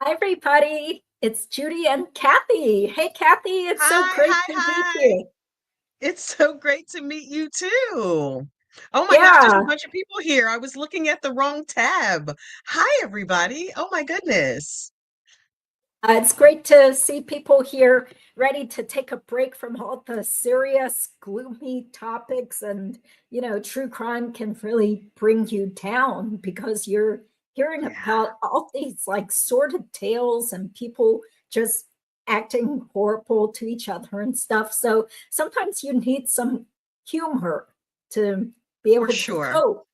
Hi, everybody. It's Judy and Kathy. Hey, Kathy, it's so Hi, great hi, to meet hi. you. It's so great to meet you too. Oh my gosh, there's a Yeah, bunch of people here. I was looking at the wrong tab. Hi, everybody. Oh my goodness. it's great to see people here ready to take a break from all the serious, gloomy topics. And, true crime can really bring you down because you're hearing Yeah, about all these like sordid tales and people just acting horrible to each other and stuff. So sometimes you need some humor to be for able to sure. cope.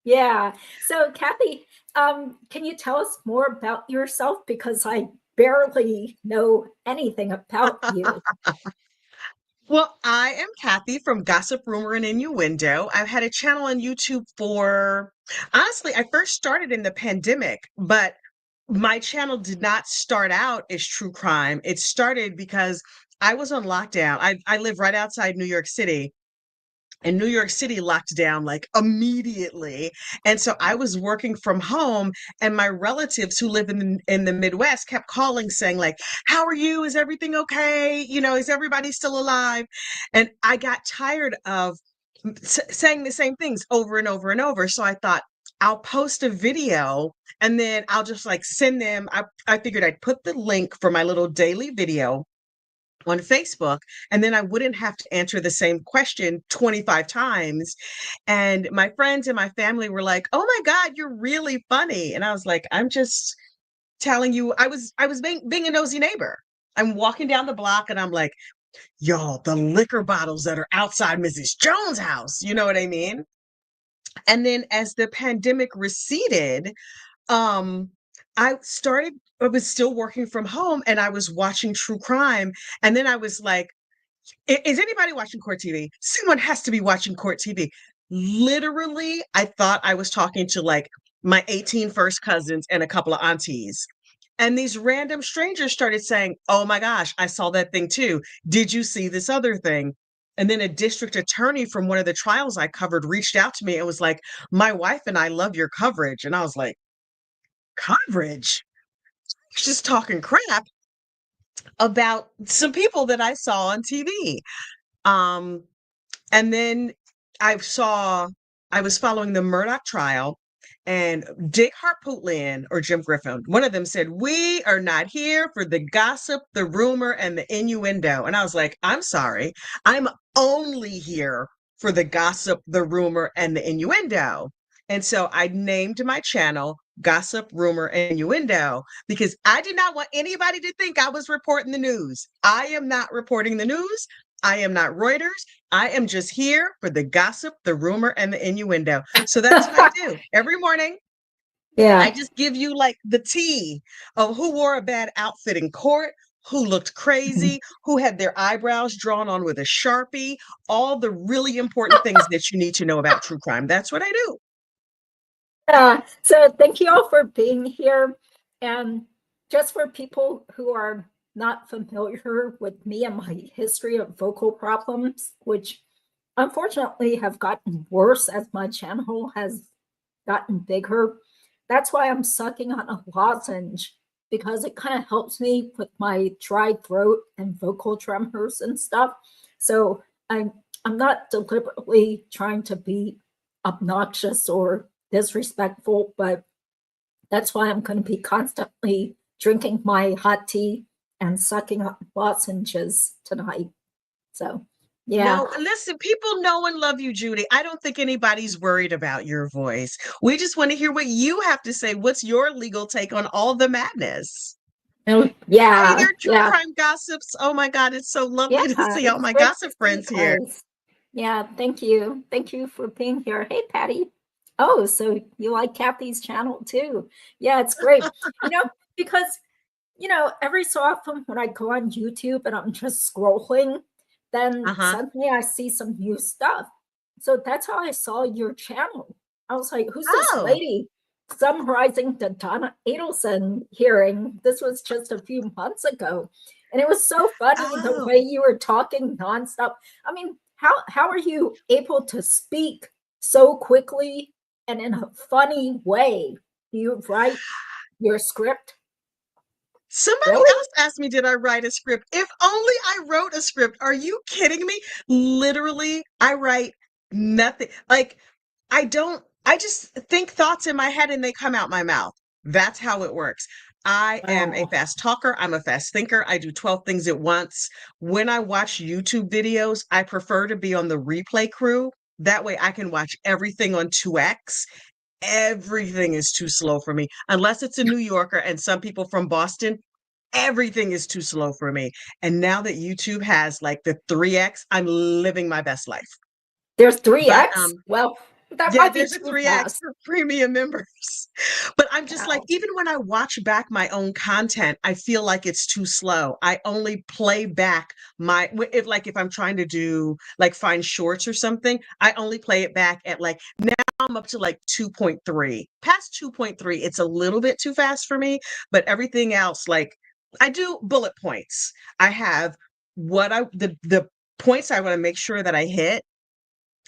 Yeah. So, Kathy, can you tell us more about yourself? Because I barely know anything about you. Well, I am Kathy from Gossip, Rumor, and Innuendo. I've had a channel on YouTube for, honestly, I first started in the pandemic, but my channel did not start out as true crime. It started because I was on lockdown. I live right outside New York City. And New York City locked down like immediately. And so I was working from home and my relatives who live in the Midwest kept calling saying like, "How are you? Is everything okay? Is everybody still alive?" And I got tired of saying the same things over and over and over. So I thought I'll post a video and then I'll just like send them. I figured I'd put the link for my little daily video on Facebook, and then I wouldn't have to answer the same question 25 times. And my friends and my family were like, "Oh my God, you're really funny." And I was like, "I'm just telling you, I was being a nosy neighbor. I'm walking down the block and I'm like, y'all, the liquor bottles that are outside Mrs. Jones' house, you know what I mean?" And then as the pandemic receded, um, I was still working from home and I was watching true crime. And then I was like, is anybody watching court TV? Someone has to be watching court TV. Literally, I thought I was talking to like my 18 first cousins and a couple of aunties. And these random strangers started saying, "Oh my gosh, I saw that thing too. Did you see this other thing?" And then a district attorney from one of the trials I covered reached out to me and was like, "My wife and I love your coverage." And I was like, "Coverage?" Just talking crap about some people that I saw on TV. Um, And then I saw, I was following the Murdoch trial, and Dick Harpootlian or Jim Griffin, one of them said, "We are not here for the gossip, the rumor, and the innuendo." And I was like, "I'm sorry. I'm only here for the gossip, the rumor, and the innuendo." And so I named my channel Gossip, Rumor, and Innuendo because I did not want anybody to think I was reporting the news. I am not reporting the news. I am not Reuters. I am just here for the gossip, the rumor, and the innuendo. So that's what I do. Every morning, I Yeah. just give you like the tea of who wore a bad outfit in court, who looked crazy, who had their eyebrows drawn on with a Sharpie, all the really important things that you need to know about true crime. That's what I do. So thank you all for being here. And just for people who are not familiar with me and my history of vocal problems, which unfortunately have gotten worse as my channel has gotten bigger. That's why I'm sucking on a lozenge because it kind of helps me with my dry throat and vocal tremors and stuff. So I'm not deliberately trying to be obnoxious or disrespectful, but that's why I'm going to be constantly drinking my hot tea and sucking on lozenges tonight. So, yeah. No, listen, people know and love you, Judy. I don't think anybody's worried about your voice. We just want to hear what you have to say. What's your legal take on all the madness? Oh, Hey yeah. there, true Yeah. crime gossips. Oh my God, it's so lovely to Yeah. see all It's my great to gossip see you friends here. guys. Yeah. Thank you. Thank you for being here. Hey, Patty. Oh, so you like Kathy's channel too. Yeah, it's great. Because every so often when I go on YouTube and I'm just scrolling, then Uh-huh. suddenly I see some new stuff. So that's how I saw your channel. I was like, who's this Oh, lady summarizing the Donna Adelson hearing? This was just a few months ago. And it was so funny the oh. way you were talking nonstop. I mean, how are you able to speak so quickly and in a funny way? Do you write your script? Somebody Really? else asked me, did I write a script? If only I wrote a script. Are you kidding me? Literally, I write nothing. Like, I just think thoughts in my head and they come out my mouth. That's how it works. I am a Wow. fast talker. I'm a fast thinker. I do 12 things at once. When I watch YouTube videos, I prefer to be on the replay crew. That way I can watch everything on 2x. Everything is too slow for me, unless it's a New Yorker and some people from Boston. Everything is too slow for me. And now that YouTube has like the 3x, I'm living my best life. There's But 3x? Well, that yeah, might be there's a too 3x fast. for premium members. But I'm just like, Wow. even when I watch back my own content, I feel like it's too slow. I only play back if I'm trying to do like find shorts or something, I only play it back at like now I'm up to like 2.3. Past 2.3, it's a little bit too fast for me, but everything else, like I do bullet points. I have the points I want to make sure that I hit,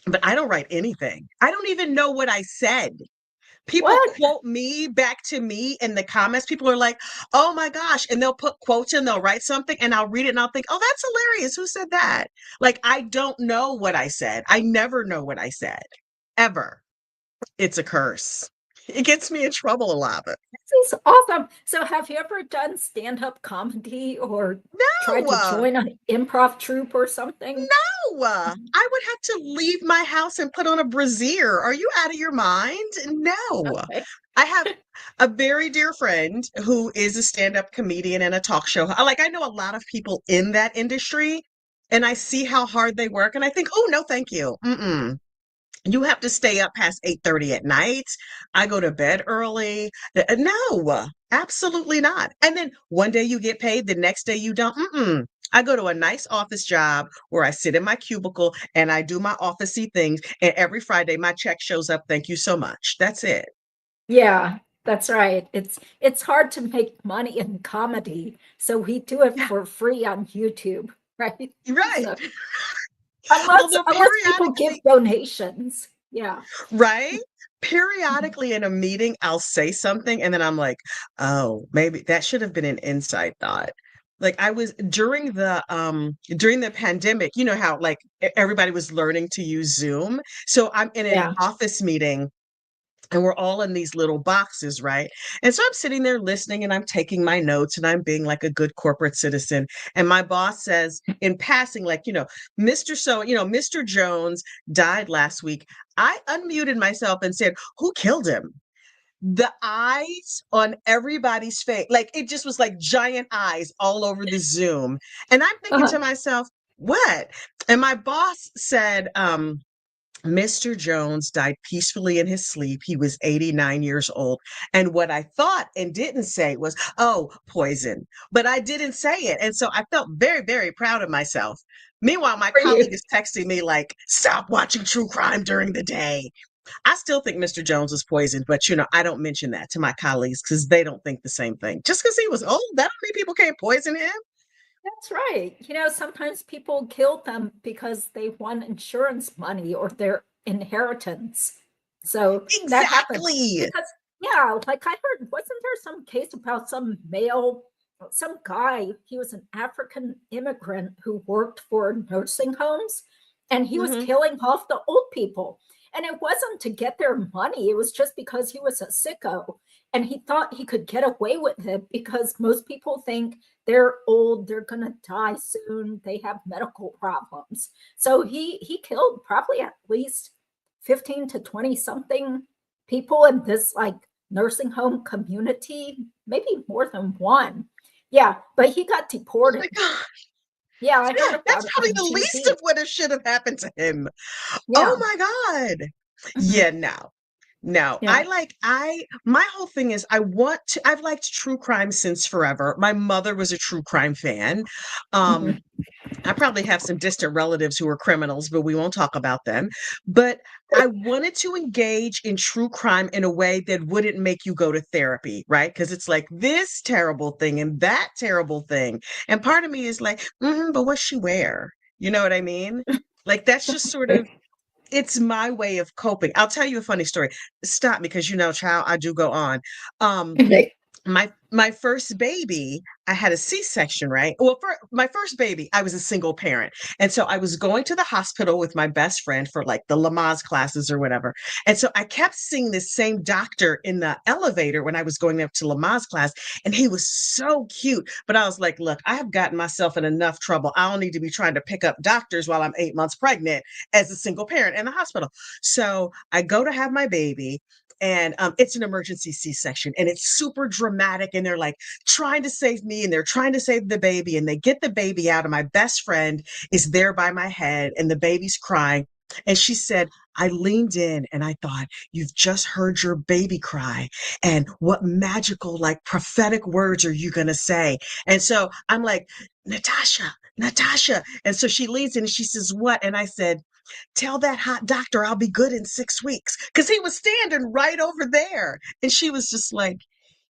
but I don't write anything. I don't even know what I said. People What? quote me back to me in the comments. People are like, oh my gosh. And they'll put quotes and they'll write something and I'll read it and I'll think, oh, that's hilarious. Who said that? Like, I don't know what I said. I never know what I said, ever. It's a curse. It gets me in trouble a lot. This is awesome. So, have you ever done stand-up comedy or tried No, to join an improv troupe or something? no. I would have to leave my house and put on a brassiere. Are you out of your mind? No. Okay. I have a very dear friend who is a stand-up comedian and a talk show. I know a lot of people in that industry, and I see how hard they work, and I think, oh no, thank you. Mm-mm. You have to stay up past 8:30 at night. I go to bed early. No, absolutely not. And then one day you get paid, the next day you don't. Mm-mm. I go to a nice office job where I sit in my cubicle and I do my officey things. And every Friday my check shows up. Thank you so much. That's it. Yeah, that's right. It's hard to make money in comedy, so we do it Yeah, for free on YouTube, right? right. So unless Although unless people give periodically, donations. Yeah. right? Mhm. Periodically in a meeting, I'll say something and then I'm like, oh, maybe that should have been an inside thought. Like I was during the pandemic, you know how like everybody was learning to use Zoom. So I'm in an Yeah. office meeting and we're all in these little boxes, right? And so I'm sitting there listening and I'm taking my notes and I'm being like a good corporate citizen. And my boss says in passing, like, Mr. Jones died last week. I unmuted myself and said, who killed him? The eyes on everybody's face, like it just was like giant eyes all over the Zoom. And I'm thinking Uh-huh. to myself, what? And my boss said, Mr. Jones died peacefully in his sleep. He was 89 years old. And what I thought and didn't say was, oh, poison. But I didn't say it. And so I felt very, very proud of myself. Meanwhile, my For colleague you. is texting me like, stop watching true crime during the day. I still think Mr. Jones was poisoned, but I don't mention that to my colleagues because they don't think the same thing. Just because he was old, that don't mean people can't poison him. That's right. Sometimes people kill them because they want insurance money or their inheritance. So that happens Exactly. because, yeah, like I heard, wasn't there some case about some guy, he was an African immigrant who worked for nursing homes and he was Hmm. killing off the old people. And it wasn't to get their money, it was just because he was a sicko. And he thought he could get away with it because most people think they're old, they're gonna die soon, they have medical problems. So he killed probably at least 15 to 20 something people in this like nursing home community, maybe more than one. Yeah, but he got Oh my deported. God. Yeah, I heard Yeah, about that's it probably on the least of TV. what should have happened to him. Oh Yeah. my God. Mhm. Yeah, no. No. Yeah. My whole thing is I've liked true crime since forever. My mother was a true crime fan. Um, Mhm. I probably have some distant relatives who are criminals, but we won't talk about them. But I wanted to engage in true crime in a way that wouldn't make you go to therapy, right? Because it's like this terrible thing and that terrible thing. And part of me is like, but what's she wear? You know what I mean? Like that's just sort of it's my way of coping. I'll tell you a funny story. Stop because child, I do go on. Um, Okay. my first baby, I had a C-section, right? Well, for my first baby, I was a single parent. And so I was going to the hospital with my best friend for like the Lamaze classes or whatever. And so I kept seeing this same doctor in the elevator when I was going up to Lamaze class. And he was so cute. But I was like, look, I have gotten myself in enough trouble. I don't need to be trying to pick up doctors while I'm 8 months pregnant as a single parent in the hospital. So I go to have my baby. And it's an emergency C-section and it's super dramatic. And they're like trying to save me and they're trying to save the baby. And they get the baby out, and my best friend is there by my head and the baby's crying. And she said, I leaned in and I thought, you've just heard your baby cry. And what magical, like prophetic words are you going to say? And so I'm like, Natasha, Natasha. And so she leans in and she says, what? And I said, tell that hot doctor I'll be good in 6 weeks. Because he was standing right over there. And she was just like,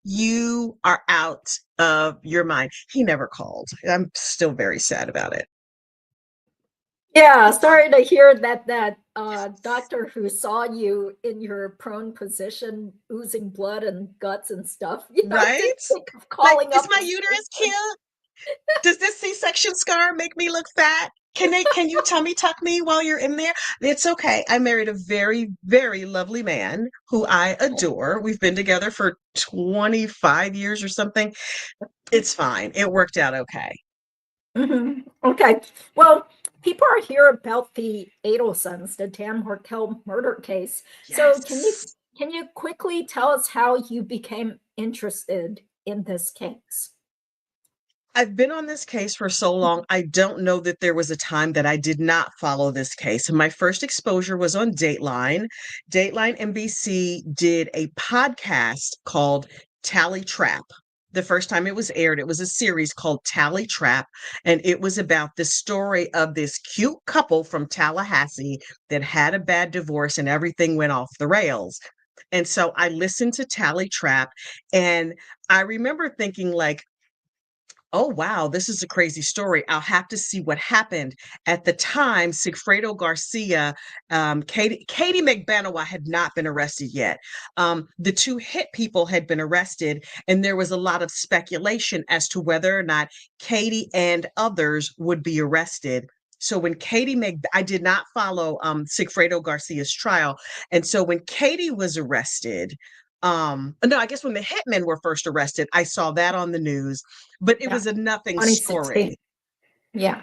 you are out of your mind. He never called. I'm still very sad about it. Yeah, sorry to hear that doctor who saw you in your prone position, oozing blood and guts and stuff, didn't Right? think of Like, calling is up my the uterus station. cute? Does this C-section scar make me look fat? Can you tummy tuck me while you're in there? It's okay. I married a very, very lovely man who I adore. We've been together for 25 years or something. It's fine. It worked out okay. Okay. Well, people are here about the Adelsons, the Dan Markel murder case. So Yes. can you quickly tell us how you became interested in this case? I've been on this case for so long. I don't know that there was a time that I did not follow this case. My first exposure was on Dateline. Dateline NBC did a podcast called Tally Trap. The first time it was aired, it was a series called Tally Trap, and it was about the story of this cute couple from Tallahassee that had a bad divorce and everything went off the rails. And so I listened to Tally Trap, and I remember thinking like, oh wow, this is a crazy story. I'll have to see what happened. At the time, Sigfredo Garcia, Katie McBanawa had not been arrested yet. The two hit people had been arrested, and there was a lot of speculation as to whether or not Katie and others would be arrested. So when I did not follow Sigfredo Garcia's trial, and so when Katie was arrested, no, I guess when the hitmen were first arrested, I saw that on the news, but it Yeah, was a nothing 2016. story. Yeah.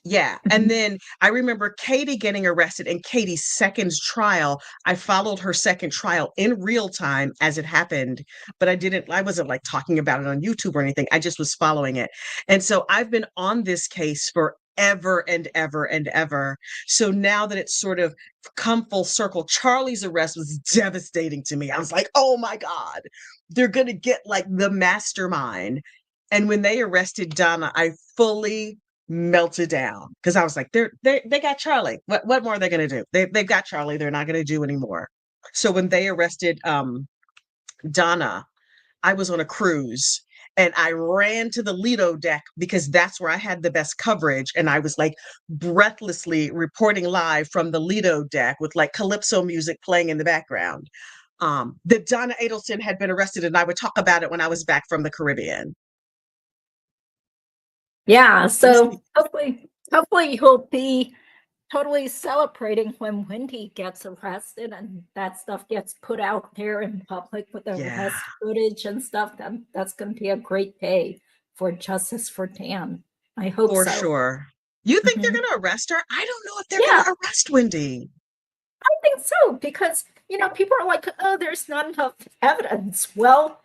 Yeah. And then I remember Katie getting arrested and Katie's second trial. I followed her second trial in real time as it happened, but I wasn't like talking about it on YouTube or anything. I just was following it. And so I've been on this case for ever and ever and ever. So now that it's sort of come full circle, Charlie's arrest was devastating to me. I was like, oh my God, they're going to get like the mastermind. And when they arrested Donna, I fully melted down because I was like, they got Charlie. What more are they gonna do? They've got Charlie. They're not gonna do anymore. So when they arrested Donna, I was on a cruise and I ran to the Lido deck because that's where I had the best coverage. And I was like breathlessly reporting live from the Lido deck with like calypso music playing in the background. That Donna Adelson had been arrested, and I would talk about it when I was back from the Caribbean. Yeah. It was So hopefully he'll be totally celebrating when Wendi gets arrested and that stuff gets put out there in public with the yeah. arrest footage and stuff. That's going to be a great day for justice for Dan. I hope For so. sure. You think they're Mhm. gonna arrest her? I don't know if they're Yeah, gonna arrest Wendy. I think so because people are like, oh, there's not enough evidence. Well,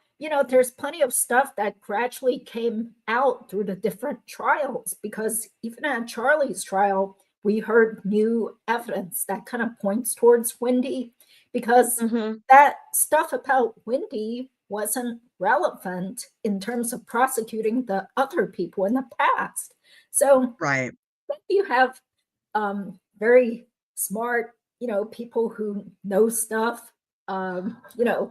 there's plenty of stuff that gradually came out through the different trials because even at Charlie's trial, we heard new evidence that kind of points towards Wendi because Mhm. that stuff about Wendi wasn't relevant in terms of prosecuting the other people in the past. So Right. then you have very smart, people who know stuff,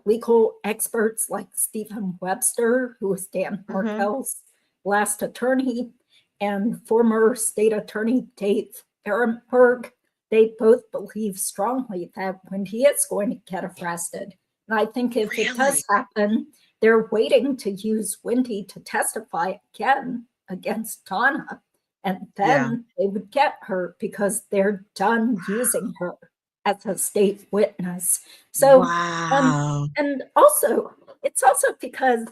legal experts like Stephen Webster, who was Dan Mhm. Markel's last attorney, and former state attorney Dave Ehrenberg. They both believe strongly that when he is going to get arrested, and I think if it does Really? happen, they're waiting to use Wendi to testify again against Donna. And Yeah. then they would get her because they're done using her as a state witness. So, Wow. and also, it's also because,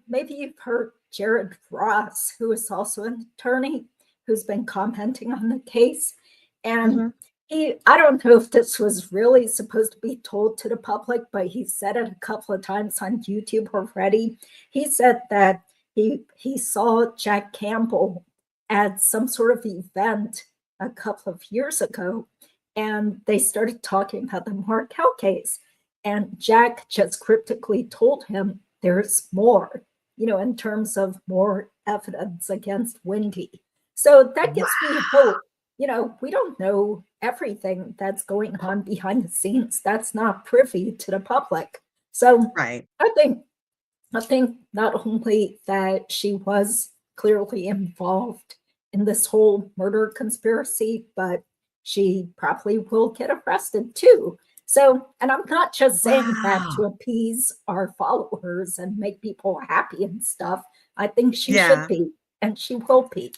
maybe you've heard Jared Ross, who is also an attorney, who's been commenting on the case. And I don't know if this was really supposed to be told to the public, but he said it a couple of times on YouTube already. He said that he saw Jack Campbell at some sort of event a couple of years ago, and they started talking about the Markel case. And Jack just cryptically told him there's more, in terms of more evidence against Wendi. So that gives me hope. We don't know everything that's going on behind the scenes. That's not privy to the public. So Right. I think not only that she was clearly involved in this whole murder conspiracy, but she probably will get arrested too. So, and I'm not just saying that Wow. to appease our followers and make people happy and stuff. I think she Yeah. should be, and she will be.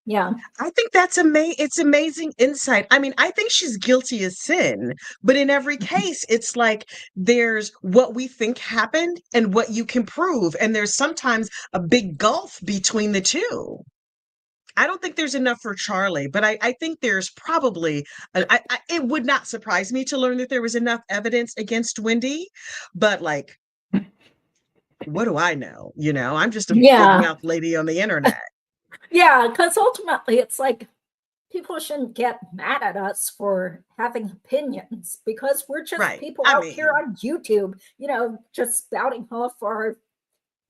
Yeah. I think that's it's amazing insight. I mean, I think she's guilty as sin, but in every case, it's like there's what we think happened and what you can prove. And there's sometimes a big gulf between the two. I don't think there's enough for Charlie, but I think there's probably, it would not surprise me to learn that there was enough evidence against Wendi, but like, what do I know? I'm just a big mouth lady on the internet. Yeah, because ultimately it's like people shouldn't get mad at us for having opinions because we're just people out here on YouTube, just spouting off our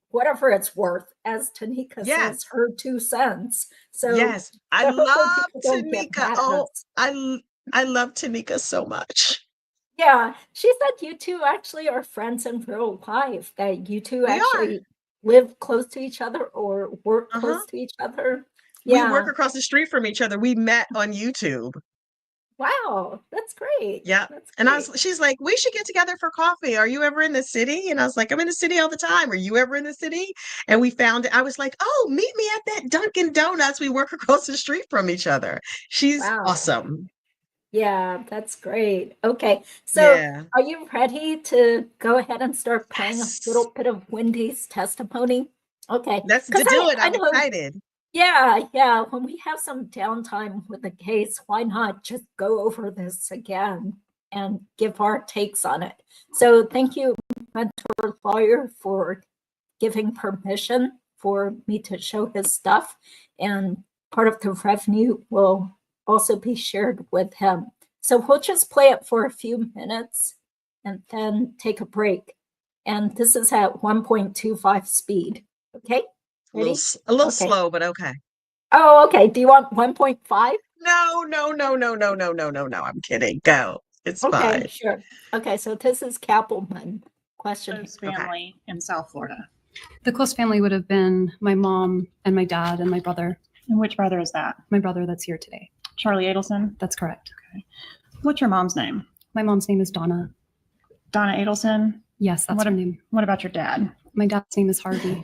whatever it's worth, as Tanika says, her 2 cents. So yes, I love Tanika. Oh, I love Tanika so much. Yeah, she said you two actually are friends in real life, that you two We actually live close to each other or work close to each other. We work across the street from each other. We met on YouTube. Wow, that's great. Yeah. And she's like, we should get together for coffee. Are you ever in the city? And I was like, I'm in the city all the time. Are you ever in the city? And we found it. I was like, oh, meet me at that Dunkin' Donuts. We work across the street from each other. She's awesome. Yeah, that's great. Okay. So are you ready to go ahead and start playing a little bit of Wendi's testimony? Okay. Let's do it. I'm excited. Yeah. When we have some downtime with the case, why not just go over this again and give our takes on it? So thank you, mentor lawyer, for giving permission for me to show his stuff. And part of the revenue will also be shared with him. So we'll just play it for a few minutes and then take a break. And this is at 1.25 speed. Okay? Ready? A little slow, but okay. Oh, okay. Do you want 1.5? No. I'm kidding. Go. It's fine. Okay, sure. Okay, so this is Kappelman. Question. Close family in South Florida. The close family would have been my mom and my dad and my brother. And which brother is that? My brother that's here today. Charlie Adelson? That's correct. Okay. What's your mom's name? My mom's name is Donna. Donna Adelson? Yes, that's her name. What about your dad? My dad's name is Harvey.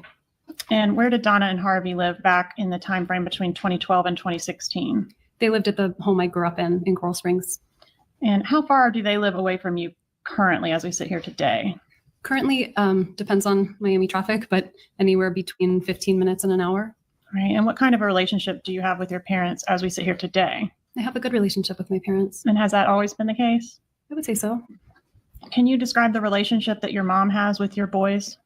And where did Donna and Harvey live back in the time frame between 2012 and 2016? They lived at the home I grew up in Coral Springs. And how far do they live away from you currently as we sit here today? Currently, depends on Miami traffic, but anywhere between 15 minutes and an hour. Right. And what kind of a relationship do you have with your parents as we sit here today? I have a good relationship with my parents. And has that always been the case? I would say so. Can you describe the relationship that your mom has with your boys?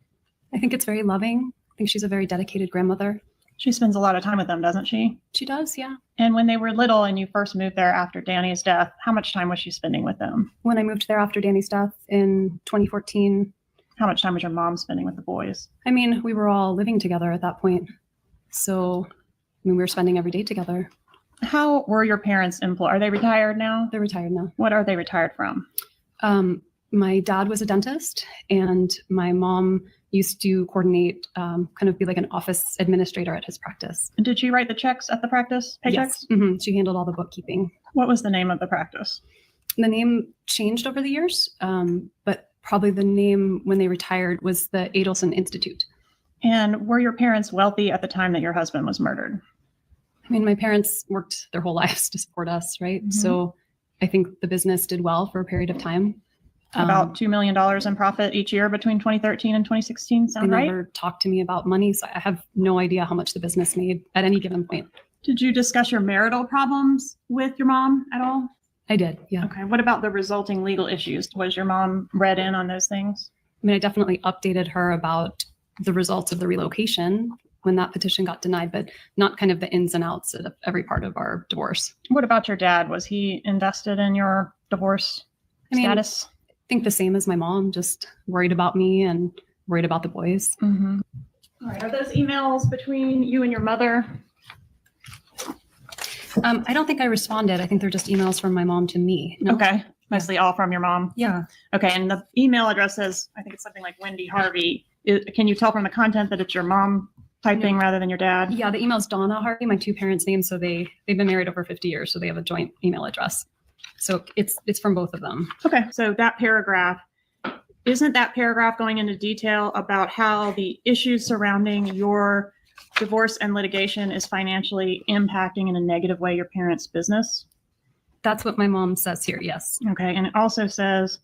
I think it's very loving. I think she's a very dedicated grandmother. She spends a lot of time with them, doesn't she? She does, yeah. And when they were little and you first moved there after Danny's death, how much time was she spending with them? When I moved there after Danny's death in 2014. How much time was your mom spending with the boys? I mean, we were all living together at that point. So, we were spending every day together. How were your parents employed? Are they retired now? They're retired now. What are they retired from? My dad was a dentist, and my mom used to coordinate, kind of be like an office administrator at his practice. Did she write the checks at the practice? Paychecks? Yes. Mm-hmm. She handled all the bookkeeping. What was the name of the practice? The name changed over the years, but probably the name when they retired was the Adelson Institute. And were your parents wealthy at the time that your husband was murdered? I mean, my parents worked their whole lives to support us, right? Mhm. So I think the business did well for a period of time. About $2 million in profit each year between 2013 and 2016, They sound right? never talked to me about money, so I have no idea how much the business made at any given point. Did you discuss your marital problems with your mom at all? I did, yeah. Okay. What about the resulting legal issues? Was your mom read in on those things? I mean, I definitely updated her about the results of the relocation when that petition got denied, but not kind of the ins and outs of every part of our divorce. What about your dad? Was he invested in your divorce status? I think the same as my mom, just worried about me and worried about the boys. Mm-hmm. All right. Are those emails between you and your mother? I don't think I responded. I think they're just emails from my mom to me. No? Okay. Mostly all from your mom? Yeah. Okay. And the email address says, I think it's something like Wendi Harvey. Can you tell from the content that it's your mom typing rather than your dad? Yeah, the email's Donna Harvey, my two parents' names. So they've been married over 50 years, so they have a joint email address. So it's from both of them. Okay. So that paragraph, isn't that paragraph going into detail about how the issues surrounding your divorce and litigation is financially impacting in a negative way your parents' business? That's what my mom says here, yes. Okay. And it also says,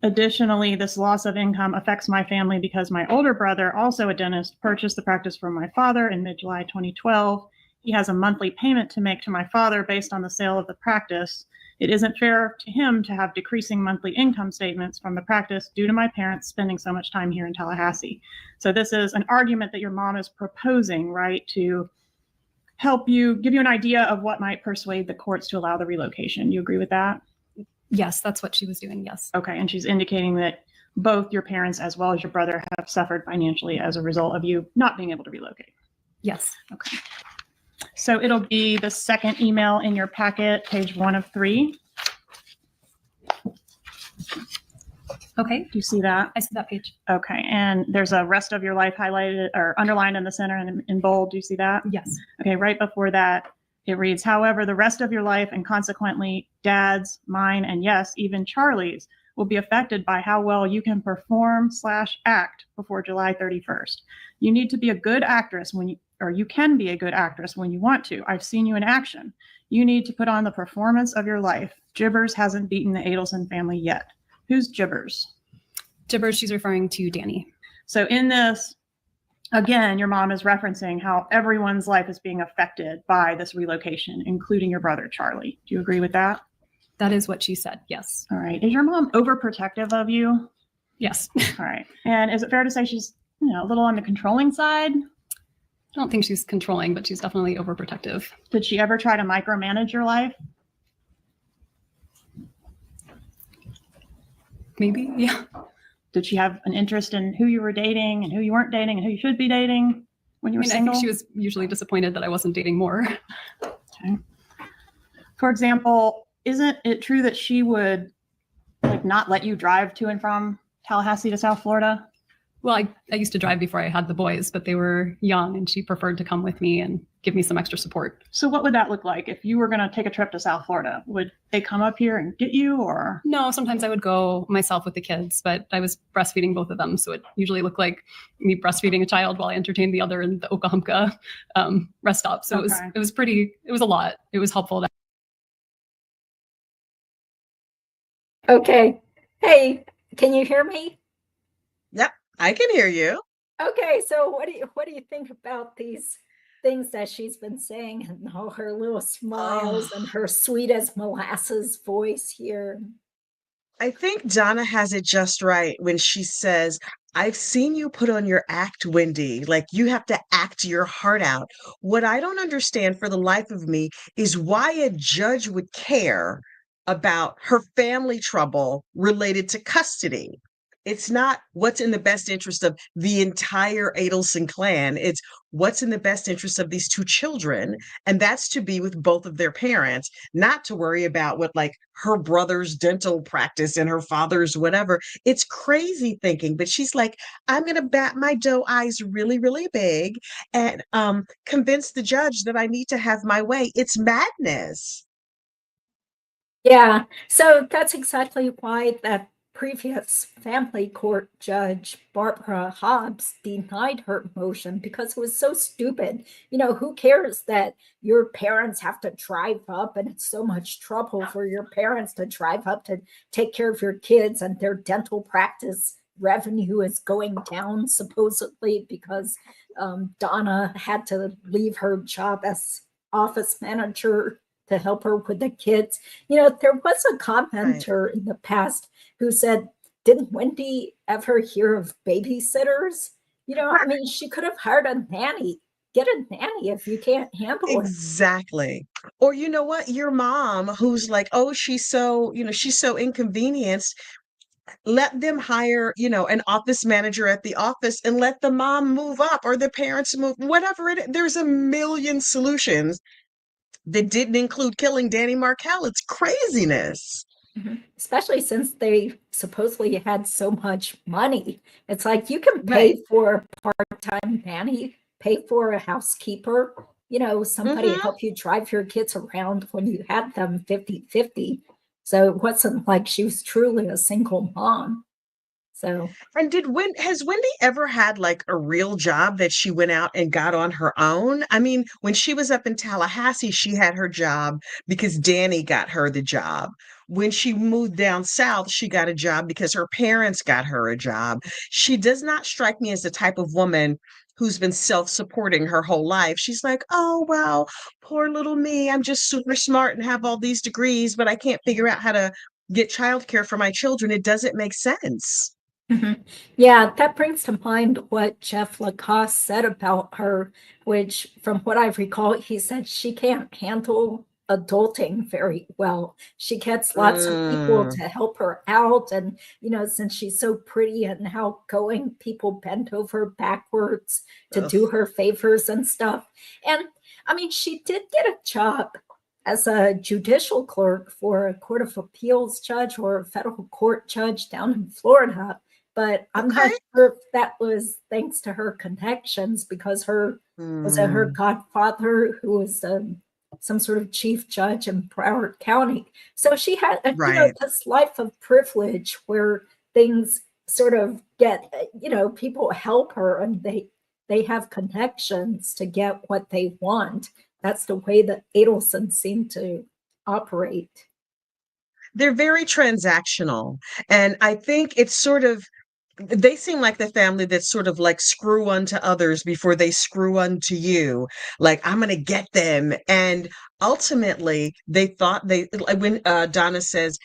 additionally, this loss of income affects my family because my older brother, also a dentist, purchased the practice from my father in mid-July 2012. He has a monthly payment to make to my father based on the sale of the practice. It isn't fair to him to have decreasing monthly income statements from the practice due to my parents spending so much time here in Tallahassee. So this is an argument that your mom is proposing, right, to help you, give you an idea of what might persuade the courts to allow the relocation. You agree with that? Yes, that's what she was doing, yes. Okay, and she's indicating that both your parents as well as your brother have suffered financially as a result of you not being able to relocate. Yes. Okay. So it'll be the second email in your packet, page 1 of 3. Okay, Do you see that? I see that page. Okay, and there's a rest of your life highlighted or underlined in the center and in bold. Do you see that? Yes. Okay, right before that, it reads, however, the rest of your life and consequently Dad's, mine, and yes, even Charlie's will be affected by how well you can perform/act before July 31st. You need to be a good actress you can be a good actress when you want to. I've seen you in action. You need to put on the performance of your life. Jibbers hasn't beaten the Adelson family yet. Who's Jibbers? Jibbers, she's referring to Danny. So in this, again, your mom is referencing how everyone's life is being affected by this relocation, including your brother, Charlie. Do you agree with that? That is what she said, yes. All right. Is your mom overprotective of you? Yes. All right. And is it fair to say she's, a little on the controlling side? I don't think she's controlling, but she's definitely overprotective. Did she ever try to micromanage your life? Maybe, yeah. Did she have an interest in who you were dating and who you weren't dating and who you should be dating when you were I single? think she was usually disappointed that I wasn't dating more. Okay. For example, isn't it true that she would not let you drive to and from Tallahassee to South Florida? Well, I used to drive before I had the boys, but they were young and she preferred to come with me and give me some extra support. So what would that look like if you were going to take a trip to South Florida? Would they come up here and get you or? No, sometimes I would go myself with the kids, but I was breastfeeding both of them. So it usually looked like me breastfeeding a child while I entertained the other in the Okahumpka rest stop. So Okay. it was a lot. It was helpful. Okay. Hey, can you hear me? Yep, I can hear you. Okay, so what do you think about these things that she's been saying and all her little smiles and her sweet as molasses voice here? I think Donna has it just right when she says, I've seen you put on your act, Wendi. Like you have to act your heart out. What I don't understand for the life of me is why a judge would care about her family trouble related to custody. It's not what's in the best interest of the entire Adelson clan. It's what's in the best interest of these two children. And that's to be with both of their parents, not to worry about what her brother's dental practice and her father's whatever. It's crazy thinking, but she's like, I'm going to bat my doe eyes really, really big and convince the judge that I need to have my way. It's madness. Yeah, so that's exactly why that previous family court judge, Barbara Hobbs, denied her motion because it was so stupid. Who cares that your parents have to drive up and it's so much trouble for your parents to drive up to take care of your kids, and their dental practice revenue is going down supposedly because Donna had to leave her job as office manager to help her with the kids. There was a commenter in the past who said, didn't Wendi ever hear of babysitters? She could have hired a nanny. Get a nanny if you can't handle it. Exactly. Or you know what? Your mom who's like, oh, she's so inconvenienced. Let them hire, an office manager at the office and let the mom move up or the parents move, whatever it is. There's a million solutions that didn't include killing Danny Markel. It's craziness. Especially since they supposedly had so much money. It's like you can pay Right. for a part-time nanny, pay for a housekeeper, somebody to help you drive your kids around when you had them 50-50. So it wasn't like she was truly a single mom. So And has Wendi ever had like a real job that she went out and got on her own? I mean, when she was up in Tallahassee, she had her job because Danny got her the job. When she moved down south, she got a job because her parents got her a job. She does not strike me as the type of woman who's been self-supporting her whole life. She's like, oh, well, poor little me. I'm just super smart and have all these degrees, but I can't figure out how to get childcare for my children. It doesn't make sense. yeah, that brings to mind what Jeff Lacoste said about her, which, from what I recall, he said she can't handle adulting very well. She gets lots of people Mm, to help her out. And, since she's so pretty and outgoing, people bend over backwards to ugh. do her favors and stuff. And she did get a job as a judicial clerk for a court of appeals judge or a federal court judge down in Florida, but I'm not Okay. sure if that was thanks to her connections, because her Mm, godfather who was some sort of chief judge in Broward County. So she had right. this life of privilege where things sort of get people help her, and they have connections to get what they want. That's the way that Adelson seemed to operate. They're very transactional. And I think it's sort of, they seem like the family that's sort of like screw unto others before they screw unto you. Like, I'm going to get them. And ultimately, they thought like when Donna says,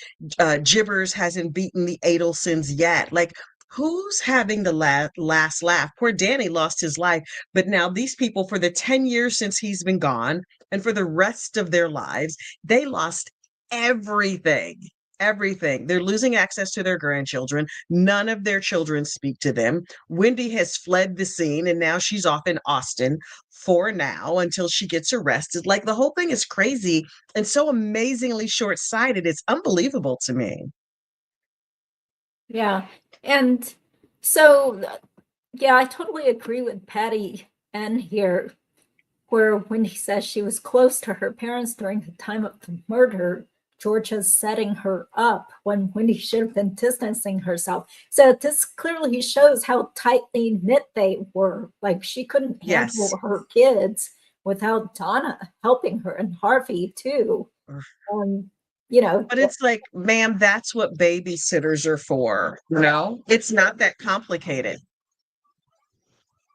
Jibbers hasn't beaten the Adelsons yet. Like, who's having the last laugh? Poor Danny lost his life. But now these people, for the 10 years since he's been gone and for the rest of their lives, they lost everything. Everything. They're losing access to their grandchildren. None of their children speak to them. Wendi has fled the scene and now she's off in Austin for now until she gets arrested. Like, the whole thing is crazy and so amazingly short-sighted. It's unbelievable to me. Yeah. And so, yeah, I totally agree with Patty N here, where when he says she was close to her parents during the time of the murder, Georgia's setting her up when he should have been distancing herself. So this clearly shows how tightly knit they were. Like, she couldn't Yes. handle her kids without Donna helping her, and Harvey too. Um, you know, But it's like, ma'am, that's what babysitters are for. It's not that complicated.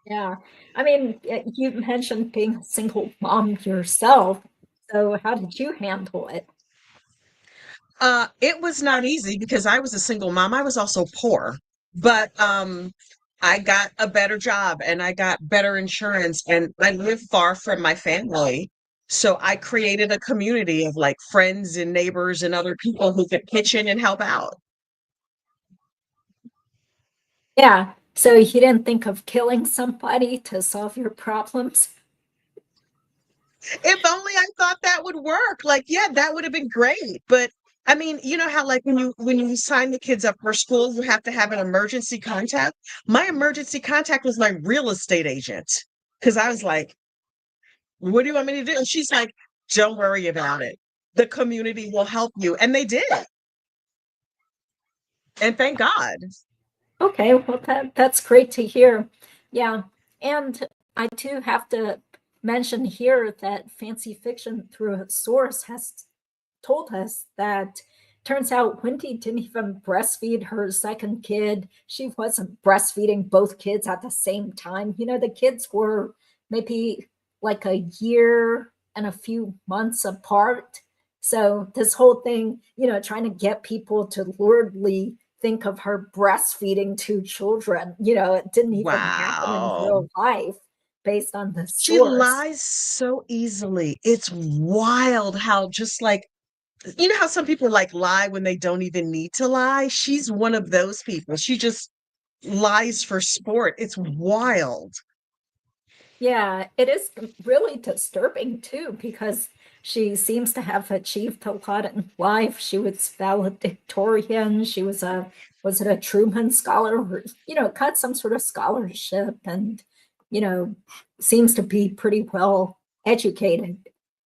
yeah. You mentioned being a single mom yourself. So how did you handle it? It was not easy because I was a single mom. I was also poor, but I got a better job and I got better insurance and I live far from my family. So I created a community of like friends and neighbors and other people who could pitch in and help out. Yeah. So you didn't think of killing somebody to solve your problems? If only I thought that would work. Like, yeah, that would have been great. But I mean, you know how like when you sign the kids up for school, you have to have an emergency contact. My emergency contact was my real estate agent. Because I was like, what do you want me to do? And she's like, don't worry about it. The community will help you. And they did. And thank God. Okay, well, that's great to hear. Yeah, and I do have to mention here that Fancy Fiction, through a source, has told us that turns out Wendi didn't even breastfeed her second kid. She wasn't breastfeeding both kids at the same time. The kids were maybe like a year and a few months apart. So this whole thing, trying to get people to luridly think of her breastfeeding two children, it didn't even happen in Wow. real life based on the She source. lies so easily. It's wild how just like, how some people like lie when they don't even need to lie? She's one of those people. She just lies for sport. It's wild. Yeah, it is really disturbing too, because she seems to have achieved a lot in life. She was valedictorian. She was it a Truman Scholar? Or, got some sort of scholarship, and, you know, seems to be pretty well educated.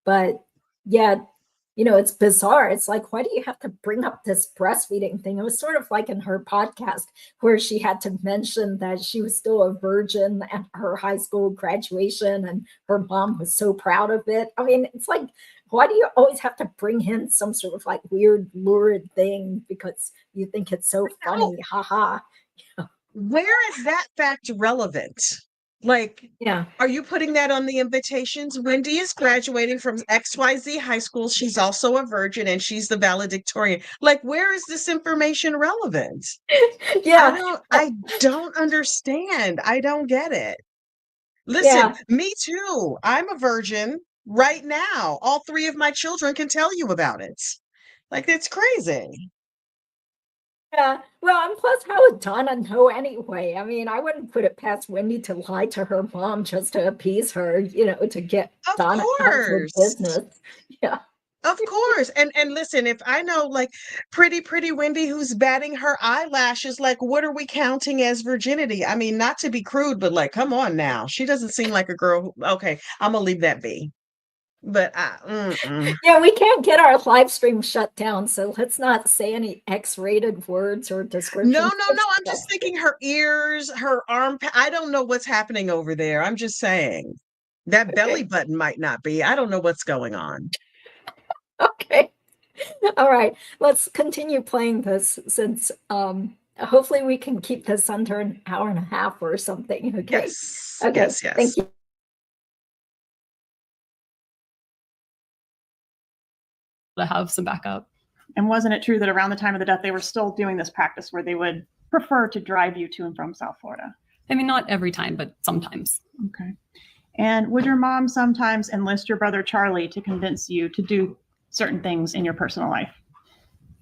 But yet, it's bizarre. It's like, why do you have to bring up this breastfeeding thing? It was sort of like in her podcast where she had to mention that she was still a virgin at her high school graduation and her mom was so proud of it. I mean, it's like, why do you always have to bring in some sort of like weird, lurid thing because you think it's so funny? Haha. Where is that fact relevant? Like, Yeah. are you putting that on the invitations? Wendi is graduating from XYZ high school. She's also a virgin and she's the valedictorian. Like, where is this information relevant? Yeah. I don't understand. I don't get it. Listen, Yeah. me too. I'm a virgin right now. All three of my children can tell you about it. Like, it's crazy. Yeah. Well, and plus, how would Donna know anyway? I mean, I wouldn't put it past Wendi to lie to her mom just to appease her, to get Of Donna out of her course. business. Yeah. Of course. And listen, if I know like pretty Wendy who's batting her eyelashes, like what are we counting as virginity? I mean, not to be crude, but like, come on now. She doesn't seem like a girl who, okay, I'm gonna leave that be. But Yeah, we can't get our live stream shut down, so let's not say any X-rated words or no, descriptions. I'm just thinking her ears, her arm. I don't know what's happening over there. I'm just saying that belly Okay. button might not be. I don't know what's going on. Okay. All right. Let's continue playing this since hopefully we can keep this under an hour and a half or something. Okay. Yes, Okay. yes, yes. Thank you. To have some backup. And wasn't it true that around the time of the death, they were still doing this practice where they would prefer to drive you to and from South Florida? I mean, not every time, but sometimes. Okay. And would your mom sometimes enlist your brother Charlie to convince you to do certain things in your personal life?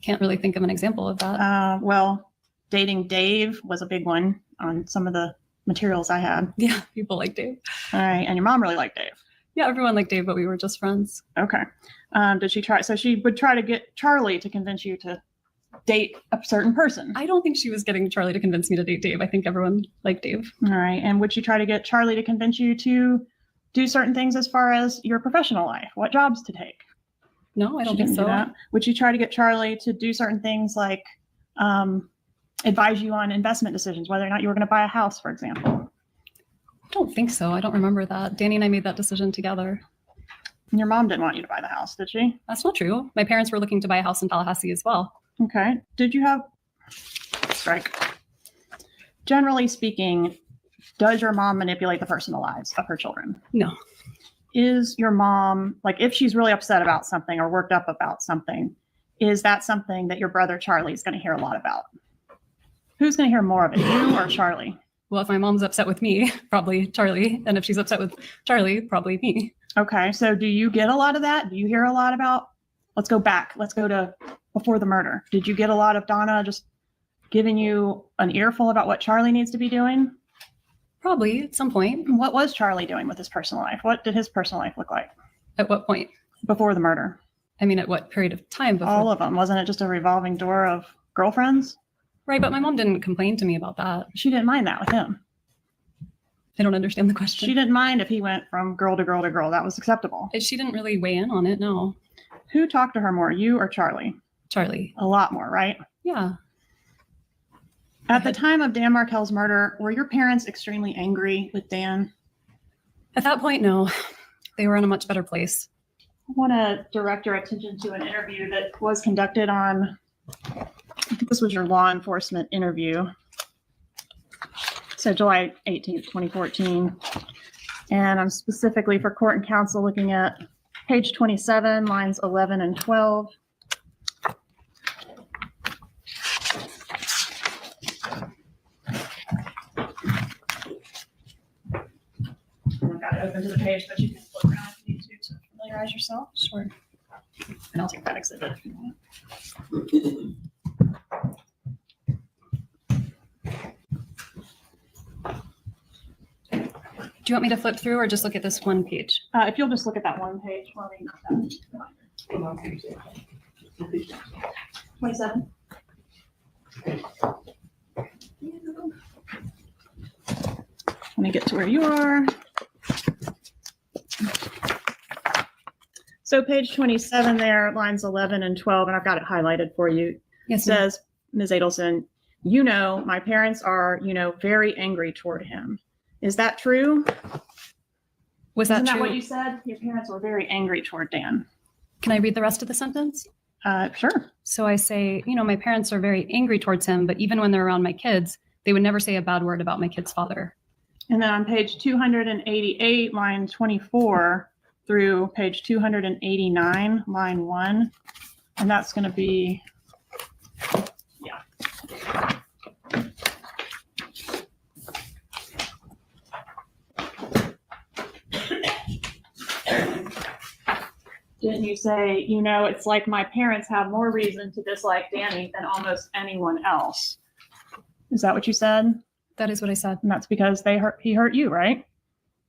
Can't really think of an example of that. Well, dating Dave was a big one on some of the materials I had. Yeah, people like Dave. All right. And your mom really liked Dave. Yeah, everyone liked Dave, but we were just friends. Okay. Did she try? So she would try to get Charlie to convince you to date a certain person. I don't think she was getting Charlie to convince me to date Dave. I think everyone liked Dave. All right. And would she try to get Charlie to convince you to do certain things as far as your professional life, what jobs to take? No, I don't She think didn't so. do that. Would you try to get Charlie to do certain things like advise you on investment decisions, whether or not you were going to buy a house, for example? I don't think so. I don't remember that. Danny and I made that decision together. And your mom didn't want you to buy the house, did she? That's not true. My parents were looking to buy a house in Tallahassee as well. Okay. Did you have strike? Generally speaking, does your mom manipulate the personal lives of her children? No. Is your mom, like if she's really upset about something or worked up about something, is that something that your brother Charlie is going to hear a lot about? Who's going to hear more of it, you or Charlie? Well, if my mom's upset with me, probably Charlie. And if she's upset with Charlie, probably me. Okay. So do you get a lot of that? Do you hear a lot about, let's go back. Let's go to before the murder. Did you get a lot of Donna just giving you an earful about what Charlie needs to be doing? Probably at some point. What was Charlie doing with his personal life? What did his personal life look like? At what point? Before the murder. I mean, at what period of time before? All of them. Wasn't it just a revolving door of girlfriends? Right, but my mom didn't complain to me about that. She didn't mind that with him. I don't understand the question. She didn't mind if he went from girl to girl to girl. That was acceptable. She didn't really weigh in on it, no. Who talked to her more, you or Charlie? Charlie. A lot more, right? Yeah. At the time of Dan Markel's murder, were your parents extremely angry with Dan? At that point, no, they were in a much better place. I want to direct your attention to an interview that was conducted on, I think this was your law enforcement interview. So July 18th, 2014. And I'm specifically for court and counsel looking at page 27, lines 11 and 12. I've got it open to the page, but you can flip around if you need to familiarize yourself. Sure. And I'll take that exhibit if you want. Do you want me to flip through or just look at this one page? If you'll just look at that one page for me, not that. 27. Let me get to where you are. So page 27 there, lines 11 and 12, and I've got it highlighted for you. Yes, It says, Ms. Adelson, my parents are, very angry toward him. Is that true? Was that Isn't that true? what you said? Your parents were very angry toward Dan. Can I read the rest of the sentence? Sure. So I say, my parents are very angry towards him, but even when they're around my kids, they would never say a bad word about my kid's father. And then on page 288, line 24 through page 289, line 1, and that's going to be, Didn't you say, it's like my parents have more reason to dislike Danny than almost anyone else? Is that what you said? That is what I said. And that's because he hurt you, right?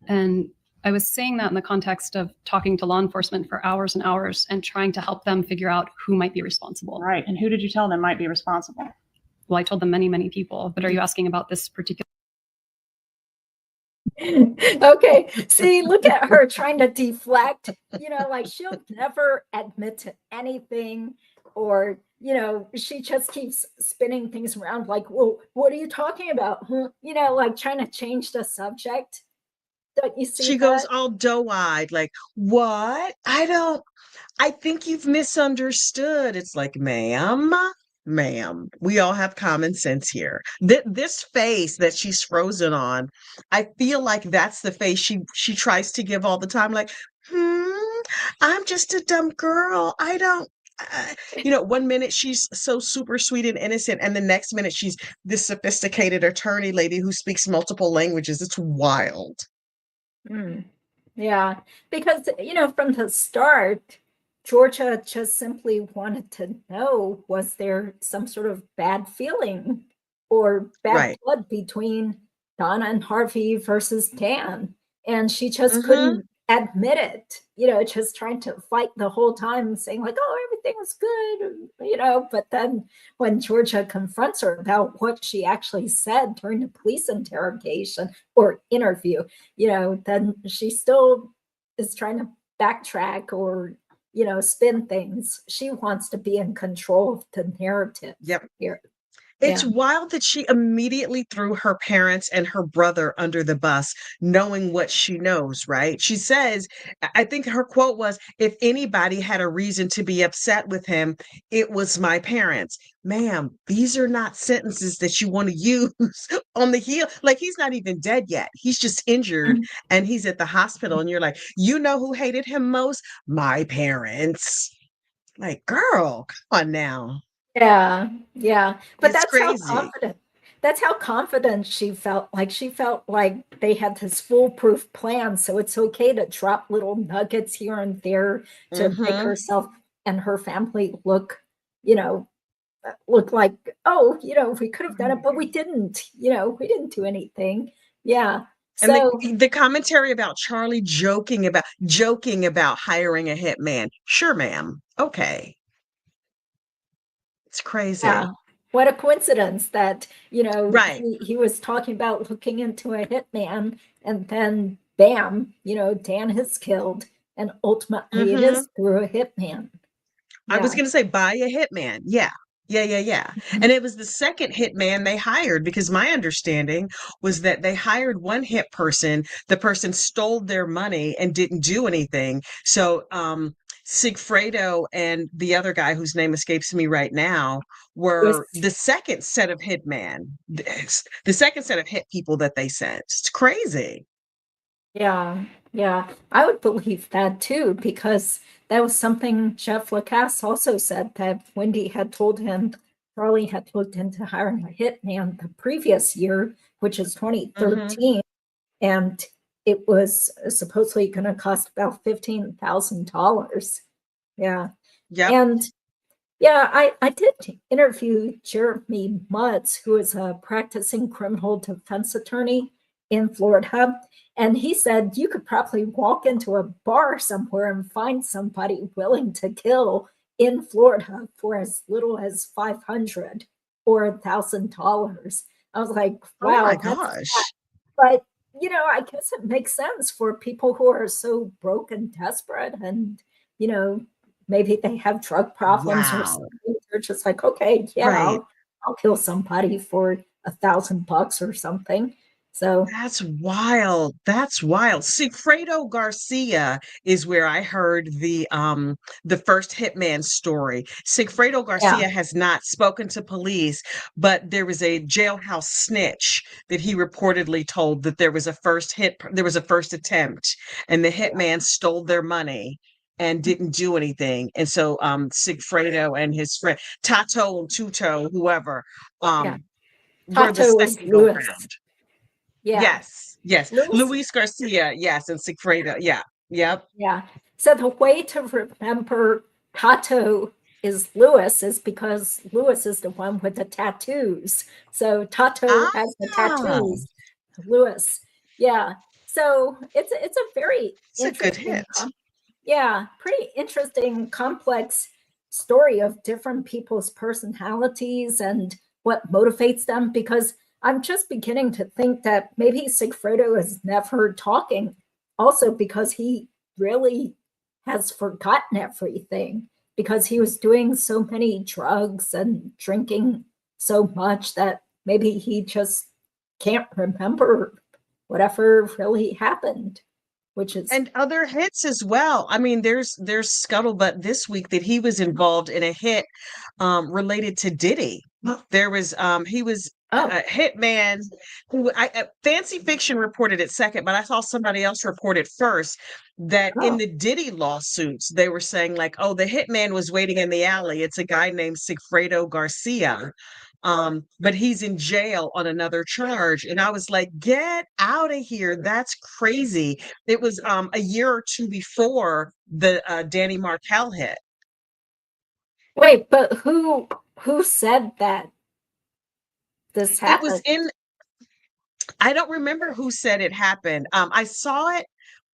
And I was saying that in the context of talking to law enforcement for hours and hours and trying to help them figure out who might be responsible. Right. And who did you tell them might be responsible? Well, I told them many, many people, but are you asking about this particular? Okay, see, look at her trying to deflect, like she'll never admit to anything, or, she just keeps spinning things around like, well, what are you talking about? Like trying to change the subject. Don't you see She goes all doe-eyed, like, what? I think you've misunderstood. It's like, ma'am, we all have common sense here. This face that she's frozen on, I feel like that's the face she tries to give all the time. Like, I'm just a dumb girl. I don't, 1 minute she's so super sweet and innocent, and the next minute she's this sophisticated attorney lady who speaks multiple languages. It's wild. Yeah, because, from the start, Georgia just simply wanted to know, was there some sort of bad feeling or bad blood between Donna and Harvey versus Dan? And she just couldn't admit it, just trying to fight the whole time, saying like, oh, everything was good, but then when Georgia confronts her about what she actually said during the police interrogation or interview, then she still is trying to backtrack or, spin things. She wants to be in control of the narrative. Yep. Here. It's wild that she immediately threw her parents and her brother under the bus, knowing what she knows, right? She says, I think her quote was, if anybody had a reason to be upset with him, it was my parents. Ma'am, these are not sentences that you want to use on the heel. Like, he's not even dead yet. He's just injured and he's at the hospital. And you're like, who hated him most? My parents. Like, girl, come on now. Yeah. But It's that's crazy. how confident she felt. Like she felt like they had this foolproof plan. So it's okay to drop little nuggets here and there to make herself and her family look like, oh, we could have done it, but we didn't, we didn't do anything. Yeah. And So the commentary about Charlie joking about hiring a hitman. Sure, ma'am. Okay. It's crazy. yeah, what a coincidence that, Right. he was talking about looking into a hitman, and then bam, Dan is killed, and ultimately it is through a hitman. I was Yeah. going to say, buy a hitman. Yeah. Yeah. Mhm. And it was the second hitman they hired because my understanding was that they hired one hit person, the person stole their money and didn't do anything. So Sigfredo and the other guy whose name escapes me right now were Yes. the second set of hitman, the second set of hit people that they sent. It's crazy. Yeah, yeah, I would believe that too, because that was something Jeff Lacasse also said that Wendy had told him. Charlie had looked into hiring a hitman the previous year, which is Hmm. 2013, and it was supposedly going to cost about $15,000. Yeah, Yep. and yeah, I did interview Jeremy Mutz, who is a practicing criminal defense attorney in Florida. And he said you could probably walk into a bar somewhere and find somebody willing to kill in Florida for as little as 500 or $1,000. I was like, Oh wow, my that's, gosh. but I guess it makes sense for people who are so broke and desperate and, you know, maybe they have drug problems or Wow. something. They're just like, okay, yeah, Right. I'll kill somebody for $1,000 or something. So That's wild. That's wild. Sigfredo Garcia is where I heard the first hitman story. Sigfredo yeah, Garcia has not spoken to police, but there was a jailhouse snitch that he reportedly told that there was a first attempt, and the hitman stole their money and didn't do anything. And so Sigfredo and his friend Tato and Tuto, whoever, yeah. um were the Tato was second go Lewis. round. Yeah. Yes. Lewis. Luis Garcia, yes, and Sigfredo, yeah. Yep. Yeah. So the way to remember Tato is Lewis is because Lewis is the one with the tattoos. So Tato has the Ah, tattoos. Lewis. Yeah. So it's a very it's a good interesting, hit. yeah, pretty interesting, complex story of different people's personalities and what motivates them. Because I'm just beginning to think that maybe Sigfredo is never talking, also because he really has forgotten everything because he was doing so many drugs and drinking so much that maybe he just can't remember whatever really happened, which is, And other hits as well. I mean, there's scuttlebutt this week that he was involved in a hit related to Diddy. There was he was oh, a hitman who Fancy Fiction reported it second, but I saw somebody else report it first that in oh, the Diddy lawsuits they were saying like, oh, the hitman was waiting in the alley. It's a guy named Sigfredo Garcia. But he's in jail on another charge. And I was like, get out of here. That's crazy. It was a year or two before the Danny Markel hit. wait, but who said that this It was happened? in, I don't remember who said it happened. I saw it.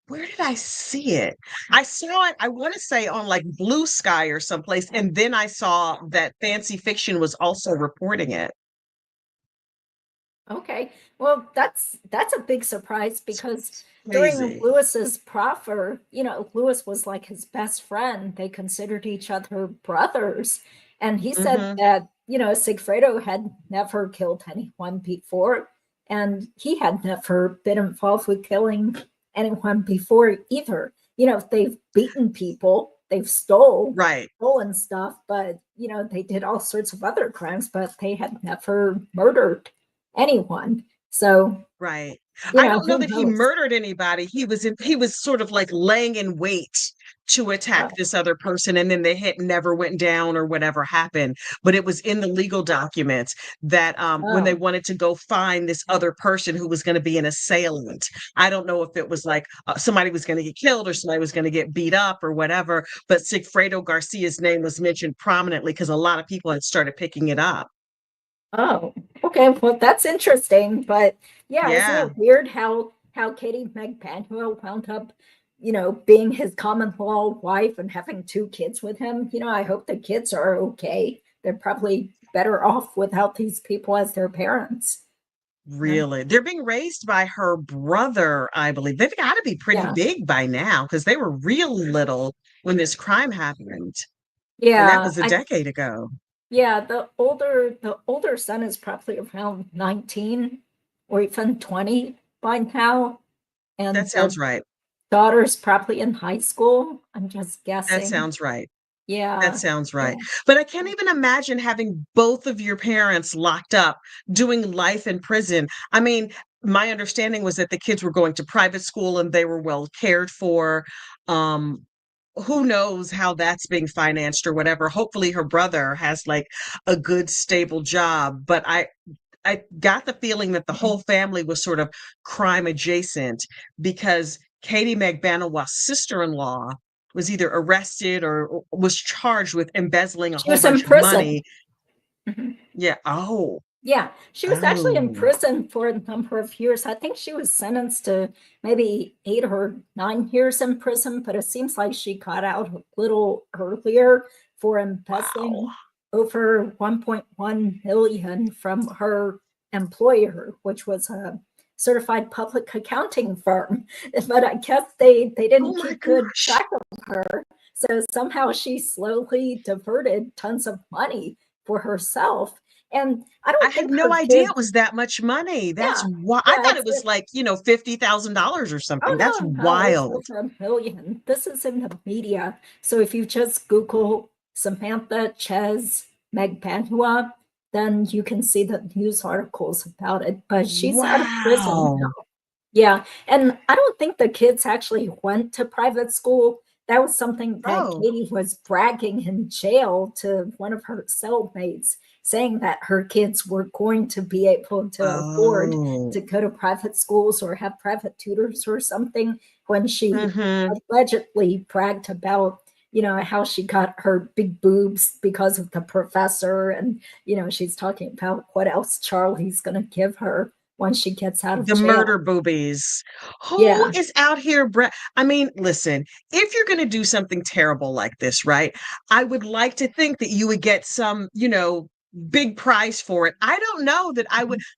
Where did I see it? I saw it, I want to say on like Blue Sky or someplace. And then I saw that Fancy Fiction was also reporting it. Okay. Well, that's a big surprise because during Crazy. Lewis's proffer, Lewis was like his best friend. They considered each other brothers. And he said Hmm. that, Sigfredo had never killed anyone before, and he had never been involved with killing anyone before either. They've beaten people, they've Right. stolen stuff, but they did all sorts of other crimes, but they had never murdered anyone. So, Right. I don't know who that he knows? murdered anybody. He was sort of like laying in wait to attack Oh, this other person, and then the hit never went down or whatever happened. But it was in the legal documents that when they oh, wanted to go find this other person who was going to be an assailant. I don't know if it was like somebody was going to get killed or somebody was going to get beat up or whatever, but Sigfredo Garcia's name was mentioned prominently because a lot of people had started picking it up. oh. Okay. Well, that's interesting. But yeah, isn't Yeah. it weird how Katie McBanuel wound up, being his common law wife and having two kids with him? I hope the kids are okay. They're probably better off without these people as their parents. Yeah. Really? They're being raised by her brother, I believe. They've got to be pretty Yeah. big by now because they were real little when this crime happened. And that Yeah. was a decade ago. Yeah, the older son is probably around 19 or even 20 by now. That And sounds the right. daughter's probably in high school. I'm just That guessing. sounds right. That Yeah. sounds Yeah. right. But I can't even imagine having both of your parents locked up doing life in prison. I mean, my understanding was that the kids were going to private school and they were well cared for. Um, who knows how that's being financed or whatever. Hopefully her brother has like a good stable job, but I got the feeling that the whole family was sort of crime adjacent because Katie Magbanawah's sister-in-law was either arrested or was charged with embezzling a She whole was in bunch of prison. money. Mhm. Yeah. Oh, Yeah, she was actually in oh, prison for a number of years. I think she was sentenced to maybe 8 or 9 years in prison, but it seems like she got out a little earlier for wow. embezzling over 1.1 million from her employer, which was a certified public accounting firm. But I guess they Oh didn't my keep good gosh. track of her. So somehow she slowly diverted tons of money for herself. And I I don't had think no her idea kids, it was that much money. That's yeah, why I yeah, thought it was like, $50,000 or something. That's oh no, it's wild. over 1 million. This is in the media. So if you just Google Samantha Ches Magbanua, then you can see the news articles about it. But she's out of prison. Wow. Yeah, and I don't think the kids actually went to private school. That was something that Oh. Katie was bragging in jail to one of her cellmates, saying that her kids were going to be able to afford Oh. to go to private schools or have private tutors or something when she Mhm. allegedly bragged about, how she got her big boobs because of the professor. And, she's talking about what else Charlie's going to give her once she gets out of The jail. murder boobies. Who Yeah. is out here I mean, listen, if you're gonna do something terrible like this, right? I would like to think that you would get some, big prize for it. I don't know that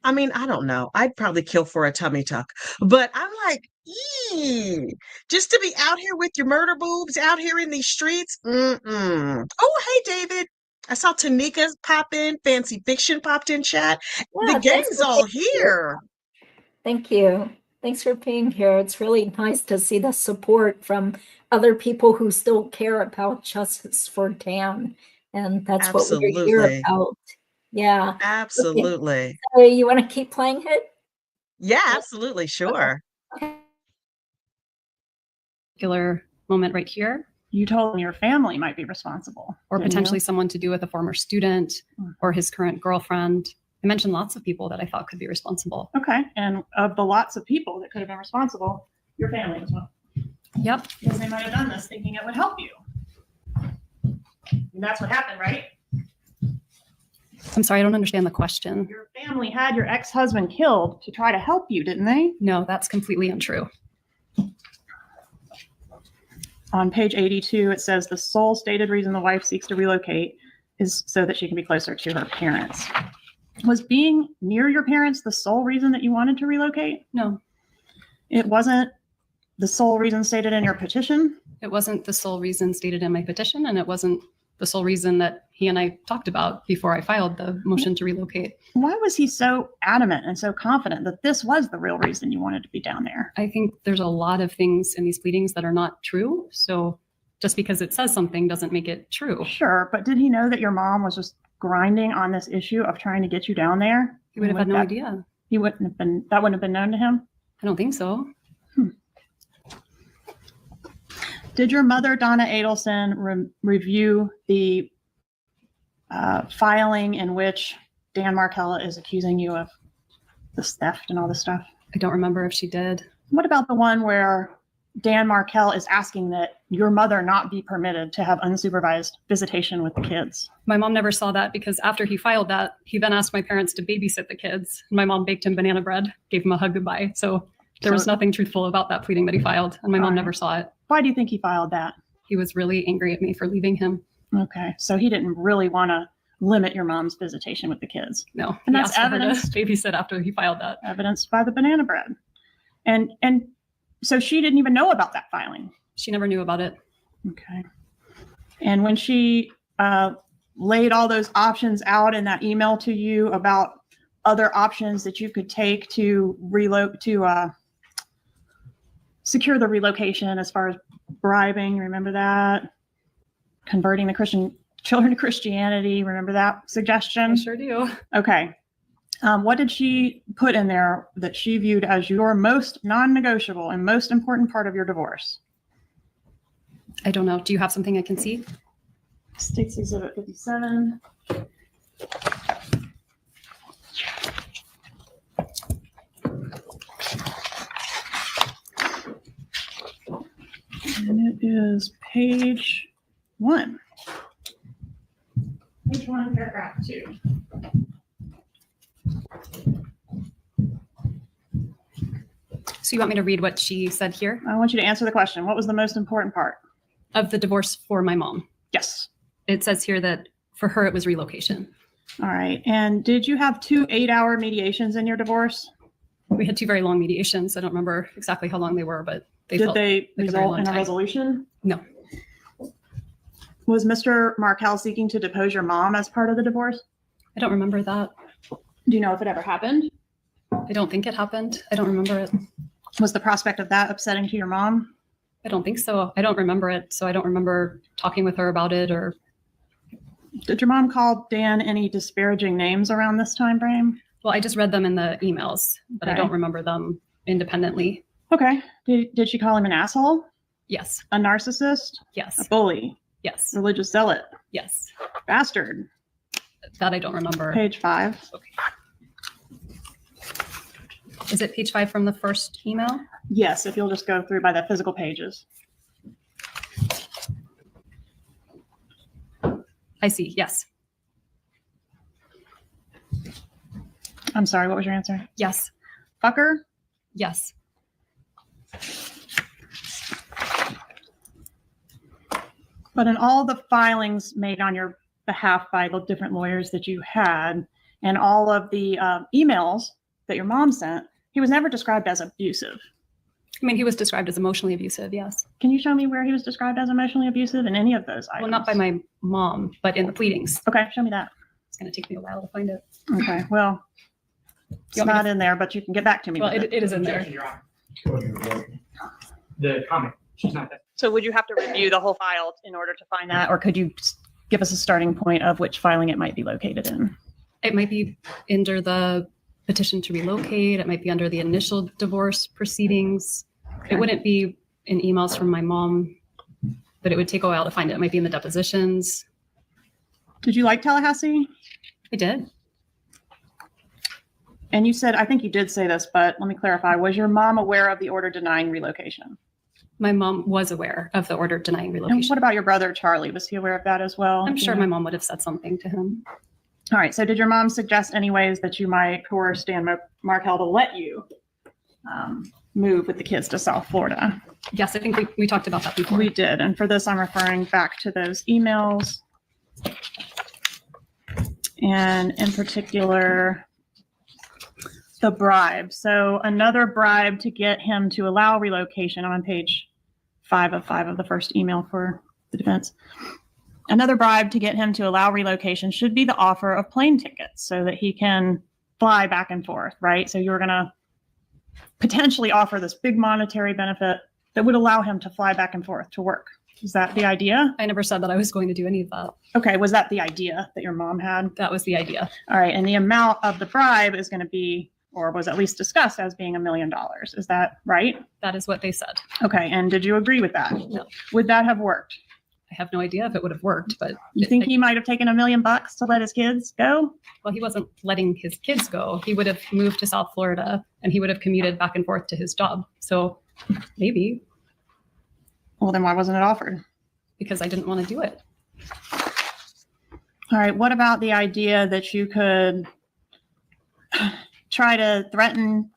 I mean, I don't know. I'd probably kill for a tummy tuck. But I'm like, "Eee, just to be out here with your murder boobs out here in these streets? Mm-mm." Oh, hey, David. I saw Tanika pop in, Fancy Fiction popped in chat. The Yeah, thanks gang's for all being here. here. Thank you. Thanks for being here. It's really nice to see the support from other people who still care about justice for Dan. And that's what we're here Absolutely. about. Yeah. Okay. Absolutely. So you want to keep playing it? Yeah, Yeah. absolutely. Okay. Sure. Okay. Particular moment right here, You told him your family might be responsible. or didn't you? potentially someone to do with a former student Hmm. or his current girlfriend. I mentioned lots of people that I thought could be responsible. Okay. And of the lots of people that could have been responsible, your family as well. Yep. Because they might have done this thinking it would help you. And that's what happened, right? I'm sorry, I don't understand the question. Your family had your ex-husband killed to try to help you, didn't they? No, that's completely untrue. On page 82, it says the sole stated reason the wife seeks to relocate is so that she can be closer to her parents. Was being near your parents the sole reason that you wanted to relocate? No, It wasn't the sole reason stated in your petition? it wasn't the sole reason stated in my petition, and it wasn't the sole reason that he and I talked about before I filed the motion to relocate. Why was he so adamant and so confident that this was the real reason you wanted to be down there? I think there's a lot of things in these pleadings that are not true. So just because it says something doesn't make it true. Sure, but did he know that your mom was just grinding on this issue of trying to get you down there? He would have had no idea. He wouldn't have been, that wouldn't have been known to him? I don't think so. Did your mother, Donna Adelson, review the filing in which Dan Markella is accusing you of this theft and all this stuff? I don't remember if she did. What about the one where Dan Markell is asking that your mother not be permitted to have unsupervised visitation with the kids? My mom never saw that because after he filed that, he then asked my parents to babysit the kids. My mom baked him banana bread, gave him a hug goodbye. So there was nothing truthful about that pleading that he filed, and my mom never saw it. Why do you think he filed that? He was really angry at me for leaving him. Okay, so he didn't really want to limit your mom's visitation with the kids. No, And he that's asked for her to evidenced- babysit after he filed that. Evidenced by the banana bread. And so she didn't even know about that filing. She never knew about it. Okay. And when she laid all those options out in that email to you about other options that you could take to secure the relocation, as far as bribing? Remember that? Converting the Christian children to Christianity. Remember that suggestion? I sure do. Okay. What did she put in there that she viewed as your most non-negotiable and most important part of your divorce? I don't know. Do you have something I can see? States Exhibit 57. And it is page 1. Page 1, paragraph 2. So you want me to read what she said here? I want you to answer the question. What was the most important part? Of the divorce for my mom. Yes. It says here that for her, it was relocation. All right. And did you have 2 8-hour mediations in your divorce? We had 2 very long mediations. I don't remember exactly how long they were, but they Did felt they like a very result long in a time. resolution? No. Was Mr. Markel seeking to depose your mom as part of the divorce? I don't remember that. Do you know if it ever happened? I don't think it happened. I don't remember it. Was the prospect of that upsetting to your mom? I don't think so. I don't remember it. So I don't remember talking with her about it or. Did your mom call Dan any disparaging names around this time frame? Well, I just read them in the emails, but I Okay. don't remember them independently. Okay. Did she call him an asshole? Yes. A narcissist? A Yes. bully? Yes. Religious zealot? Yes. Bastard? That I don't remember. Page 5. Is it page 5 from the first email? Yes, if you'll just go through by the physical pages. I see. Yes. I'm sorry, what was your answer? Yes. Fucker? Yes. But in all the filings made on your behalf by the different lawyers that you had, and all of the emails that your mom sent, he was never described as abusive. I mean, he was described as emotionally abusive. Yes. Can you show me where he was described as emotionally abusive in any of those items? Well, not by my mom, but in the pleadings. Okay, show me that. It's going to take me a while to find it. Okay, well, it's You want me not to- in there, but you can get back to me Well, with it. it is in there. Objection, Your Honor. The comment, she's not there. So would you have to review the whole file in order to find that, or could you give us a starting point of which filing it might be located in? It might be under the petition to relocate. It might be under the initial divorce proceedings. Okay. It wouldn't be in emails from my mom, but it would take a while to find it. It might be in the depositions. Did you like Tallahassee? I did. And you said, I think you did say this, but let me clarify. Was your mom aware of the order denying relocation? My mom was aware of the order denying And relocation. what about your brother, Charlie? Was he aware of that as well? I'm Do you sure know? my mom would have said something to him. All right. So did your mom suggest any ways that you might coerce Dan Markel to let you move with the kids to South Florida? Yes, I think we talked about that before. We did. And for this, I'm referring back to those emails. And in particular, the bribe. So another bribe to get him to allow relocation. I'm on page 5 of the first email for the defense. Another bribe to get him to allow relocation should be the offer of plane tickets so that he can fly back and forth, right? So you're going to potentially offer this big monetary benefit that would allow him to fly back and forth to work. Is that the idea? I never said that I was going to do any of that. Okay. Was that the idea that your mom had? That was the idea. All right. And the amount of the bribe is going to be, or was at least discussed as being $1 million. Is that right? That is what they said. Okay. And did you agree with that? No. Would that have worked? I have no idea if it would have worked, but You think he might have taken $1 million to let his kids go? well, he wasn't letting his kids go. He would have moved to South Florida and he would have commuted back and forth to his job. So maybe, Well, then why wasn't it offered? because I didn't want to do it. All right. What about the idea that you could try to threaten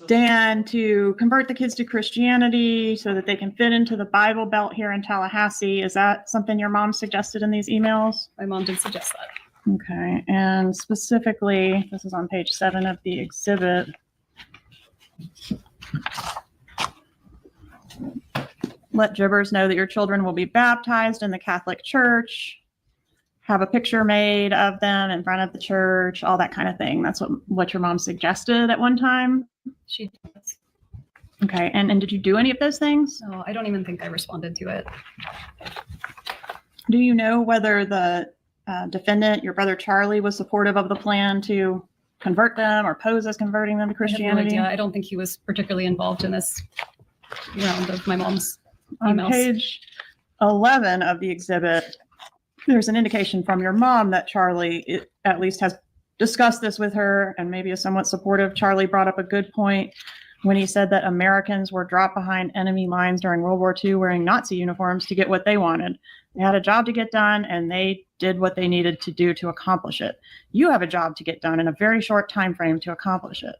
Dan to convert the kids to Christianity so that they can fit into the Bible Belt here in Tallahassee? Is that something your mom suggested in these emails? My mom did suggest that. Okay. And specifically, this is on page 7 of the exhibit. Let Jibbers know that your children will be baptized in the Catholic Church. have a picture made of them in front of the church, all that kind of thing. That's what your mom suggested at one time. She does. Okay. And did you do any of those things? No, I don't even think I responded to it. Do you know whether the defendant, your brother Charlie, was supportive of the plan to convert them or pose as converting them to I have no Christianity? idea. I don't think he was particularly involved in this round of my mom's On emails. page 11 of the exhibit, there's an indication from your mom that Charlie at least has discussed this with her and maybe is somewhat supportive. Charlie brought up a good point when he said that Americans were dropped behind enemy lines during World War II wearing Nazi uniforms to get what they wanted. They had a job to get done, and they did what they needed to do to accomplish it. You have a job to get done in a very short time frame to accomplish it.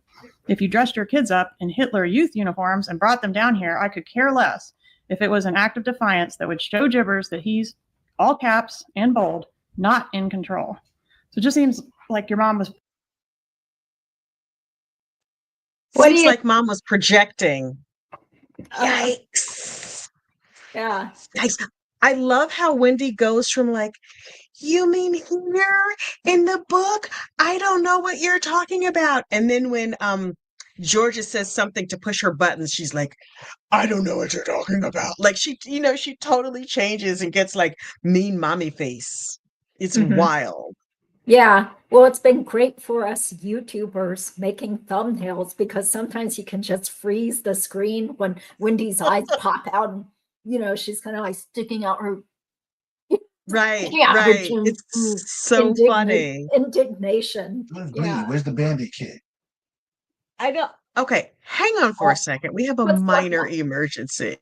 If you dressed your kids up in Hitler Youth uniforms and brought them down here, I could care less if it was an act of defiance that would show Jibbers that he's, all caps and bold, not in control. So it just seems like your mom was... Seems like mom was projecting. Yikes. Yeah. Yikes. I love how Wendi goes from like, you mean here in the book? I don't know what you're talking about. And then when Georgia says something to push her buttons, she's like, I don't know what you're talking about. Like she totally changes and gets like mean mommy face. It's wild. Yeah. Well, it's been great for us YouTubers making thumbnails because sometimes you can just freeze the screen when Wendy's eyes pop out and, she's kind of like sticking out her. Right, Yeah, right. It's so funny. Indignation. Yeah. Where's the Bambi kid? I don't. Okay, hang on for a second. We have a What's going minor on? emergency.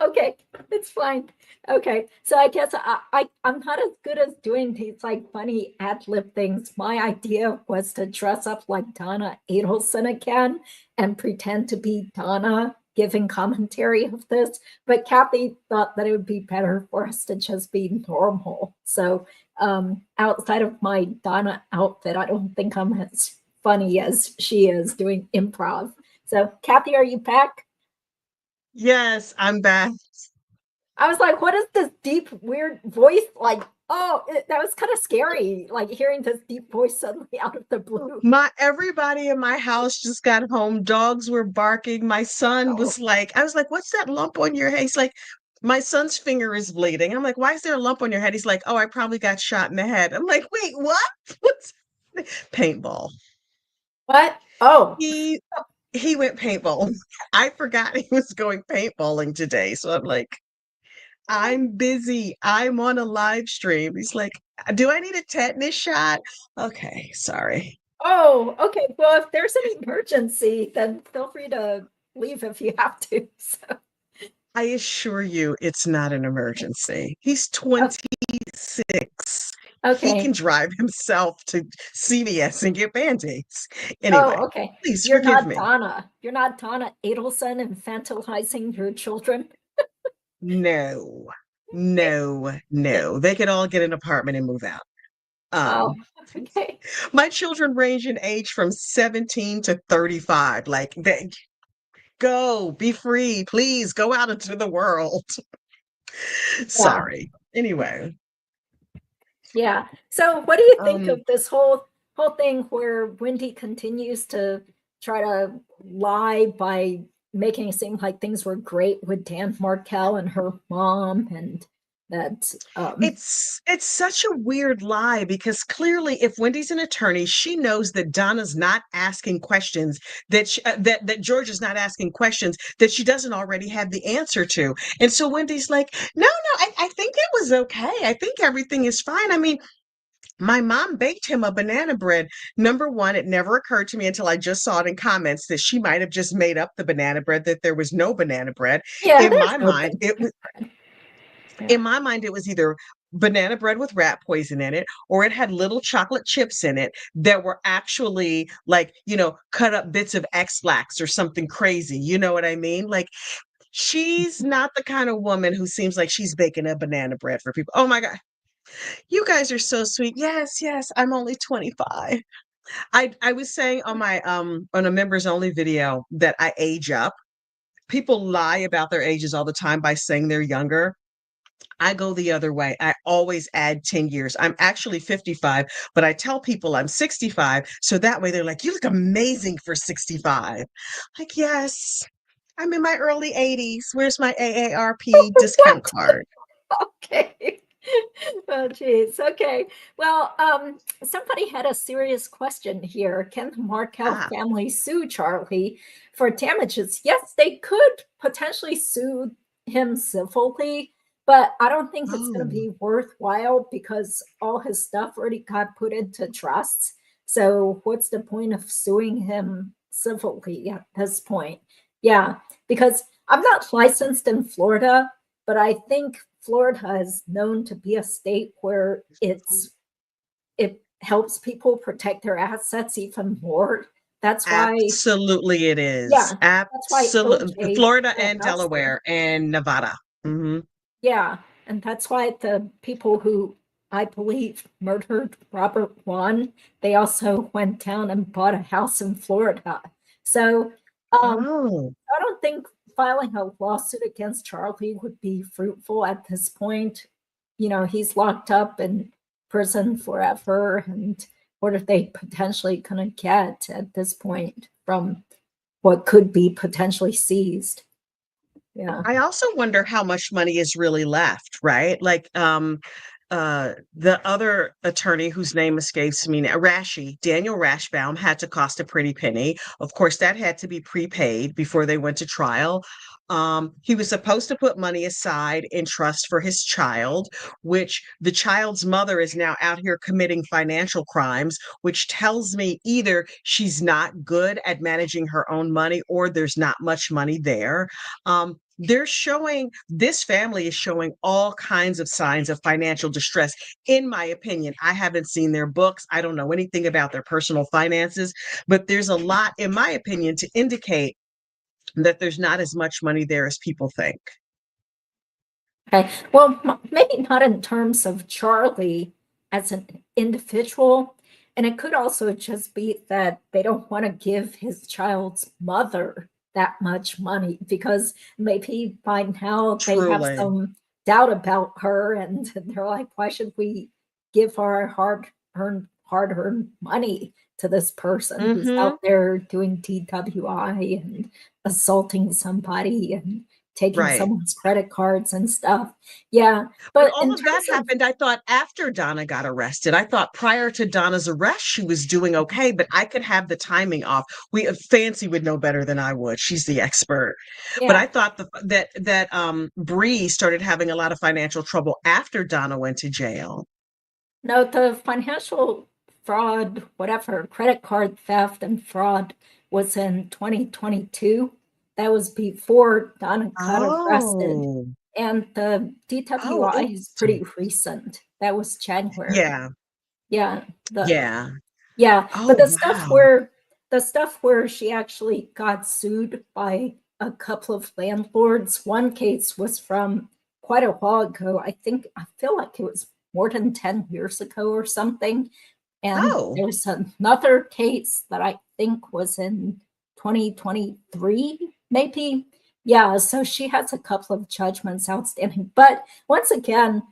Okay, it's fine. Okay, so I guess I'm not as good as doing these like funny ad lib things. My idea was to dress up like Donna Adelson again and pretend to be Donna giving commentary of this. But Kathy thought that it would be better for us to just be normal. So outside of my Donna outfit, I don't think I'm as funny as she is doing improv. So Kathy, are you back? Yes, I'm back. I was like, what is this deep, weird voice? Like, that was kind of scary, like hearing this deep voice suddenly out of the blue. Everybody in my house just got home. Dogs were barking. My son was like, I was like, what's that lump on your head? He's like, my son's finger is bleeding. I'm like, why is there a lump on your head? He's like, oh, I probably got shot in the head. I'm like, wait, what? What's paintball? What? Oh. He went paintball. I forgot he was going paintballing today. So I'm like, I'm busy. I'm on a live stream. He's like, do I need a tetanus shot? Okay, sorry. Oh, okay. Well, if there's an emergency, then feel free to leave if you have to. So. I assure you it's not an emergency. He's 26. Okay. He can drive himself to CVS and get Band-Aids. Anyway, okay. Please You're forgive not me. Donna. You're not Donna Adelson infantilizing your children. No. They could all get an apartment and move out. Okay. My children range in age from 17 to 35. Like, go, be free, please go out into the world. Sorry. Anyway. Yeah. So what do you think of this whole thing where Wendi continues to try to lie by making it seem like things were great with Dan Markel and her mom, and that it's such a weird lie because clearly if Wendy's an attorney, she knows that Donna's not asking questions that that George is not asking questions that she doesn't already have the answer to. And so Wendy's like, no, I think it was okay. I think everything is fine. I mean, my mom baked him a banana bread. Number one, it never occurred to me until I just saw it in comments that she might have just made up the banana bread, that there was no banana bread. Yeah, in my mind, it was. In my mind, it was either banana bread with rat poison in it, or it had little chocolate chips in it that were actually like, cut up bits of X-Lax or something crazy. You know what I mean? Like, she's not the kind of woman who seems like she's baking a banana bread for people. Oh my God. You guys are so sweet. Yes, I'm only 25. I was saying on my on a members only video that I age up. People lie about their ages all the time by saying they're younger. I go the other way. I always add 10 years. I'm actually 55, but I tell people I'm 65. So that way they're like, you look amazing for 65. Like, yes, I'm in my early 80s. Where's my AARP discount card? Okay. Oh, geez. Okay. Well, somebody had a serious question here. Can the Markel Ah, family sue Charlie for damages? Yes, they could potentially sue him civilly, but I don't think it's going to oh, be worthwhile because all his stuff already got put into trusts. So what's the point of suing him civilly at this point? Yeah, because I'm not licensed in Florida, but I think Florida is known to be a state where it helps people protect their assets even more. That's why, absolutely it yeah, is. that's why Absolutely. OJ Florida went and nuts there. Delaware and Nevada. Hmm. Yeah, and that's why the people who I believe murdered Robert Juan, they also went down and bought a house in Florida. So Oh, I don't think filing a lawsuit against Charlie would be fruitful at this point. He's locked up in prison forever, and what are they potentially going to get at this point from what could be potentially seized? Yeah. I also wonder how much money is really left, right? Like, the other attorney whose name escapes me now, Daniel Rashbaum, had to cost a pretty penny. Of course, that had to be prepaid before they went to trial. He was supposed to put money aside in trust for his child, which the child's mother is now out here committing financial crimes, which tells me either she's not good at managing her own money or there's not much money there. They're showing this family is showing all kinds of signs of financial distress. In my opinion, I haven't seen their books. I don't know anything about their personal finances, but there's a lot, in my opinion, to indicate that there's not as much money there as people think. Okay. Well, maybe not in terms of Charlie as an individual. And it could also just be that they don't want to give his child's mother that much money because maybe by now they have Truly. some doubt about her and they're like, why should we give our hard-earned money to this person who's Hmm. out there doing DWI and assaulting somebody and taking Right. someone's credit cards and stuff. Yeah, But but all in of that terms of happened, I thought, after Donna got arrested. I thought prior to Donna's arrest, she was doing okay, but I could have the timing off. Fancy would know better than I would. She's the expert. But yeah, I thought that Bree started having a lot of financial trouble after Donna went to jail. no, the financial fraud, whatever, credit card theft and fraud was in 2022. That was before Donna got arrested. Oh, And the oh, DWI is interesting. pretty recent. That was January. Yeah, Yeah, the yeah. Yeah, but Oh, the stuff wow. where she actually got sued by a couple of landlords, one case was from quite a while ago. I feel like it was more than 10 years ago or something. And Oh, there's another case that I think was in 2023, maybe. Yeah, so she has a couple of judgments outstanding. But once again,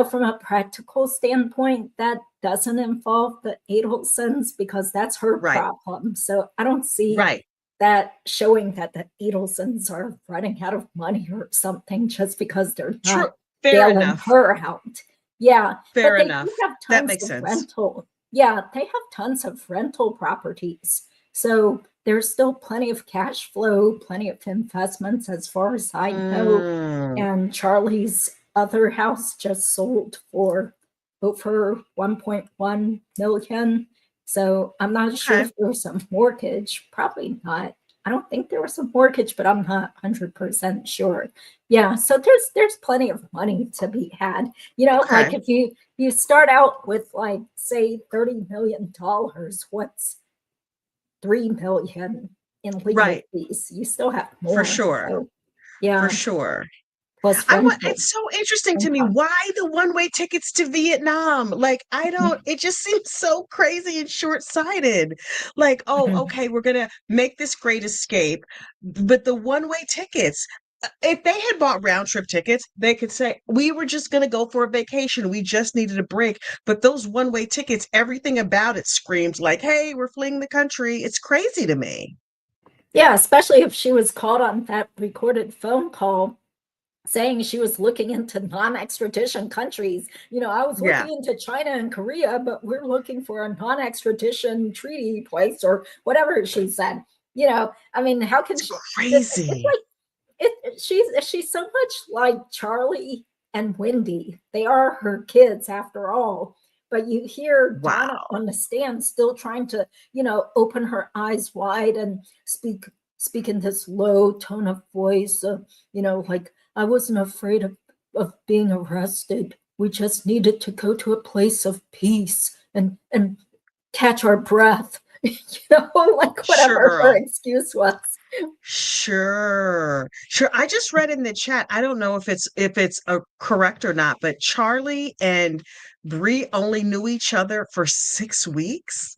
from a practical standpoint, that doesn't involve the Adelsons because that's her right, problem. So I don't see right. that showing that the Adelsons are running out of money or something just because they're True. not Fair bailing enough. her out. Yeah, but Fair they do enough. have That tons makes of sense. rental. Yeah, they have tons of rental properties. So there's still plenty of cash flow, plenty of investments as far as I know. Mm, And Charlie's other house just sold for over 1.1 million. So I'm not sure okay. if there was a mortgage. Probably not. I don't think there was a mortgage, but I'm not 100% sure. Yeah, so there's plenty of money to be had. Like Okay. if you start out with like say $30 million, what's 3 million in legal Right. fees? You still have For more. sure. So For yeah, sure. plus rental It's so interesting to me. income. Why the one-way tickets to Vietnam? Like, I don't, it just seems so crazy and short-sighted. Like, oh, Mhm. okay, we're gonna make this great escape, but the one-way tickets, if they had bought round trip tickets, they could say, we were just going to go for a vacation. We just needed a break. But those one-way tickets, everything about it screams like, hey, we're fleeing the country. It's crazy to me. Yeah, especially if she was caught on that recorded phone call saying she was looking into non-extradition countries. I was Yeah, looking into China and Korea, but we're looking for a non-extradition treaty place or whatever she said. I mean, how can it's she? It's crazy. like she's so much like Charlie and Wendi. They are her kids after all. But you hear Donna Wow. on the stand still trying to, open her eyes wide and speak in this low tone of voice, like I wasn't afraid of being arrested. We just needed to go to a place of peace and catch our breath, like Sure, whatever her girl. excuse was. Sure. Sure. I just read in the chat. I don't know if it's correct or not, but Charlie and Bree only knew each other for 6 weeks.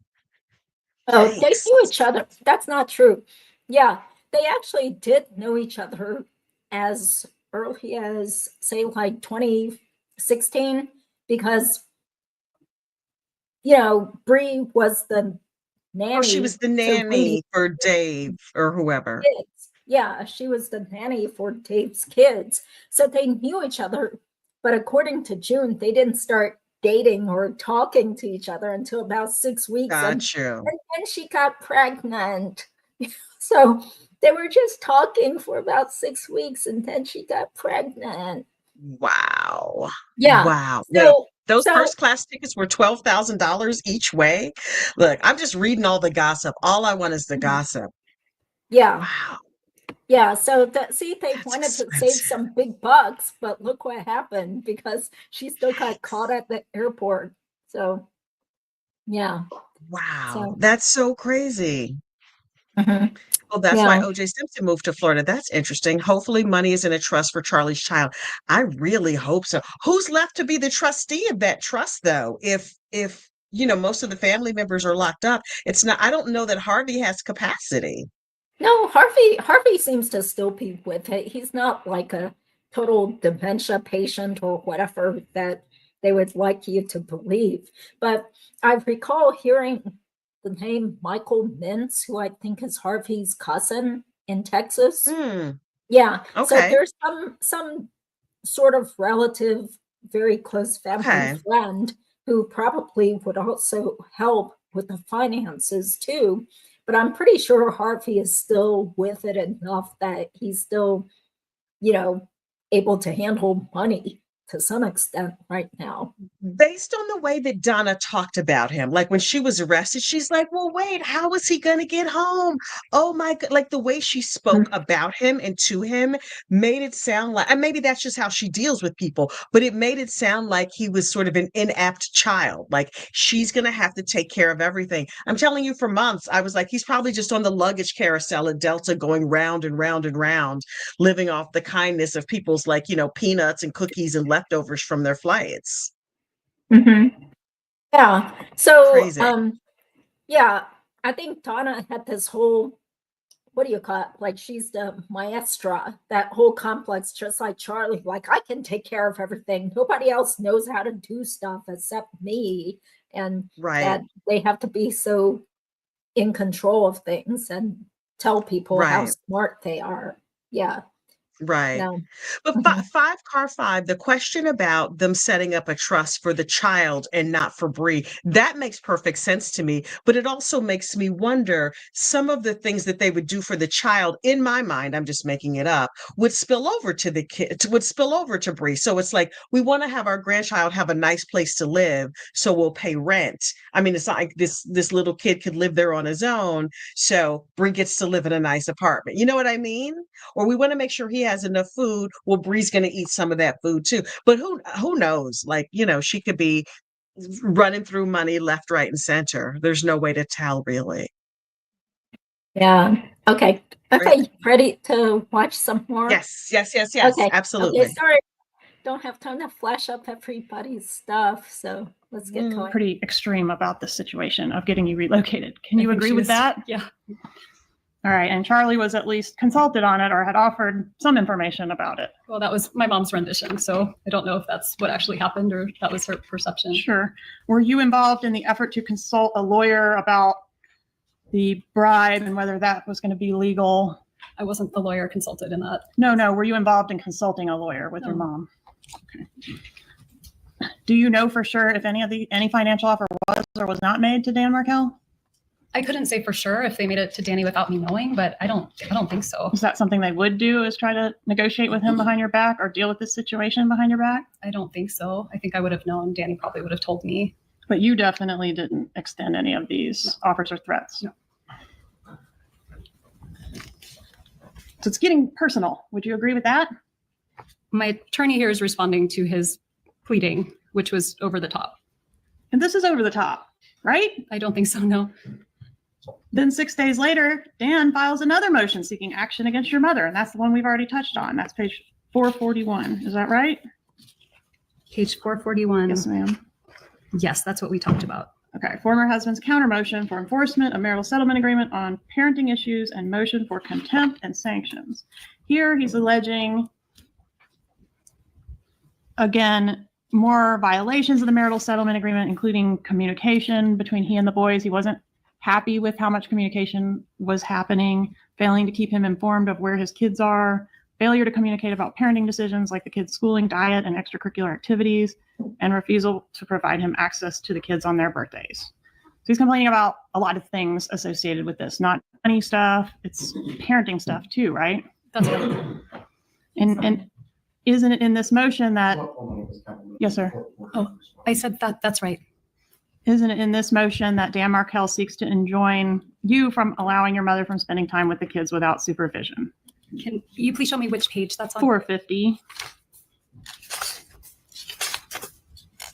Oh, they Yikes. knew each other. That's not true. Yeah, they actually did know each other as early as, say, like 2016, because, Bree was the Oh, she nanny was the to Wendy's nanny for Dave or whoever. kids. Yeah, she was the nanny for Dave's kids. So they knew each other. But according to June, they didn't start dating or talking to each other until about 6 weeks. Got you. And then she got pregnant. So they were just talking for about 6 weeks and then she got pregnant. Wow. Yeah. Wow. Wait, So, those so first class tickets were $12,000 each way. Look, I'm just reading all the gossip. All I want is the gossip. yeah. Wow. Yeah, so see, they That's wanted to save expensive. some big bucks, but look what happened because she still got caught at the airport. So, yeah. Wow. So, That's so crazy. mhm, Well, that's why yeah. OJ Simpson moved to Florida. That's interesting. Hopefully, money is in a trust for Charlie's child. I really hope so. Who's left to be the trustee of that trust, though? If most of the family members are locked up, it's not. I don't know that Harvey has capacity. No, Harvey seems to still be with it. He's not like a total dementia patient or whatever that they would like you to believe. But I recall hearing the name Michael Mintz, who I think is Harvey's cousin in Texas. Hmm. Yeah, so Okay. there's some sort of relative, very close family Okay. friend who probably would also help with the finances too. But I'm pretty sure Harvey is still with it enough that he's still, you know, able to handle money to some extent right now. Based on the way that Donna talked about him, like when she was arrested, she's like, well, wait, how is he going to get home? Oh my God. Like the way she spoke about him and to him made it sound like, and maybe that's just how she deals with people, but it made it sound like he was sort of an inapt child. Like she's going to have to take care of everything. I'm telling you, for months, I was like, he's probably just on the luggage carousel at Delta going round and round and round, living off the kindness of people's like, peanuts and cookies and leftovers from their flights. Mm-hmm. Yeah. So, Crazy. yeah, I think Donna had this whole, what do you call it? Like she's the maestra, that whole complex, just like Charlie. Like I can take care of everything. Nobody else knows how to do stuff except me. And Right. that they have to be so in control of things and tell people how Right. smart they are. Yeah. Right. No. But Mhm. five car five, the question about them setting up a trust for the child and not for Bree, that makes perfect sense to me. But it also makes me wonder some of the things that they would do for the child, in my mind, I'm just making it up, would spill over to the kid, would spill over to Bree. So it's like we want to have our grandchild have a nice place to live, so we'll pay rent. I mean, it's not like this little kid could live there on his own, so Bree gets to live in a nice apartment. You know what I mean? Or we want to make sure he has enough food. Well, Bree's going to eat some of that food too. But who knows? Like, she could be running through money left, right, and center. There's no way to tell, really. Yeah. Okay. Right? Okay. Ready to watch some more? Yes, yes, yes, yes. Okay. Okay. Absolutely. Sorry. Don't have time to flash up everybody's stuff. So let's get Mm. going. Pretty extreme about the situation of getting you relocated. Can you I think agree she with was- that? Yeah. All right. And Charlie was at least consulted on it or had offered some information about it. Well, that was my mom's rendition, so I don't know if that's what actually happened or that was her perception. Sure. Were you involved in the effort to consult a lawyer about the bribe and whether that was going to be legal? I wasn't the lawyer consulted in that. No. Were you involved in consulting a lawyer with your No. mom? Okay. Do you know for sure if any financial offer was or was not made to Dan Markel? I couldn't say for sure if they made it to Danny without me knowing, but I don't think so. Is that something they would do, is try to negotiate with him behind your back or deal with this situation behind your back? I don't think so. I think I would have known. Danny probably would have told me. But you definitely didn't extend any of these offers or threats. No. So it's getting personal. Would you agree with that? My attorney here is responding to his pleading, which was over the top. And this is over the top, right? I don't think so, no. Then 6 days later, Dan files another motion seeking action against your mother. And that's the one we've already touched on. That's page 441. Is that right? Page 441. Yes, ma'am. Yes, that's what we talked about. Okay. Former husband's counter motion for enforcement of marital settlement agreement on parenting issues and motion for contempt and sanctions. Here he's alleging, again, more violations of the marital settlement agreement, including communication between he and the boys. He wasn't happy with how much communication was happening, failing to keep him informed of where his kids are, failure to communicate about parenting decisions like the kids' schooling, diet, and extracurricular activities, and refusal to provide him access to the kids on their birthdays. So he's complaining about a lot of things associated with this, not money stuff, it's parenting stuff too, right? That's right. And isn't it in this motion that, yes, sir. Oh, I said that. That's right. Isn't it in this motion that Dan Markel seeks to enjoin you from allowing your mother from spending time with the kids without supervision? Can you please show me which page that's on? 450.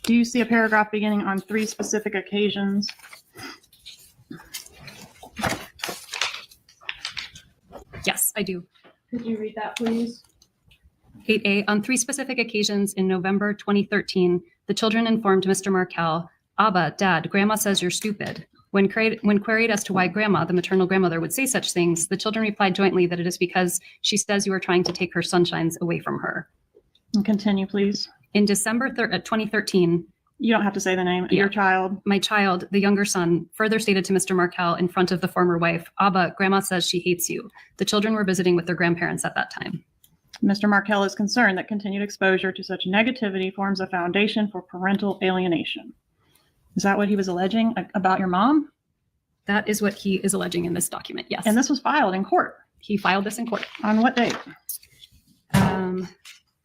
Do you see a paragraph beginning on 3 specific occasions? Yes, I do. Could you read that, please? 8A, on 3 specific occasions in November 2013, the children informed Mr. Markel, Abba, Dad, Grandma says you're stupid. When queried as to why Grandma, the maternal grandmother, would say such things, the children replied jointly that it is because she says you are trying to take her sunshines away from her. And continue, please. In December 2013, You don't have to say the name. Yeah. Your child. my child, the younger son, further stated to Mr. Markel in front of the former wife, Abba, Grandma says she hates you. The children were visiting with their grandparents at that time. Mr. Markel is concerned that continued exposure to such negativity forms a foundation for parental alienation. Is that what he was alleging about your mom? That is what he is alleging in this document, yes. And this was filed in court. He filed this in court. On what date?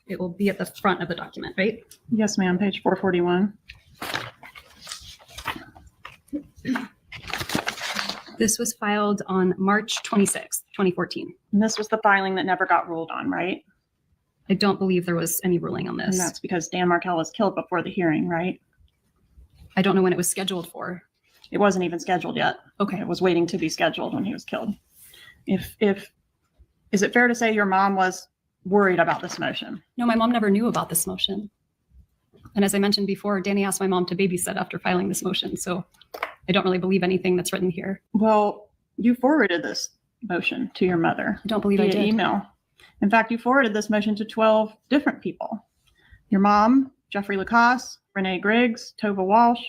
It will be at the front of the document, right? Yes, ma'am. Page 441. This was filed on March 26th, 2014. And this was the filing that never got ruled on, right? I don't believe there was any ruling on And this. that's because Dan Markel was killed before the hearing, right? I don't know when it was scheduled for. It wasn't even scheduled yet. Okay. It was waiting to be scheduled when he was killed. Is it fair to say your mom was worried about this motion? No, my mom never knew about this motion. And as I mentioned before, Danny asked my mom to babysit after filing this motion. So I don't really believe anything that's written here. Well, you forwarded this motion to your mother I don't believe I via did. email. In fact, you forwarded this motion to 12 different people. Your mom, Jeffrey Lacoste, Renee Griggs, Tova Walsh.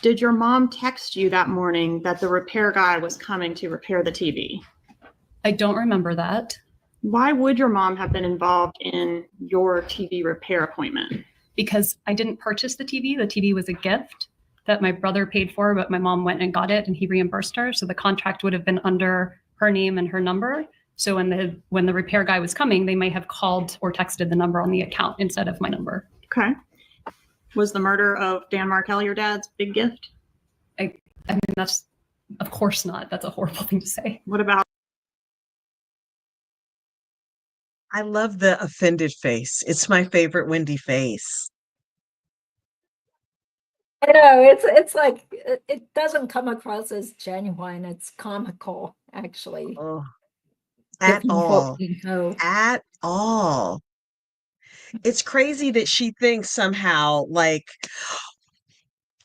Did your mom text you that morning that the repair guy was coming to repair the TV? I don't remember that Why would your mom have been involved in your TV repair appointment? because I didn't purchase the TV. The TV was a gift that my brother paid for, but my mom went and got it and he reimbursed her. So the contract would have been under her name and her number. So when the repair guy was coming, they may have called or texted the number on the account instead of my number. Okay. Was the murder of Dan Markel your dad's big gift? I mean, that's, of course not. That's a horrible thing to say. What about I love the offended face. It's my favorite Wendi face. I know it's like it doesn't come across as genuine. It's comical, actually. Oh, at given what all. we know. At all. It's crazy that she thinks somehow like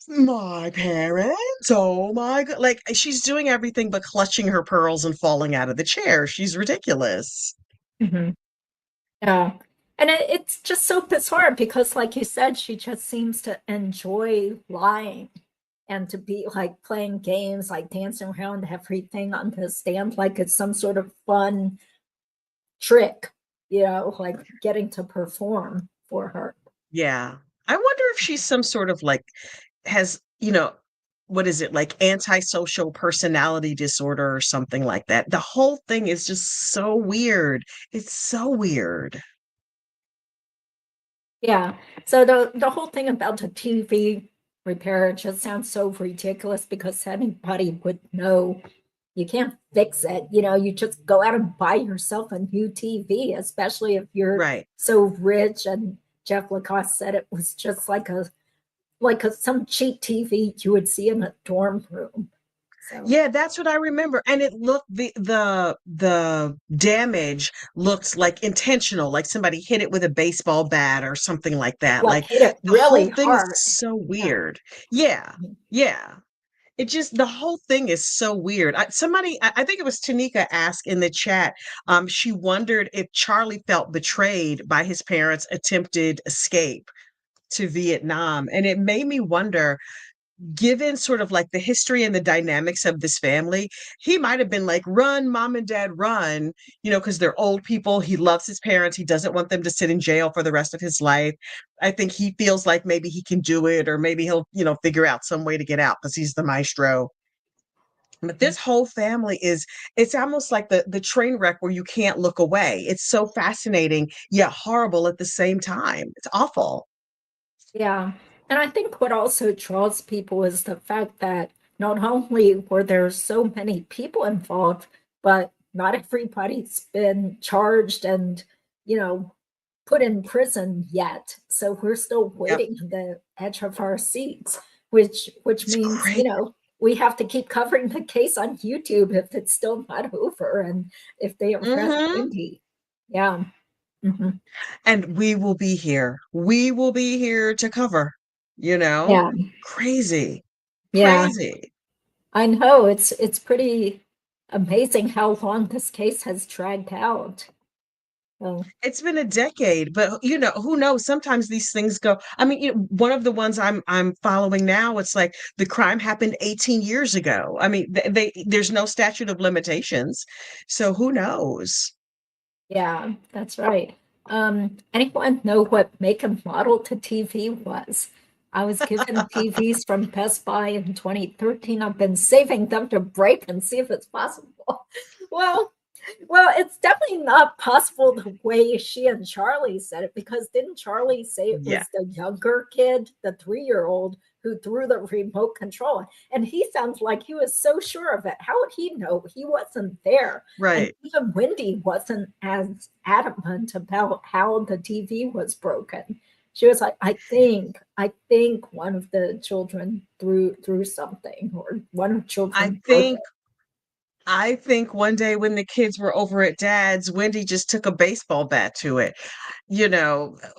My parents, oh my god, like she's doing everything but clutching her pearls and falling out of the chair. She's ridiculous. Mhm. Yeah. And it's just so bizarre because, like you said, she just seems to enjoy lying and to be like playing games, like dancing around everything on the stand, like it's some sort of fun trick, like getting to perform for her. Yeah. I wonder if she's some sort of like has, what is it, like antisocial personality disorder or something like that. The whole thing is just so weird. It's so weird. Yeah. So the whole thing about the TV repair just sounds so ridiculous because anybody would know you can't fix it. You just go out and buy yourself a new TV, especially if you're Right. so rich. And Jeff Lacoste said it was just like some cheap TV you would see in a dorm room. So Yeah, that's what I remember. And it looked the damage looked like intentional, like somebody hit it with a baseball bat or something like that. like Like hit it the whole really thing is hard. so Yeah. weird. Yeah. Yeah. It just the whole thing is so weird. I think it was Tanika asked in the chat. She wondered if Charlie felt betrayed by his parents' attempted escape to Vietnam, and it made me wonder, given sort of like the history and the dynamics of this family, he might have been like, "Run, mom and dad, run!" Because they're old people. He loves his parents. He doesn't want them to sit in jail for the rest of his life. I think he feels like maybe he can do it, or maybe he'll, figure out some way to get out because he's the maestro. But this whole family it's almost like the train wreck where you can't look away. It's so fascinating, yet horrible at the same time. It's awful. Yeah. And I think what also draws people is the fact that not only were there so many people involved, but not everybody's been charged and, you know, put in prison yet. So we're still Yep. waiting on the edge of our seats, which It's means, great. we have to keep covering the case on YouTube if it's still not over and if they arrest Hmm. Wendi. Yeah. Mhm. And we will be here. We will be here to cover, you know? Yeah. Crazy. Yeah. Crazy. I know it's pretty amazing how long this case has dragged out. So It's been a decade, but who knows? Sometimes these things go. I mean, one of the ones I'm following now, it's like the crime happened 18 years ago. I mean, there's no statute of limitations. So who knows? yeah, that's right. Anyone know what make and model the TV was? I was given TVs from Best Buy in 2013. I've been saving them to break and see if it's possible. Well, Well, it's definitely not possible the way she and Charlie said it, because didn't Charlie say it Yeah, was the younger kid, the 3-year-old, who threw the remote control? And he sounds like he was so sure of it. How would he know? He wasn't there. And right. even Wendy wasn't as adamant about how the TV was broken. She was like, I think one of the children threw something, or one of the I children broke think it. I think one day when the kids were over at Dad's, Wendy just took a baseball bat to it,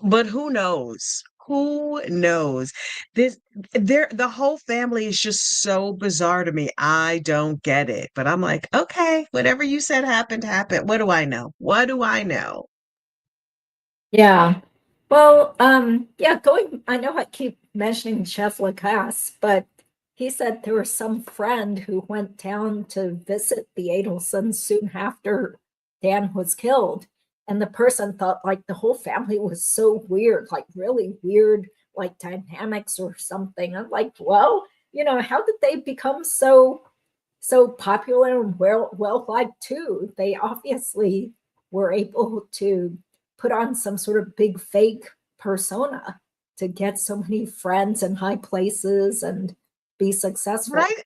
but who knows? Who knows? This the whole family is just so bizarre to me. I don't get it. But I'm like, okay, whatever you said happened, happened. What do I know? What do I know? Yeah. Well, yeah, I know I keep mentioning Chef Lacasse, but he said there was some friend who went down to visit the Adelsons soon after Dan was killed. And the person thought like the whole family was so weird, like really weird, like dynamics or something. I'm like, well, how did they become so popular and well liked too? They obviously were able to put on some sort of big fake persona to get so many friends in high places and be successful. Right?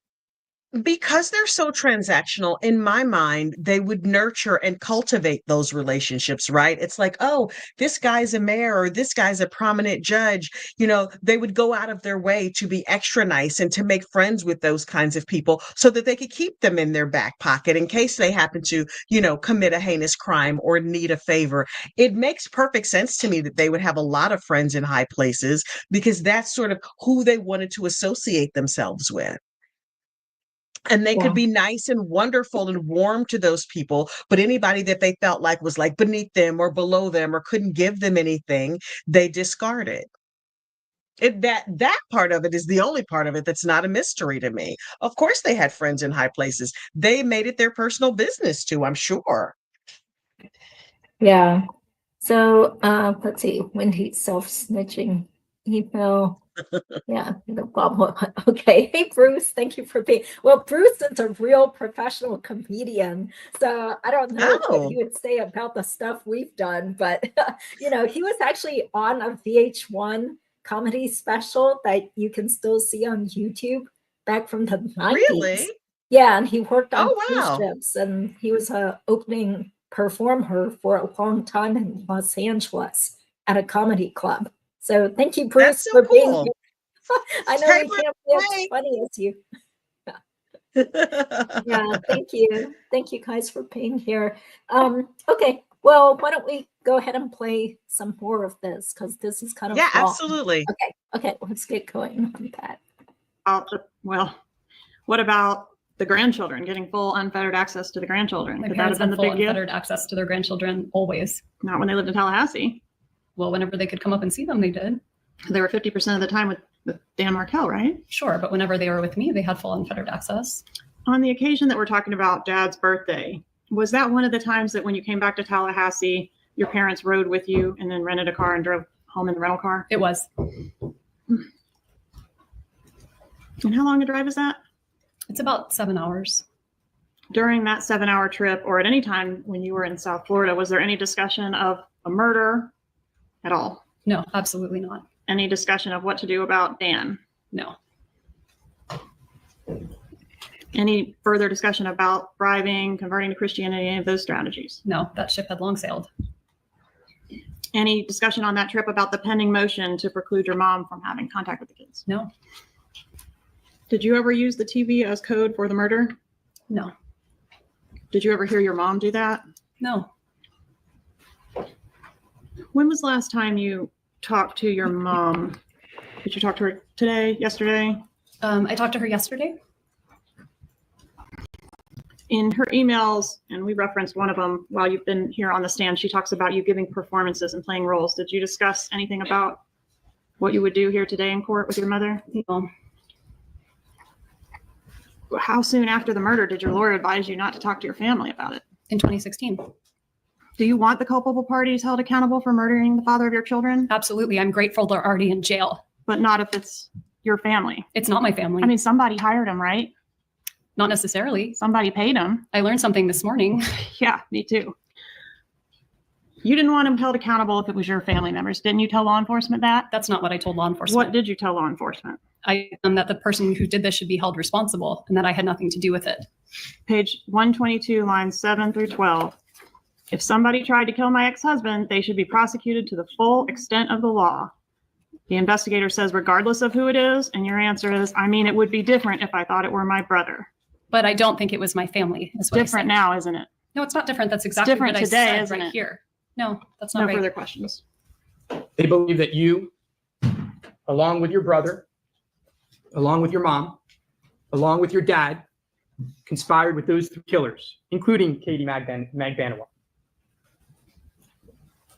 Because they're so transactional, in my mind, they would nurture and cultivate those relationships, right? It's like, oh, this guy's a mayor or this guy's a prominent judge. They would go out of their way to be extra nice and to make friends with those kinds of people so that they could keep them in their back pocket in case they happen to, commit a heinous crime or need a favor. It makes perfect sense to me that they would have a lot of friends in high places because that's sort of who they wanted to associate themselves with. And they could Yeah. be nice and wonderful and warm to those people, but anybody that they felt like was like beneath them or below them or couldn't give them anything, they discarded. That part of it is the only part of it that's not a mystery to me. Of course, they had friends in high places. They made it their personal business too, I'm sure. Yeah. So let's see. Wendy self-snitching email. Yeah, no problem. Okay. Hey, Bruce, thank you for being. Well, Bruce is a real professional comedian. So I don't know what he Oh, would say about the stuff we've done, but he was actually on a VH1 comedy special that you can still see on YouTube back from the 90s. really? Yeah, and he worked on Oh, cruise wow. ships, and he was a opening performer for a long time in Los Angeles at a comedy club. So thank you, That's Bruce, so for being cool. here. I know Hey, we can't be as Bruce. funny as you. Yeah, Hey. thank you. Thank you guys for being here. Okay, well, why don't we go ahead and play some more of this because this is kind of Yeah, long. absolutely. Okay, let's get going on that. Well, what about the grandchildren getting full unfettered access to the grandchildren? My Could that have parents been had the full big deal? unfettered access to their grandchildren always. Not when they lived in Tallahassee. Well, whenever they could come up and see them, they did. They were 50% of the time with Dan Markel, right? Sure, but whenever they were with me, they had full unfettered access. On the occasion that we're talking about, Dad's birthday, was that one of the times that when you came back to Tallahassee, your parents rode with you and then rented a car and drove home in the rental car? It was. And how long a drive is that? It's about 7 hours. During that 7-hour trip, or at any time when you were in South Florida, was there any discussion of a murder at all? No, absolutely not. Any discussion of what to do about Dan? No. Any further discussion about bribing, converting to Christianity, any of those strategies? No, that ship had long sailed. Any discussion on that trip about the pending motion to preclude your mom from having contact with the kids? No. Did you ever use the TV as code for the murder? No. Did you ever hear your mom do that? No. When was the last time you talked to your mom? Did you talk to her today, yesterday? I talked to her yesterday. In her emails, and we referenced one of them while you've been here on the stand, she talks about you giving performances and playing roles. Did you discuss anything about what you would do here today in court with your mother? No. How soon after the murder did your lawyer advise you not to talk to your family about it? In 2016. Do you want the culpable parties held accountable for murdering the father of your children? Absolutely. I'm grateful they're already in jail. But not if it's your family. It's not my family. I mean, somebody hired them, right? Not necessarily. Somebody paid them. I learned something this morning. Yeah, me too. You didn't want them held accountable if it was your family members. Didn't you tell law enforcement that? That's not what I told law enforcement. What did you tell law enforcement? That the person who did this should be held responsible and that I had nothing to do with it. Page 122, lines 7 through 12. If somebody tried to kill my ex-husband, they should be prosecuted to the full extent of the law. The investigator says, regardless of who it is, and your answer is, I mean, it would be different if I thought it were my brother. But I don't think it was my family. Is what Different now, isn't it? No, it's not different. That's exactly different what today, I said isn't right it? here. No, that's not No right. further questions. They believe that you, along with your brother, along with your mom, along with your dad, conspired with those three killers, including Katie Magbanawala.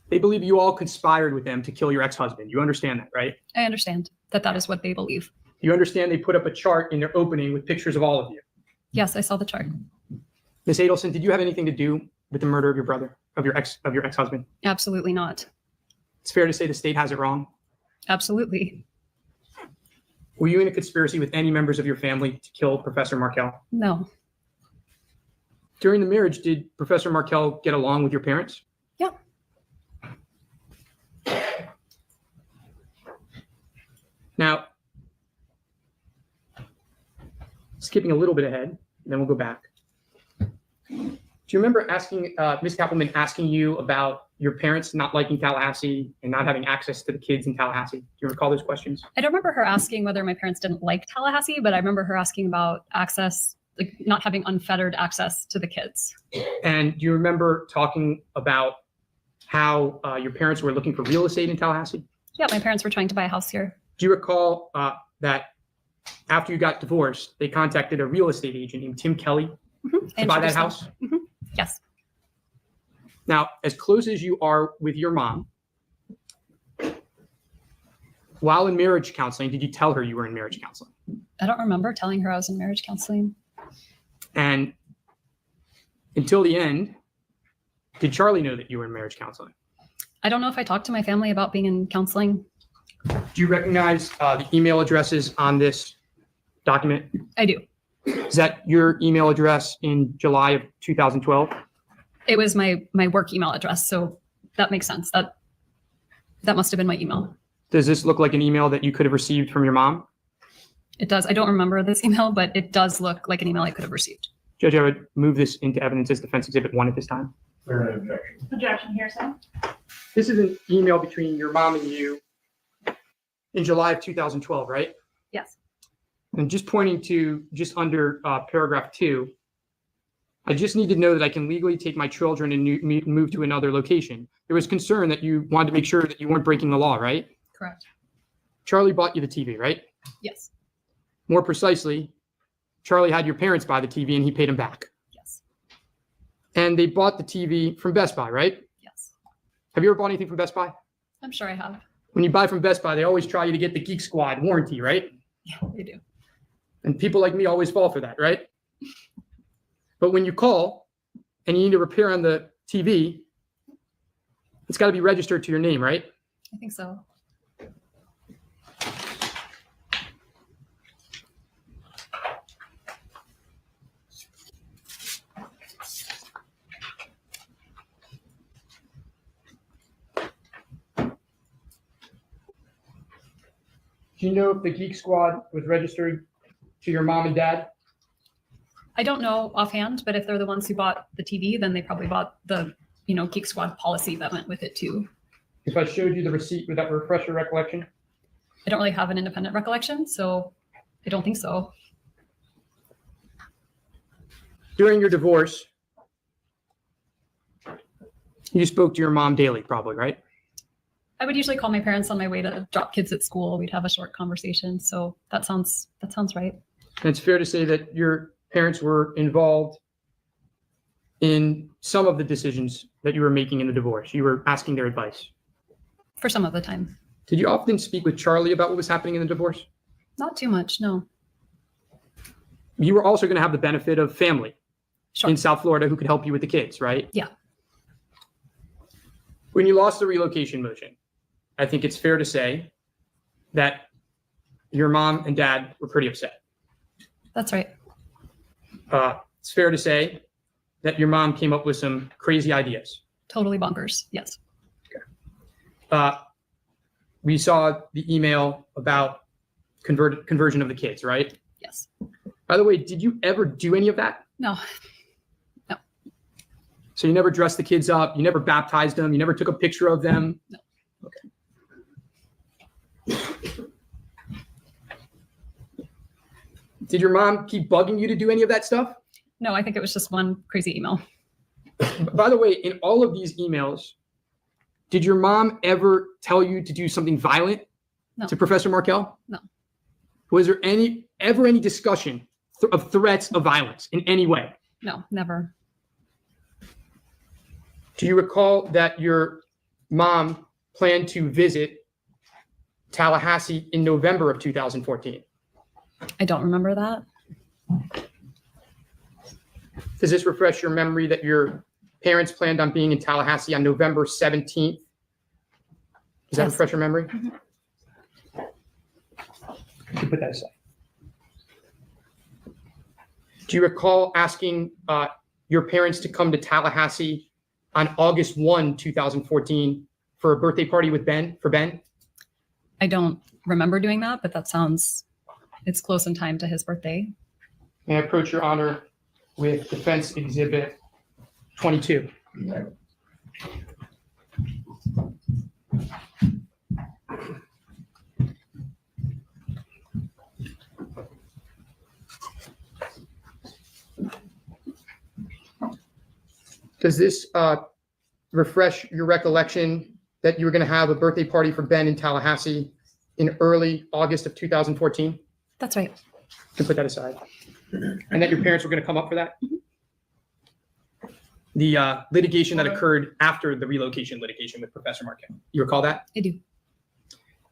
They believe you all conspired with them to kill your ex-husband. You understand that, right? I understand that that is what they believe. You understand they put up a chart in their opening with pictures of all of you. Yes, I saw the chart. Ms. Adelson, did you have anything to do with the murder of your brother, of your ex-husband? Absolutely not. It's fair to say the state has it wrong. Absolutely. Were you in a conspiracy with any members of your family to kill Professor Markel? No. During the marriage, did Professor Markel get along with your parents? Yeah. Now, skipping a little bit ahead, and then we'll go back. Do you remember asking Ms. Kappelman asking you about your parents not liking Tallahassee and not having access to the kids in Tallahassee? Do you recall those questions? I don't remember her asking whether my parents didn't like Tallahassee, but I remember her asking about access, like not having unfettered access to the kids. And do you remember talking about how your parents were looking for real estate in Tallahassee? Yeah, my parents were trying to buy a house here. Do you recall that after you got divorced, they contacted a real estate agent named Tim Kelly to buy that house? Yes. Now, as close as you are with your mom, while in marriage counseling, did you tell her you were in marriage counseling? I don't remember telling her I was in marriage counseling. And until the end, did Charlie know that you were in marriage counseling? I don't know if I talked to my family about being in counseling. Do you recognize the email addresses on this document? I do. Is that your email address in July of 2012? It was my work email address, so that makes sense. That must have been my email. Does this look like an email that you could have received from your mom? It does. I don't remember this email, but it does look like an email I could have received. Judge, I would move this into evidence as defense exhibit 1 at this time. Objection, hearsay. This is an email between your mom and you in July of 2012, right? Yes. And just pointing to just under paragraph 2, I just need to know that I can legally take my children and move to another location. There was concern that you wanted to make sure that you weren't breaking the law, right? Correct. Charlie bought you the TV, right? Yes. More precisely, Charlie had your parents buy the TV and he paid them back. Yes. And they bought the TV from Best Buy, right? Yes. Have you ever bought anything from Best Buy? I'm sure I have. When you buy from Best Buy, they always try you to get the Geek Squad warranty, right? Yeah, they do. And people like me always fall for that, right? But when you call and you need a repair on the TV, it's got to be registered to your name, right? I think so. Do you know if the Geek Squad was registered to your mom and dad? I don't know offhand, but if they're the ones who bought the TV, then they probably bought the, Geek Squad policy that went with it too. If I showed you the receipt, would that refresh your recollection? I don't really have an independent recollection, so I don't think so. During your divorce, you spoke to your mom daily, probably, right? I would usually call my parents on my way to drop kids at school. We'd have a short conversation. So that sounds right. And it's fair to say that your parents were involved in some of the decisions that you were making in the divorce. You were asking their advice. For some of the time. Did you often speak with Charlie about what was happening in the divorce? Not too much, no. You were also going to have the benefit of family Sure. in South Florida who could help you with the kids, right? Yeah. When you lost the relocation motion, I think it's fair to say that your mom and dad were pretty upset. That's right. It's fair to say that your mom came up with some crazy ideas. Totally bonkers. Yes. We saw the email about conversion of the kids, right? Yes. By the way, did you ever do any of that? No. So you never dressed the kids up, you never baptized them, you never took a picture of them? No. Okay. Did your mom keep bugging you to do any of that stuff? No, I think it was just one crazy email. By the way, in all of these emails, did your mom ever tell you to do something violent No. to Professor Markell? No. Was there ever any discussion of threats of violence in any way? No, never. Do you recall that your mom planned to visit Tallahassee in November of 2014? I don't remember that. Does this refresh your memory that your parents planned on being in Tallahassee on November 17th? Does that Yes. refresh your memory? You can put that aside. Do you recall asking your parents to come to Tallahassee on August 1, 2014 for a birthday party with Ben? I don't remember doing that, but that sounds, it's close in time to his birthday. May I approach Your Honor with Defense Exhibit 22? Does this refresh your recollection that you were going to have a birthday party for Ben in Tallahassee in early August of 2014? That's right. You can put that aside. And that your parents were going to come up for that? The litigation that occurred after the relocation litigation with Professor Marquette. You recall that? I do.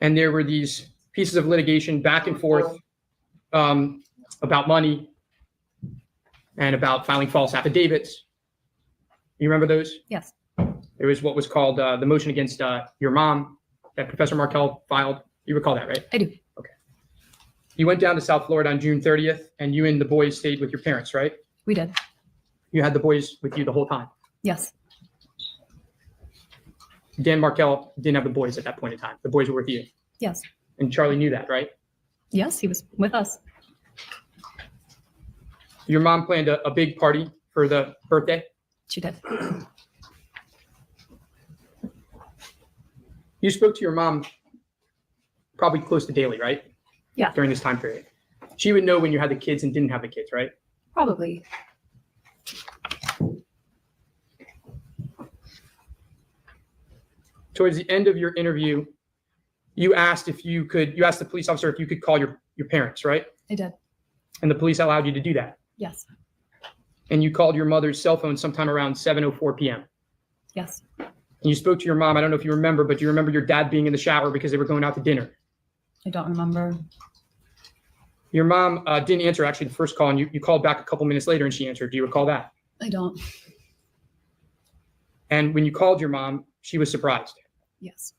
And there were these pieces of litigation back and forth about money and about filing false affidavits. You remember those? Yes. There was what was called the motion against your mom that Professor Markel filed. You recall that, right? I do. Okay. You went down to South Florida on June 30th, and you and the boys stayed with your parents, right? We did. You had the boys with you the whole time. Yes. Dan Markel didn't have the boys at that point in time. The boys were with you. Yes. And Charlie knew that, right? Yes, he was with us. Your mom planned a big party for the birthday. She did. You spoke to your mom probably close to daily, right? Yeah. During this time period. She would know when you had the kids and didn't have the kids, right? Probably. Towards the end of your interview, you asked the police officer if you could call your parents, right? I did. And the police allowed you to do that. Yes. And you called your mother's cell phone sometime around 7:04 p.m. Yes. And you spoke to your mom. I don't know if you remember, but you remember your dad being in the shower because they were going out to dinner. I don't remember. Your mom didn't answer actually the first call, and you called back a couple minutes later and she answered. Do you recall that? I don't. And when you called your mom, she was surprised. Yes.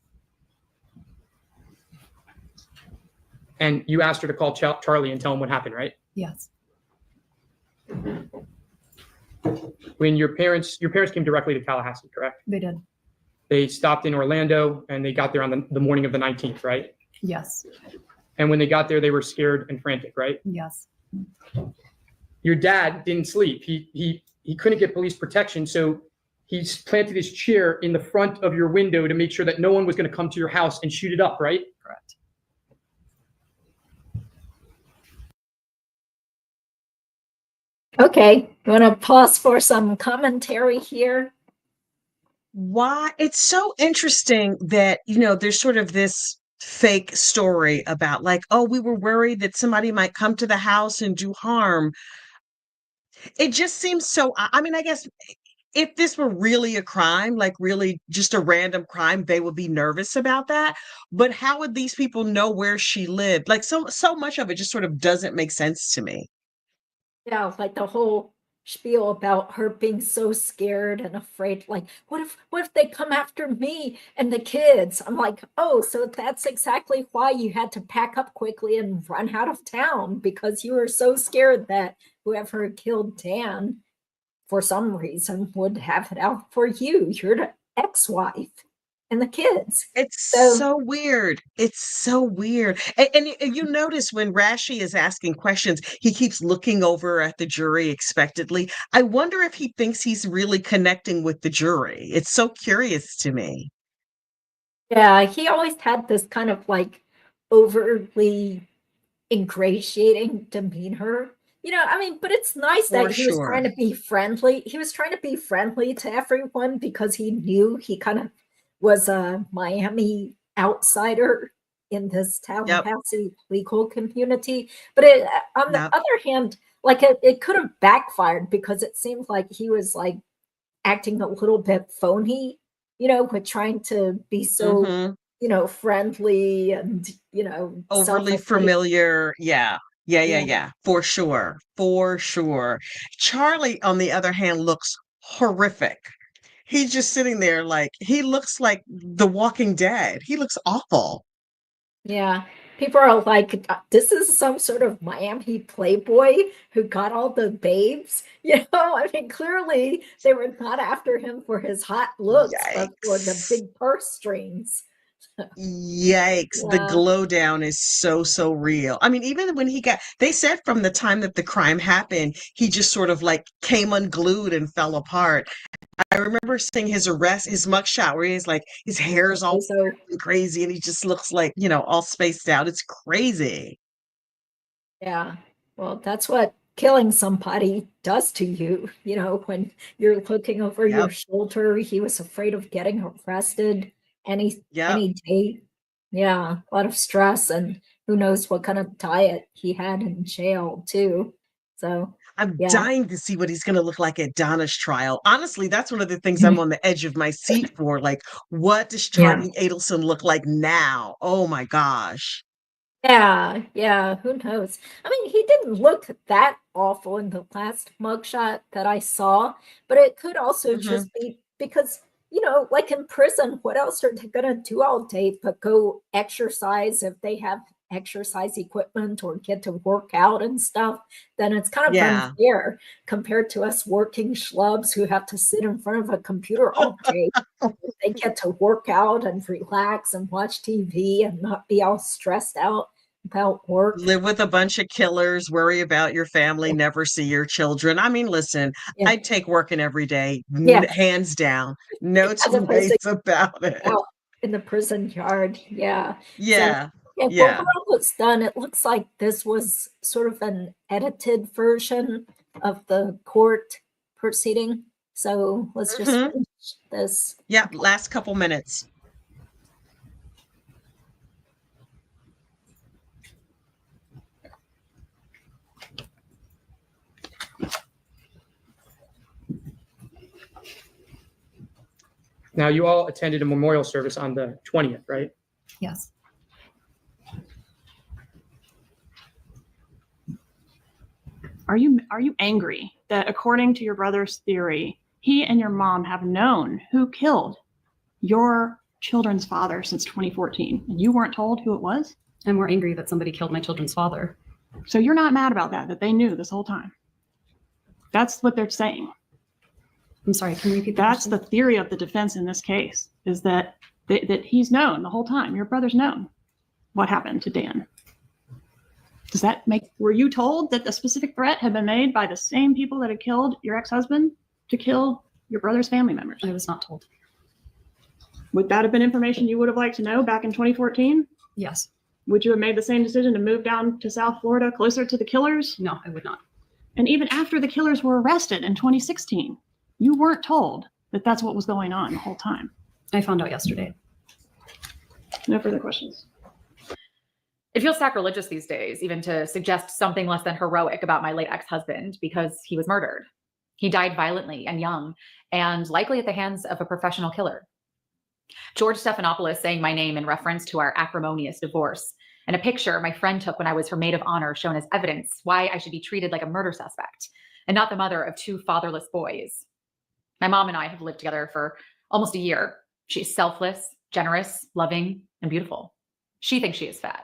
And you asked her to call Charlie and tell him what happened, right? Yes. When your parents came directly to Tallahassee, correct? They did. They stopped in Orlando and they got there on the morning of the 19th, right? Yes. And when they got there, they were scared and frantic, right? Yes. Your dad didn't sleep. He couldn't get police protection, so he planted his chair in the front of your window to make sure that no one was going to come to your house and shoot it up, right? Correct. Okay, you want to pause for some commentary here? Why? It's so interesting that, there's sort of this fake story about like, oh, we were worried that somebody might come to the house and do harm. It just seems so, I mean, I guess if this were really a crime, like really just a random crime, they would be nervous about that. But how would these people know where she lived? Like so much of it just sort of doesn't make sense to me. Yeah, like the whole spiel about her being so scared and afraid, like, what if they come after me and the kids? I'm like, oh, so that's exactly why you had to pack up quickly and run out of town, because you were so scared that whoever killed Dan for some reason would have it out for you. You're the ex-wife and the kids. It's So- so weird. It's so weird. And you notice when Rashi is asking questions, he keeps looking over at the jury expectantly. I wonder if he thinks he's really connecting with the jury. It's so curious to me. Yeah, he always had this kind of like overly ingratiating demeanor. I mean, but it's nice that For he was sure. trying to be friendly. He was trying to be friendly to everyone because he knew he kind of was a Miami outsider in this Tallahassee legal community. But on the Yep. other hand, like it could have backfired because it seemed like he was like acting a little bit phony, with trying to be so, Mhm. friendly and, Overly self-effacing. familiar. Yeah. Yeah. Yeah. For sure. For sure. Charlie, on the other hand, looks horrific. He's just sitting there like he looks like The Walking Dead. He looks awful. Yeah. People are like, this is some sort of Miami playboy who got all the babes. I mean, clearly they were not after him for his hot looks, but for the Yikes. big purse strings. Yikes. The Yeah. glow down is so real. I mean, even when they said from the time that the crime happened, he just sort of like came unglued and fell apart. I remember seeing his arrest, his mugshot, where he's like, his hair is all So crazy and he just looks like, you know, all spaced out. It's crazy. yeah, well, that's what killing somebody does to you. You know, when you're looking over your Yep. shoulder, he was afraid of getting arrested Yep. any day. Yeah, a lot of stress, and who knows what kind of diet he had in jail too. So I'm yeah. dying to see what he's going to look like at Donna's trial. Honestly, that's one of the things I'm on the edge of my seat for. Like, what does Yeah. charming Adelson look like now? Oh my gosh. Yeah, who knows? I mean, he didn't look that awful in the last mugshot that I saw, but it could also Hmm. just be because, you know, like in prison, what else are they gonna do all day but go exercise if they have exercise equipment or get to work out and stuff? Then it's kind of Yeah. unfair compared to us working schlubs who have to sit in front of a computer all day. They get to work out and relax and watch TV and not be all stressed out about work. Live with a bunch of killers, worry about your family, never see your children. I mean, listen, Yeah, I'd take working every day, yeah, hands down. No as two opposed to ways about it. out in the prison yard. Yeah. So, Yeah. yeah, well, Yeah. when it was done, it looks like this was sort of an edited version of the court proceeding. So let's just Hmm. finish this. Yeah. Last couple minutes. Now, you all attended a memorial service on the 20th, right? Yes. Are you angry that according to your brother's theory, he and your mom have known who killed your children's father since 2014 and you weren't told who it was? I'm more angry that somebody killed my children's father. So you're not mad about that they knew this whole time. That's what they're saying. I'm sorry, can you repeat that? That's the theory of the defense in this case, is that he's known the whole time. Your brother's known what happened to Dan. Were you told that the specific threat had been made by the same people that had killed your ex-husband to kill your brother's family members? I was not told. Would that have been information you would have liked to know back in 2014? Yes. Would you have made the same decision to move down to South Florida, closer to the killers? No, I would not. And even after the killers were arrested in 2016, you weren't told that that's what was going on the whole time. I found out yesterday. No further questions. It feels sacrilegious these days, even to suggest something less than heroic about my late ex-husband because he was murdered. He died violently and young, and likely at the hands of a professional killer. George Stephanopoulos saying my name in reference to our acrimonious divorce, and a picture my friend took when I was her maid of honor shown as evidence why I should be treated like a murder suspect and not the mother of two fatherless boys. My mom and I have lived together for almost a year. She's selfless, generous, loving, and beautiful. She thinks she is fat.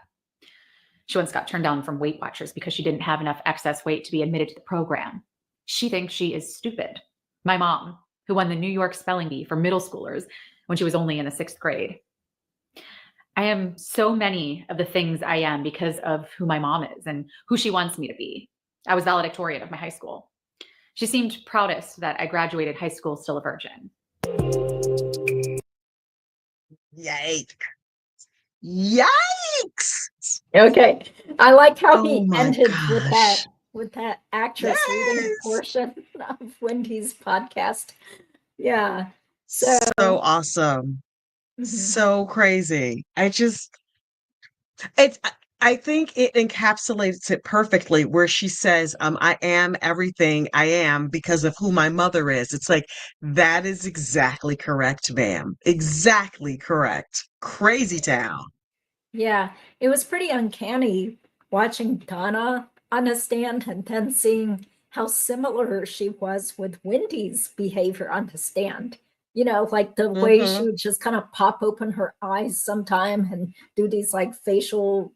She once got turned down from Weight Watchers because she didn't have enough excess weight to be admitted to the program. She thinks she is stupid. My mom, who won the New York Spelling Bee for middle schoolers when she was only in the 6th grade. I am so many of the things I am because of who my mom is and who she wants me to be. I was valedictorian of my high school. She seemed proudest that I graduated high school still a virgin. Yikes. Yikes. Okay. I like how Oh he my ended gosh. with that actress reading a Yes. portion of Wendy's podcast. Yeah. So So awesome. mhm. So crazy. I think it encapsulates it perfectly where she says, I am everything I am because of who my mother is. It's like, that is exactly correct, ma'am. Exactly correct. Crazy town. Yeah, it was pretty uncanny watching Donna on a stand and then seeing how similar she was with Wendy's behavior on the stand. You know, like the way she Hmm. would just kind of pop open her eyes sometime and do these like facial,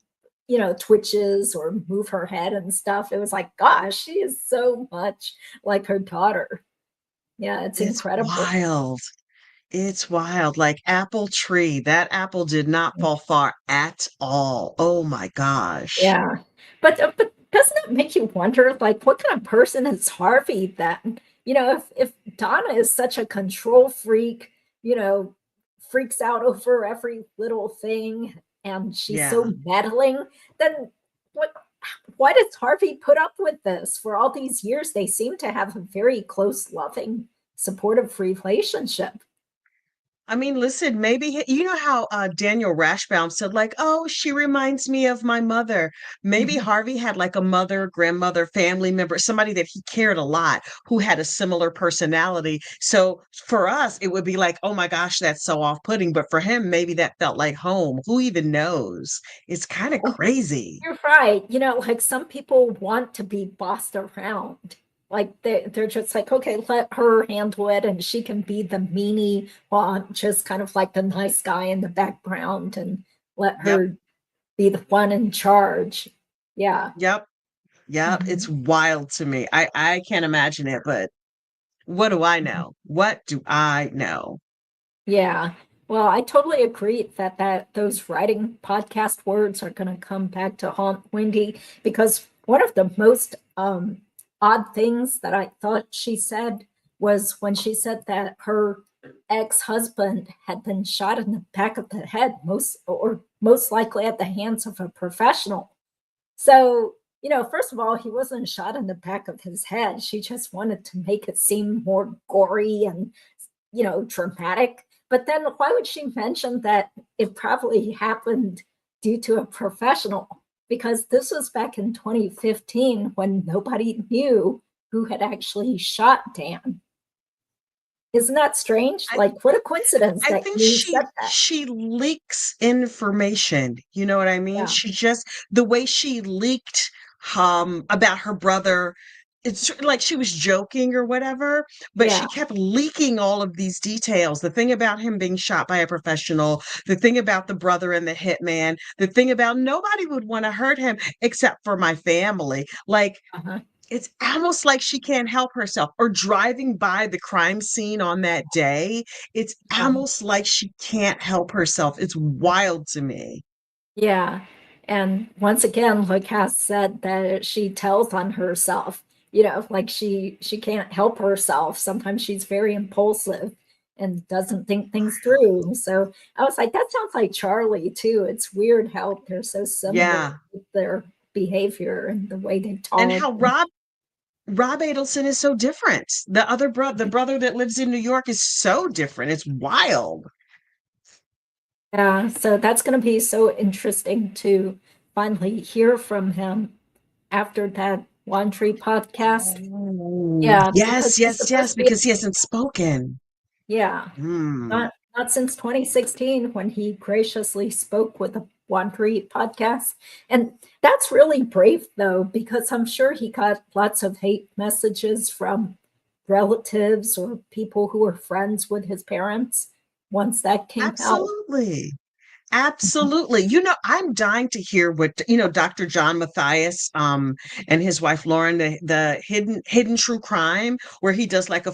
you know, twitches or move her head and stuff. It was like, gosh, she is so much like her daughter. Yeah, it's It's incredible. wild. It's wild. Like apple tree. That apple did not fall far at all. Oh my gosh. Yeah. But doesn't it make you wonder, like, what kind of person is Harvey then? If Donna is such a control freak, you know, freaks out over every little thing and she's Yeah. so meddling, then what why does Harvey put up with this for all these years? They seem to have a very close, loving, supportive relationship. I mean, listen, maybe you know how Daniel Rashbaum said, like, oh, she reminds me of my mother. Maybe Mhm. Harvey had like a mother, grandmother, family member, somebody that he cared a lot who had a similar personality. So for us, it would be like, oh my gosh, that's so off-putting. But for him, maybe that felt like home. Who even knows? It's kind of crazy. You're right. Like some people want to be bossed around. Like they're just like, okay, let her handle it and she can be the meanie while I'm just kind of like the nice guy in the background and let Yep. her be the one in charge. Yeah. Yep. Yep. It's Mhm. wild to me. I can't imagine it, but what do I Mhm. know? What do I know? Yeah. Well, I totally agree that those writing podcast words are going to come back to haunt Wendy because one of the most odd things that I thought she said was when she said that her ex-husband had been shot in the back of the head, most likely at the hands of a professional. So, first of all, he wasn't shot in the back of his head. She just wanted to make it seem more gory and dramatic. But then why would she mention that it probably happened due to a professional? Because this was back in 2015 when nobody knew who had actually shot Dan. Isn't that strange? I Like, what a coincidence I that think you she said that. she leaks information. You know what I mean? Yeah. She just the way she leaked about her brother, it's like she was joking or whatever, but Yeah. she kept leaking all of these details. The thing about him being shot by a professional, the thing about the brother and the hitman, the thing about nobody would want to hurt him except for my family. Like Uh-huh. it's almost like she can't help herself, or driving by the crime scene on that day. It's Um, almost like she can't help herself. It's wild to me. Yeah. And once again, like Cass said, that she tells on herself, like she can't help herself. Sometimes she's very impulsive and doesn't think things through. So I was like, that sounds like Charlie too. It's weird how they're so similar Yeah. with their behavior and the way they And talk. how Rob Adelson is so different. The brother that lives in New York is so different. It's wild. Yeah, so that's going to be so interesting to finally hear from him after that laundry podcast. Oh, Yeah, because yes, he's yes, supposed yes, to be, because he hasn't spoken. yeah, Hmm. not since 2016 when he graciously spoke with the laundry podcast. And that's really brave though, because I'm sure he got lots of hate messages from relatives or people who were friends with his parents once that came out. Absolutely. Absolutely. I'm dying to hear what, Dr. John Matthias and his wife Lauren, the hidden true crime, where he does like a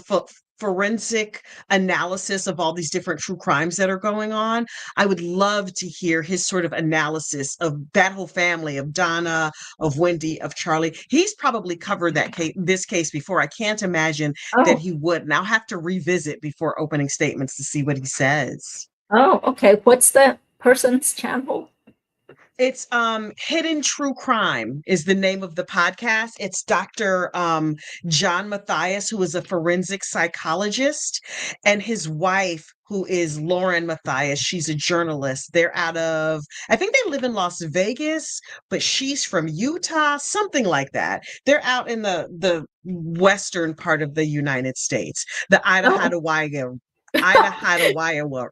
forensic analysis of all these different true crimes that are going on. I would love to hear his sort of analysis of that whole family, of Donna, of Wendy, of Charlie. He's probably covered this case before. I can't imagine that Oh, he would. And I'll have to revisit before opening statements to see what he says. oh, okay. What's the person's channel? It's Hidden True Crime is the name of the podcast. It's Dr. John Matthias, who is a forensic psychologist, and his wife, who is Lauren Matthias. She's a journalist. They're out of, I think they live in Las Vegas, but she's from Utah, something like that. They're out in the western part of the United States, the Oh, Idaho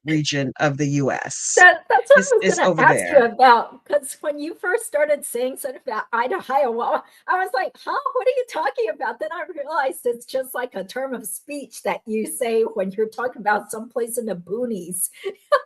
region of the US. that's what I was Is going to over ask you there. about. Because when you first started saying something about Idaho, well, I was like, huh, what are you talking about? Then I realized it's just like a term of speech that you say when you're talking about someplace in the boonies.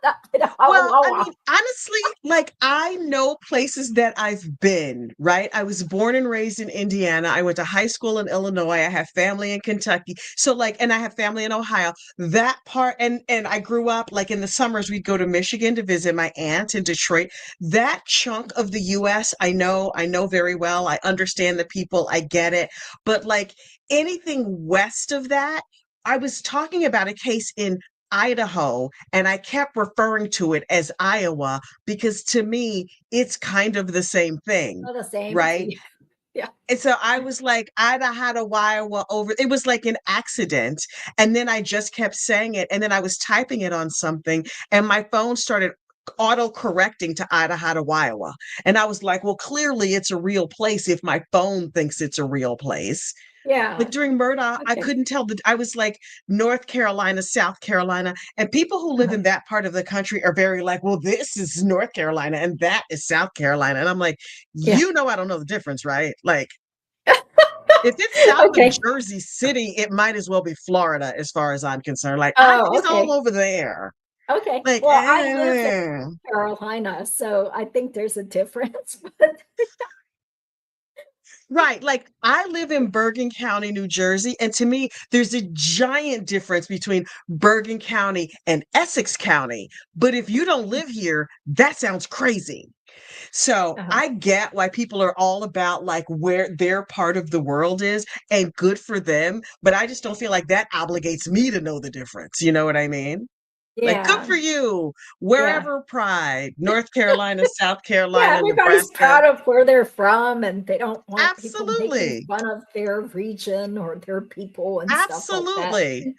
Well, I Idaho. mean, honestly, like I know places that I've been, right? I was born and raised in Indiana. I went to high school in Illinois. I have family in Kentucky. So like, and I have family in Ohio. That part part, and I grew up like in the summers, we'd go to Michigan to visit my aunt in Detroit. That chunk of the US, I know very well. I understand the people, I get it. But like anything west of that, I was talking about a case in Idaho, and I kept referring to it as Iowa because to me, it's kind of the same thing, Not the same. right? Yeah. And so I was like, Idaho, Iowa over. It was like an accident. And then I just kept saying it. And then I was typing it on something, and my phone started auto correcting to Idaho, Iowa. And I was like, well, clearly it's a real place if my phone thinks it's a real place. Yeah. Like during Murdoch, I Okay. couldn't tell I was like North Carolina, South Carolina. And people who live in that part of the country are very like, well, this is North Carolina and that is South Carolina. And I'm like, Yeah. you know, I don't know the difference, right? Like, if it's south Okay. of Jersey City, it might as well be Florida as far as I'm concerned. Like, Oh, it's okay. all over there. Okay. Like, Well, I live in Carolina, so I think there's a difference. But right. Like I live in Bergen County, New Jersey. And to me, there's a giant difference between Bergen County and Essex County. But if you don't live here, that sounds crazy. So I get why people are all about like where their part of the world is, and good for them. But I just don't feel like that obligates me to know the difference. You know what I mean? Like, good yeah. for you. Yeah. Wherever pride, North Carolina, South Yeah, Carolina, everybody's Nebraska. proud of where they're from, and they don't want people making Absolutely. fun of their region or their people and stuff like that. Absolutely.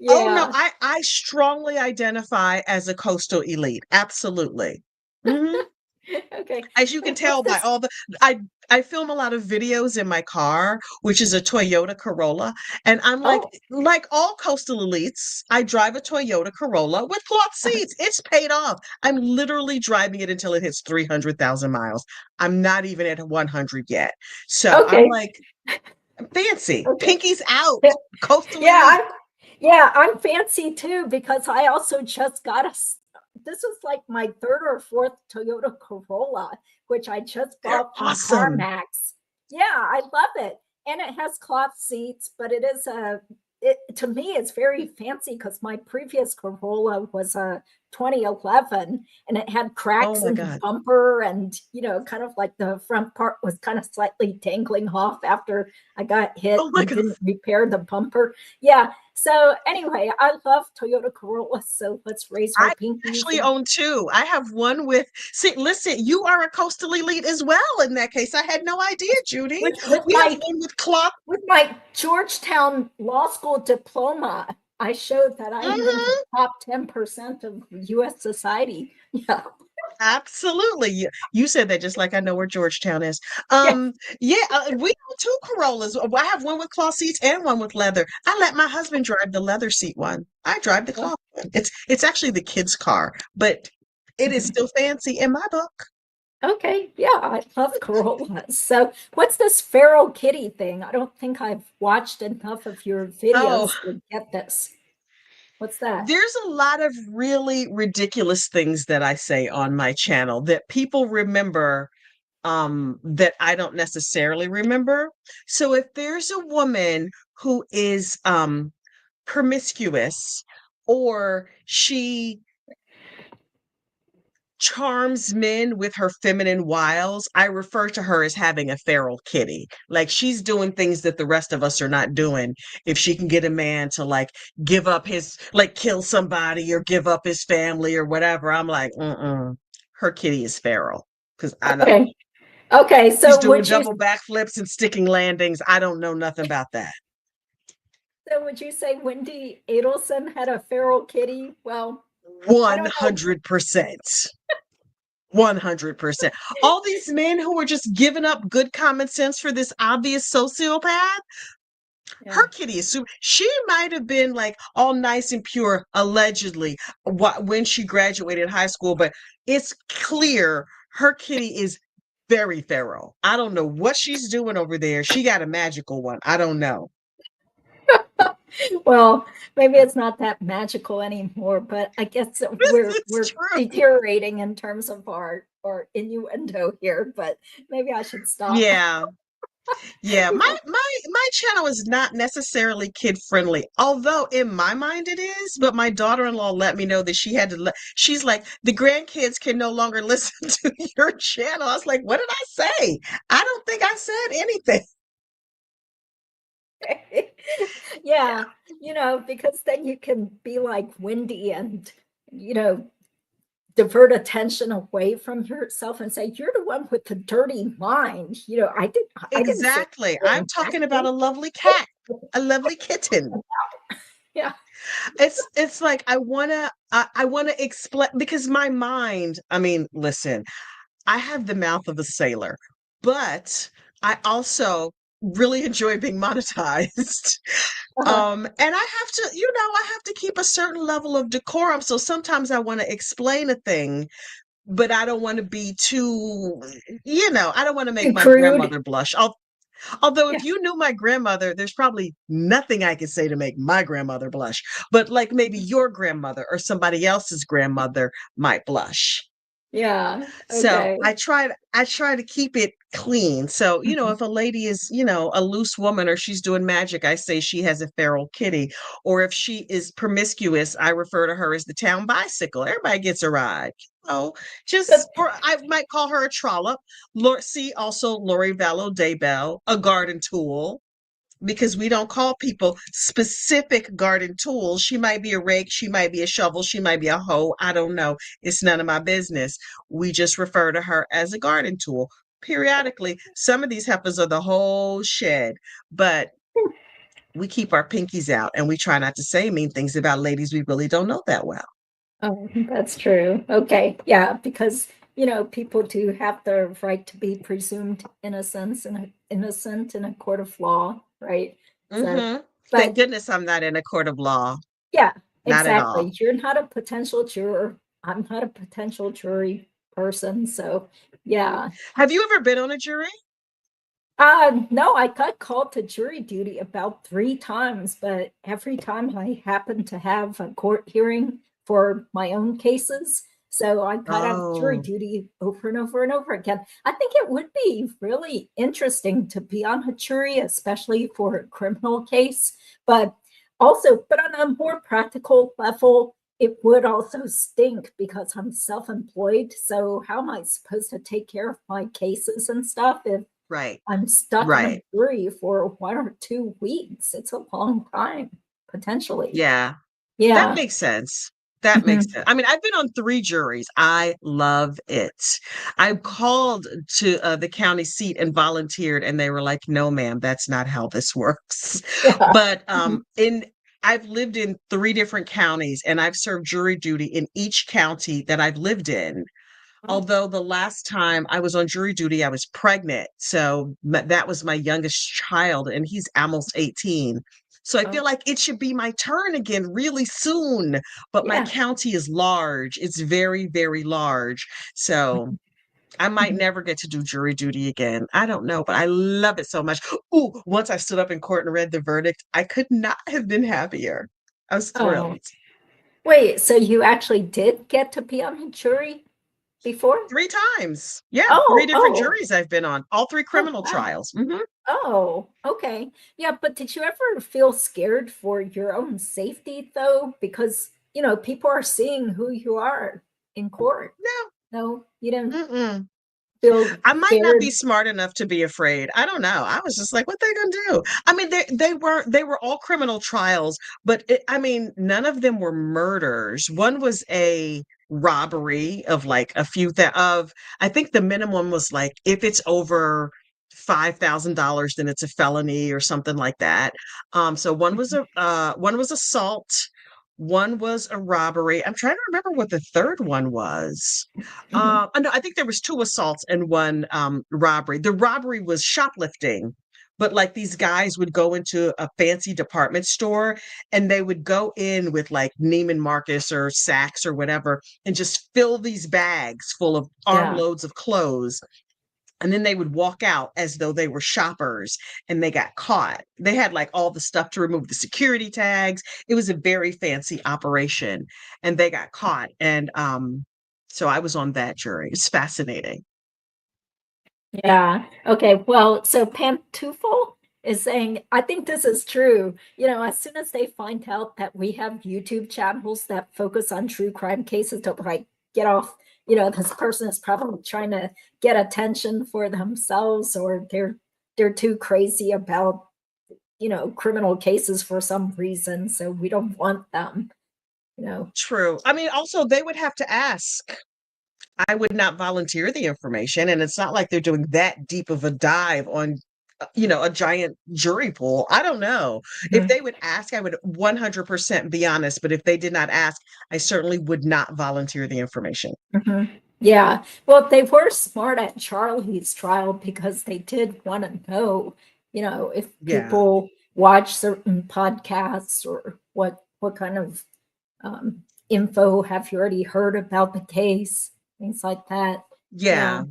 Oh no, Yeah. I strongly identify as a coastal elite. Absolutely. Mhm. Okay. As you can tell What's by this? all the I film a lot of videos in my car, which is a Toyota Corolla, and I'm Oh, like all coastal elites, I drive a Toyota Corolla with cloth seats. It's paid off. I'm literally driving it until it hits 300,000 miles. I'm not even at 100 yet. So I'm okay. like, I'm fancy. Okay. Pinky's out. Coastal Yeah, elite. I'm fancy too because I also just got this is like my third or fourth Toyota Corolla, which I just They're bought from awesome. CarMax. Yeah, I love it. And it has cloth seats, but it is to me it's very fancy because my previous Corolla was a 2011 and it had Oh cracks my in the God. bumper, and kind of like the front part was kind of slightly dangling off after I got hit Oh my and God. didn't repair the bumper. Yeah. So anyway, I love Toyota Corolla. So let's raise our I pinkies. actually own two. I have one with, see, listen, you are a coastal elite as well in that case. I had no idea, Judy. with We have one with cloth. my Georgetown Law School diploma. I showed that I'm in the top 10% of U.S. society. Yeah. Absolutely. You said that just like I know where Georgetown is. Yeah. Yeah, we have two Corollas. I have one with cloth seats and one with leather. I let my husband drive the leather seat one. I drive the cloth one. It's actually the kid's car, but it is still fancy in my book. Okay. Yeah, I love Corollas. So what's this feral kitty thing? I don't think I've watched enough of your Oh, videos to get this. What's that? there's a lot of really ridiculous things that I say on my channel that people remember that I don't necessarily remember. So if there's a woman who is promiscuous, or she charms men with her feminine wiles, I refer to her as having a feral kitty. Like she's doing things that the rest of us are not doing. If she can get a man to like give up his, like kill somebody or give up his family or whatever, I'm like, her kitty is feral. Because I don't. Okay. Okay. She's So doing double backflips and sticking landings. I don't know nothing about that. would you say Wendi Adelson had a feral kitty? Well, I don't know. 100%. 100%. All these men who are just giving up good common sense for this obvious sociopath, her kitty is super. She might have been like all nice and pure, allegedly, when she graduated high school, but it's clear her kitty is very feral. I don't know what she's doing over there. She got a magical one. I don't know. Well, maybe it's not that magical anymore, but I guess we're It's true. deteriorating in terms of our innuendo here, but maybe I should stop. Yeah. Yeah, You know, my channel is not necessarily kid friendly, although in my mind it is. But my daughter-in-law let me know that she had to she's like, the grandkids can no longer listen to your channel. I was like, what did I say? I don't think I said anything. yeah, because then you can be like Wendi and, you know, divert attention away from yourself and say, you're the one with the dirty mind. I didn't say Exactly. I'm anything talking about actually. a lovely cat, a lovely kitten. Yeah. It's like I wanna explain because my mind, I mean, listen, I have the mouth of a sailor, but I also really enjoy being monetized. Uh-huh. And I have to keep a certain level of decorum. So sometimes I want to explain a thing, but I don't want to be too, I don't want to make Too my crude. grandmother blush. Although Yeah. if you knew my grandmother, there's probably nothing I could say to make my grandmother blush. But like maybe your grandmother or somebody else's grandmother might blush. Yeah. So Okay. I try to keep it clean. So, Mhm. if a lady is, a loose woman or she's doing magic, I say she has a feral kitty. Or if she is promiscuous, I refer to her as the town bicycle. Everybody gets a ride. Oh, But or I might call her a trollop. See also Lori Vallow Daybell, a garden tool because we don't call people specific garden tools. She might be a rake, she might be a shovel, she might be a hoe. I don't know. It's none of my business. We just refer to her as a garden tool. Periodically, some of these heifers are the whole shed, but we keep our pinkies out and we try not to say mean things about ladies we really don't know that well. oh, that's true. Okay. Yeah, because people do have the right to be presumed innocent in a court of law, right? So, Thank but goodness I'm not in a court of law. yeah, Not at all. exactly. You're not a potential juror. I'm not a potential jury person. So, yeah. Have you ever been on a jury? No, I got called to jury duty about 3 times, but every time I happened to have a court hearing for my own cases. So I got out of jury Oh, duty over and over and over again. I think it would be really interesting to be on a jury, especially for a criminal case. But on a more practical level, it would also stink because I'm self-employed. So how am I supposed to take care of my cases and stuff if right, I'm stuck on a right. jury for 1 or 2 weeks? It's a long time, potentially. Yeah. That Yeah. makes sense. That makes Mhm. sense. I mean, I've been on 3 juries. I love it. I called to, the county seat and volunteered, and they were like, "No, ma'am, that's not how this works." Yeah. But, Mhm. I've lived in 3 different counties, and I've served jury duty in each county that I've lived in. Oh, Although the last time I was on jury duty, I was pregnant. So that was my youngest child, and he's almost 18. So I feel oh, like it should be my turn again really soon. But my yeah. county is large. It's very, very large. So I might Mhm. never get to do jury duty again. I don't know, but I love it so much. Ooh, once I stood up in court and read the verdict, I could not have been happier. I was Oh, thrilled. wait, so you actually did get to be on a jury before? 3 times. Yeah, 3 Oh, different oh, juries I've been on, all 3 oh, criminal wow. trials. Mhm. Oh, okay. Yeah, but did you ever feel scared for your own safety though? Because, people are seeing who you are in court. No, No, you didn't mm-mm. feel I might not be scared. smart enough to be afraid. I don't know. I was just like, "What they gonna do?" I mean, they were all criminal trials, but I mean, none of them were murders. One was a robbery of like a few of I think the minimum was like if it's over $5,000, then it's a felony or something like that. So one was assault, one was a robbery. I'm trying to remember what the third one was. Mhm. No, I think there was 2 assaults and 1, robbery. The robbery was shoplifting, but, like, these guys would go into a fancy department store, and they would go in with, like, Neiman Marcus or Saks or whatever, and just fill these bags full of Yeah. armloads of clothes, and then they would walk out as though they were shoppers, and they got caught. They had, like, all the stuff to remove the security tags. It was a very fancy operation, and they got caught, and, so I was on that jury. It's fascinating. Yeah. Okay. Well, so Pantufel is saying, I think this is true. As soon as they find out that we have YouTube channels that focus on true crime cases, they'll be like, get off. This person is probably trying to get attention for themselves, or they're too crazy about, criminal cases for some reason. So we don't want them, True. I mean, also, they would have to ask. I would not volunteer the information, and it's not like they're doing that deep of a dive on, a giant jury pool. I don't know. If Mhm. they would ask, I would 100% be honest, but if they did not ask, I certainly would not volunteer the information. Mhm. Yeah. Well, they were smart at Charlie's trial because they did want to know, if Yeah. people watch certain podcasts, or what kind of info have you already heard about the case, things like that. Yeah.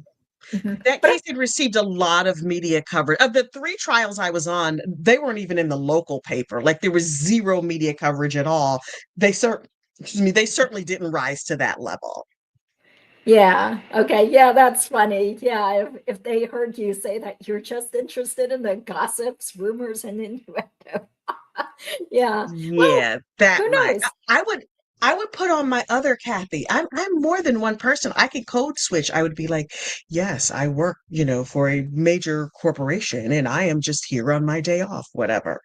Yeah. Mhm. That But case had received a lot of media coverage. Of the 3 trials I was on, they weren't even in the local paper. Like, there was 0 media coverage at all. They certainly didn't rise to that level. yeah. Okay. Yeah, that's funny. Yeah. If they heard you say that you're just interested in the gossips, rumors, and innuendo. Yeah. Well, Yeah, that who might. knows? I would put on my other Kathy. I'm more than one person. I could code switch. I would be like, yes, I work, for a major corporation, and I am just here on my day off, whatever.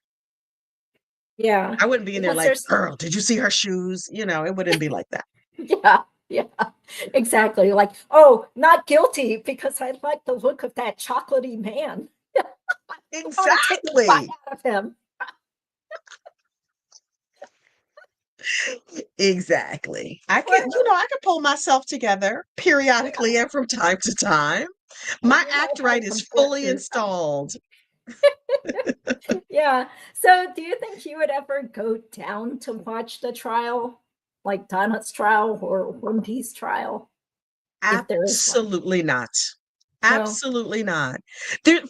Yeah. I wouldn't be in there Because like, there's girl, did you see her shoes? It wouldn't be like that. yeah, yeah, exactly. Like, oh, not guilty because I like the look of that chocolatey man. I want to take a bite Exactly. out of him. Exactly. Well, I could pull myself together periodically and from time to time. well, My you act know how to right is comport fully yourself. installed. Yeah. So, do you think you would ever go down to watch the trial, like Donna's trial or Wendy's trial, if there is one? Absolutely not. No. Absolutely not.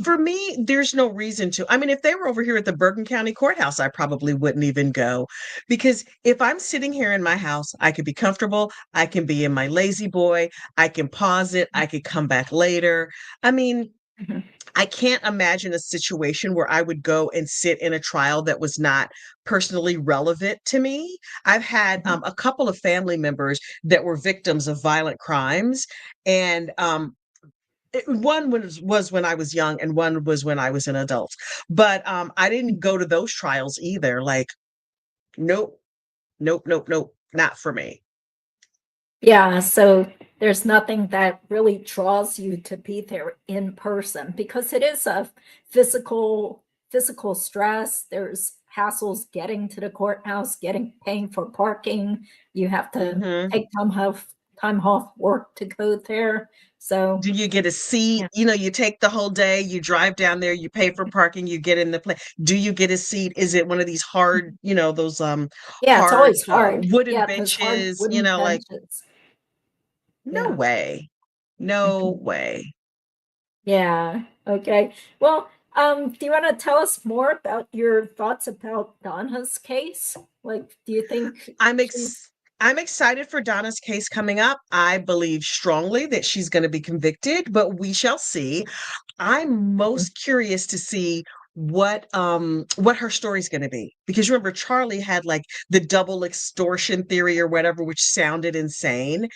For me, there's no reason to. I mean, if they were over here at the Bergen County Courthouse, I probably wouldn't even go, because if I'm sitting here in my house, I could be comfortable. I can be in my lazy boy. I can pause it. I could come back later. I mean, Mhm. I can't imagine a situation where I would go and sit in a trial that was not personally relevant to me. I've had Mhm. a couple of family members that were victims of violent crimes, and one was when I was young, and one was when I was an adult. But I didn't go to those trials either. Like, nope, nope, nope, nope, not for me. Yeah, so there's nothing that really draws you to be there in person because it is a physical stress. There's hassles getting to the courthouse, paying for parking. You have to Hmm. take time off work to go there. So Do you get a seat? yeah, You take the whole day, you drive down there, you pay for parking, you get in the plane. Do you get a seat? Is it one of these hard, those yeah, it's hard always hard. wooden Yeah, those hard benches, wooden like, benches. no Yeah. way. No Mhm. way. Yeah. Okay. Well, do you want to tell us more about your thoughts about Donna's case? Like, do you think I'm she's ex I'm excited for Donna's case coming up. I believe strongly that she's going to be convicted, but we shall see. I'm most curious to see what her story's going to be, because remember, Charlie had like the double extortion theory or whatever, which sounded insane.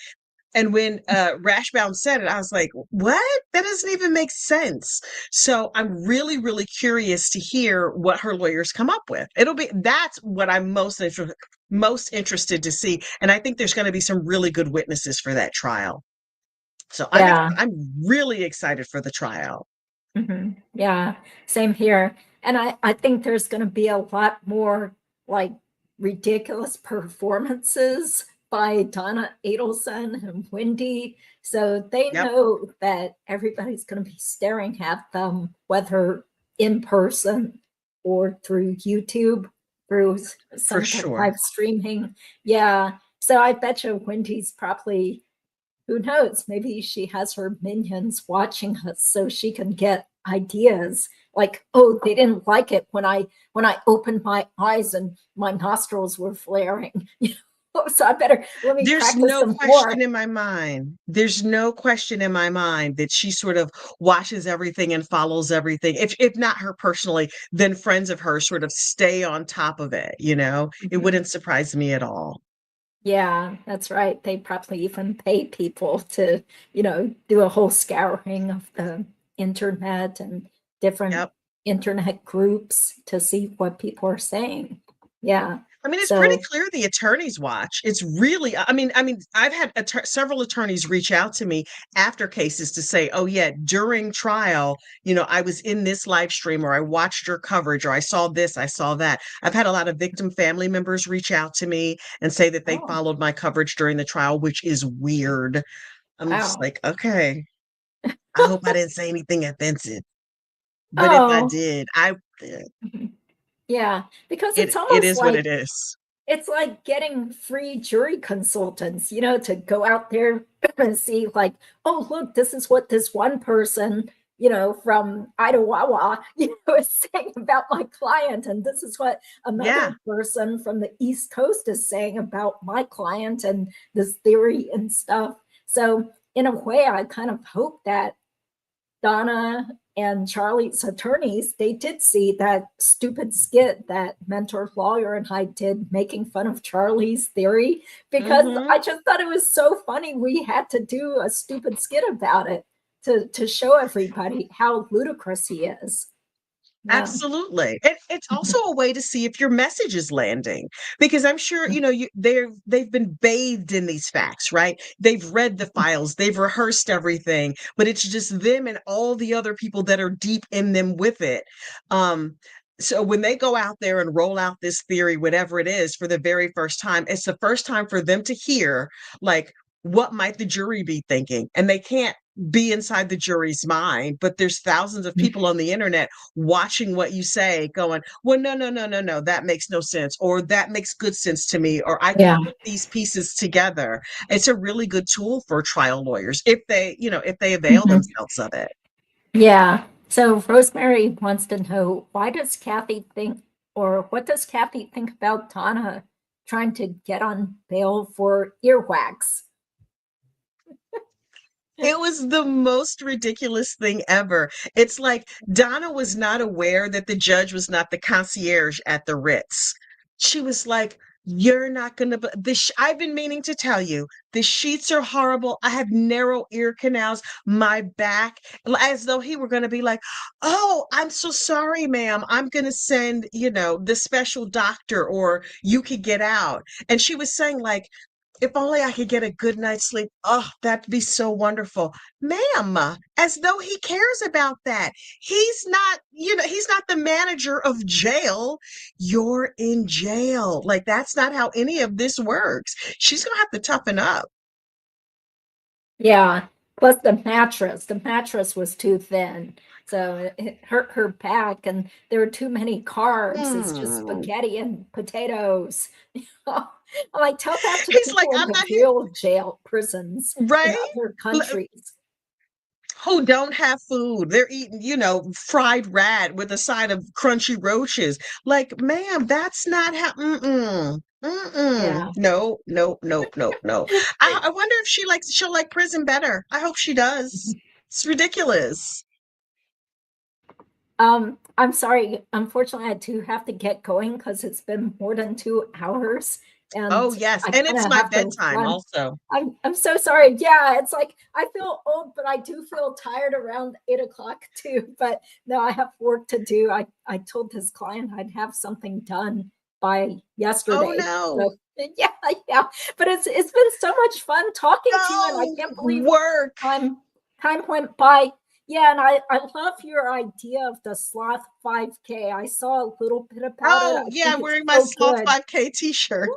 And when Rashbaum said it, I was like, what? That doesn't even make sense. So I'm really, really curious to hear what her lawyers come up with. That's what I'm most interested to see. And I think there's going to be some really good witnesses for that trial. So yeah. I'm really excited for the trial. Yeah, same here. And I think there's going to be a lot more like ridiculous performances by Donna Adelson and Wendi. So they Yep, know that everybody's going to be staring at them, whether in person or through YouTube, through for some kind of sure. live streaming. Yeah. So I bet you Wendy's probably, who knows, maybe she has her minions watching us so she can get ideas like, oh, they didn't like it when I opened my eyes and my nostrils were flaring. So I better let me There's practice no some more. question in my mind. There's no question in my mind that she sort of watches everything and follows everything. If not her personally, then friends of hers sort of stay on top of it, you know? It Mhm. wouldn't surprise me at all. Yeah, that's right. They probably even pay people to, do a whole scouring of the internet and different Yep. internet groups to see what people are saying. Yeah. I mean, it's pretty So, clear the attorneys watch. It's really, I mean, I've had several attorneys reach out to me after cases to say, "Oh yeah, during trial, I was in this live stream, or I watched your coverage, or I saw this, I saw that." I've had a lot of victim family members reach out to me and say that they oh, followed my coverage during the trial, which is weird. I'm just wow. like, okay, I hope I didn't say anything offensive, but if I Oh, did, mhm. Yeah, because it's it almost is what like it is. it's like getting free jury consultants, to go out there and see, like, oh, look, this is what this one person, from Idawawa, is saying about my client. And this is what Yeah. another person from the East Coast is saying about my client and this theory and stuff. So, in a way, I kind of hope that Donna and Charlie's attorneys, they did see that stupid skit that Mentor Lawyer and I did making fun of Charlie's theory, because Hmm. I just thought it was so funny. We had to do a stupid skit about it to show everybody how ludicrous he is. Yeah. Absolutely. And it's also a way to see if your message is landing, because I'm sure, they've been bathed in these facts, right? They've read the files, they've rehearsed everything, but it's just them and all the other people that are deep in them with it. Um, so when they go out there and roll out this theory, whatever it is, for the very first time, it's the first time for them to hear, like, what might the jury be thinking? And they can't be inside the jury's mind, but there's thousands of people on the internet watching what you say, going, well, no, no, no, no, no, that makes no sense, or that makes good sense to me, or I can Yeah. put these pieces together. It's a really good tool for trial lawyers if they avail Mhm. themselves of it. Yeah. So Rosemary wants to know, why does Kathy think, or what does Kathy think about Donna trying to get on bail for earwax? It was the most ridiculous thing ever. It's like Donna was not aware that the judge was not the concierge at the Ritz. She was like, "You're not gonna, I've been meaning to tell you, the sheets are horrible. I have narrow ear canals, my back," as though he were gonna be like, "Oh, I'm so sorry, ma'am. I'm gonna send, the special doctor, or you could get out." And she was saying, like, if only I could get a good night's sleep. Oh, that'd be so wonderful. Ma'am, as though he cares about that. He's not the manager of jail. You're in jail. Like, that's not how any of this works. She's going to have to toughen up. Yeah. Plus the mattress was too thin. So it hurt her back, and there were too many carbs. It's just Hmm. spaghetti and potatoes. I'm like, tell that to He's like, people in I'm the not here, real jail prisons in right? other countries. Who don't have food. They're eating, fried rat with a side of crunchy roaches. Like, ma'am, that's not how. Mm-mm. Mm-mm. Yeah. No, no, no, no, no. I wonder if she'll like prison better. I hope she does. It's ridiculous. I'm sorry. Unfortunately, I do have to get going because it's been more than 2 hours, and Oh, yes. I And kind it's of my have to bedtime run. also. I'm so sorry. Yeah, it's like I feel old, but I do feel tired around 8 o'clock too. But no, I have work to do. I told this client I'd have something done by Oh, yesterday. no. So yeah, yeah. But it's been so much fun talking to you, and I No. can't believe Work. time time went by. Yeah, and I love your idea of the sloth 5K. I saw a little bit about it. Oh, I yeah, think I'm it's wearing my so Sloth good. 5K t-shirt.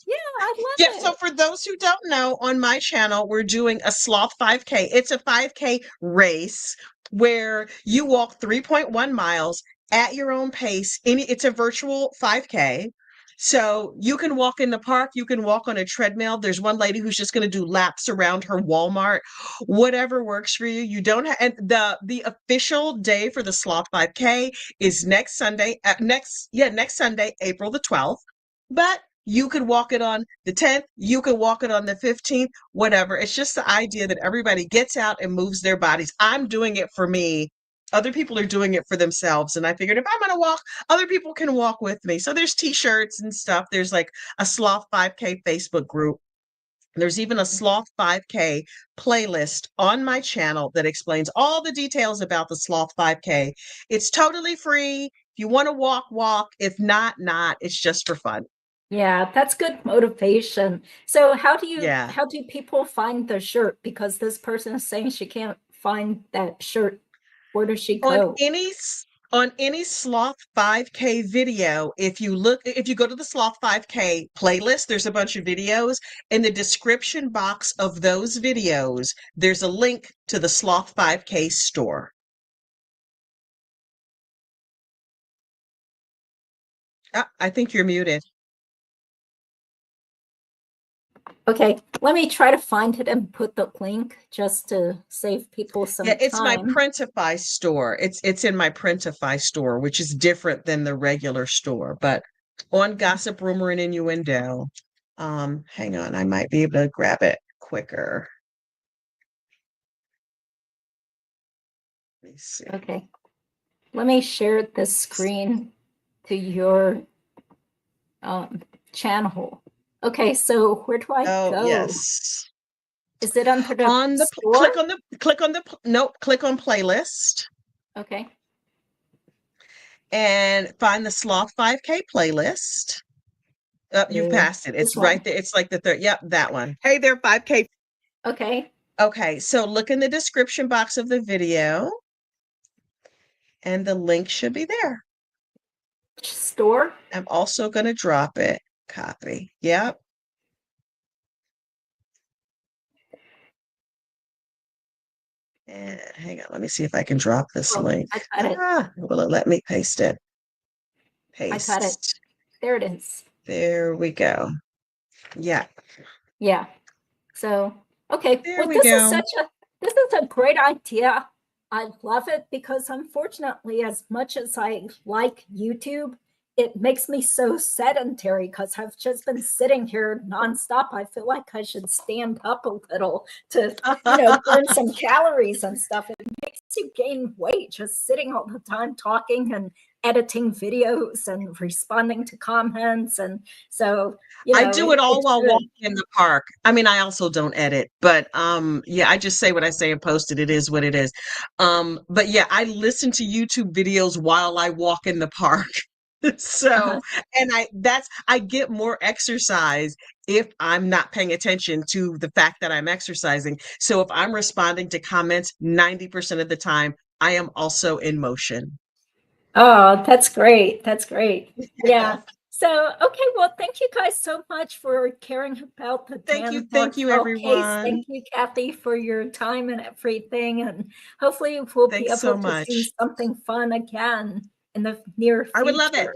Yeah, I Yeah, love so it. for those who don't know, on my channel, we're doing a Sloth 5K. It's a 5K race where you walk 3.1 miles at your own pace. It's a virtual 5K. So you can walk in the park, you can walk on a treadmill. There's one lady who's just going to do laps around her Walmart. Whatever works for you. You don't have, and the official day for the Sloth 5K is next Sunday, next Sunday, April the 12th. But You could walk it on the 10th. You could walk it on the 15th, whatever. It's just the idea that everybody gets out and moves their bodies. I'm doing it for me. Other people are doing it for themselves. And I figured if I'm going to walk, other people can walk with me. So there's t-shirts and stuff. There's like a Sloth 5K Facebook group. There's even a Sloth 5K playlist on my channel that explains all the details about the Sloth 5K. It's totally free. If you want to walk, walk. If not, not. It's just for fun. Yeah, that's good motivation. So how do Yeah. people find the shirt? Because this person is saying she can't find that shirt. Where does she On go? any Sloth 5K video, if you go to the Sloth 5K playlist, there's a bunch of videos. In the description box of those videos, there's a link to the Sloth 5K store. I think you're muted. Okay, let me try to find it and put the link just to save people some Yeah, it's my time. Printify store. It's in my Printify store, which is different than the regular store. But on Gossip, Rumor, and Innuendo, hang on, I might be able to grab it quicker. Let me see. Okay, let me share the screen to your channel. Okay, so where do I Oh, go? yes. Is it under the On the store? click on playlist Okay. and find the Sloth 5K playlist. You've Yeah, passed it. It's this right one. there. It's like the third. Yep, that one. Hey there, 5K. Okay. Okay, so look in the description box of the video and the link should be there. Which store? I'm also going to drop it. Copy. Yep. And hang on, let me see if I can drop this Oh, link. I got it. Will it let me paste it? I got it. There it is. There we go. Yeah. Yeah. So, okay. There Well, we this go. is a great idea. I love it because unfortunately, as much as I like YouTube, it makes me so sedentary because I've just been sitting here nonstop. I feel like I should stand up a little to, burn some calories and stuff. It makes you gain weight just sitting all the time talking and editing videos and responding to comments. And so, I do it all it's while good. walking in the park. I mean, I also don't edit, but yeah, I just say what I say and post it. It is what it is. But yeah, I listen to YouTube videos while I walk in the park. So, and I get more exercise if I'm not paying attention to the fact that I'm exercising. So if I'm responding to comments 90% of the time, I am also in motion. Oh, that's great. That's great. Yeah. So, okay. Well, thank you guys so much for caring about the Thank you, case. everyone. Thank you, Kathy, for your time and everything. And hopefully we'll be Thanks so able to much. do something fun again in the near future. I would love it.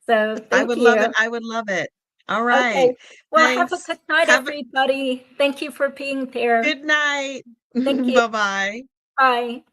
So I thank would you. love it. I would love it. All right. Okay. Well, have a Thanks. good night, Have a everybody. Thank you for being there. good night. Thank you. Bye-bye. Bye.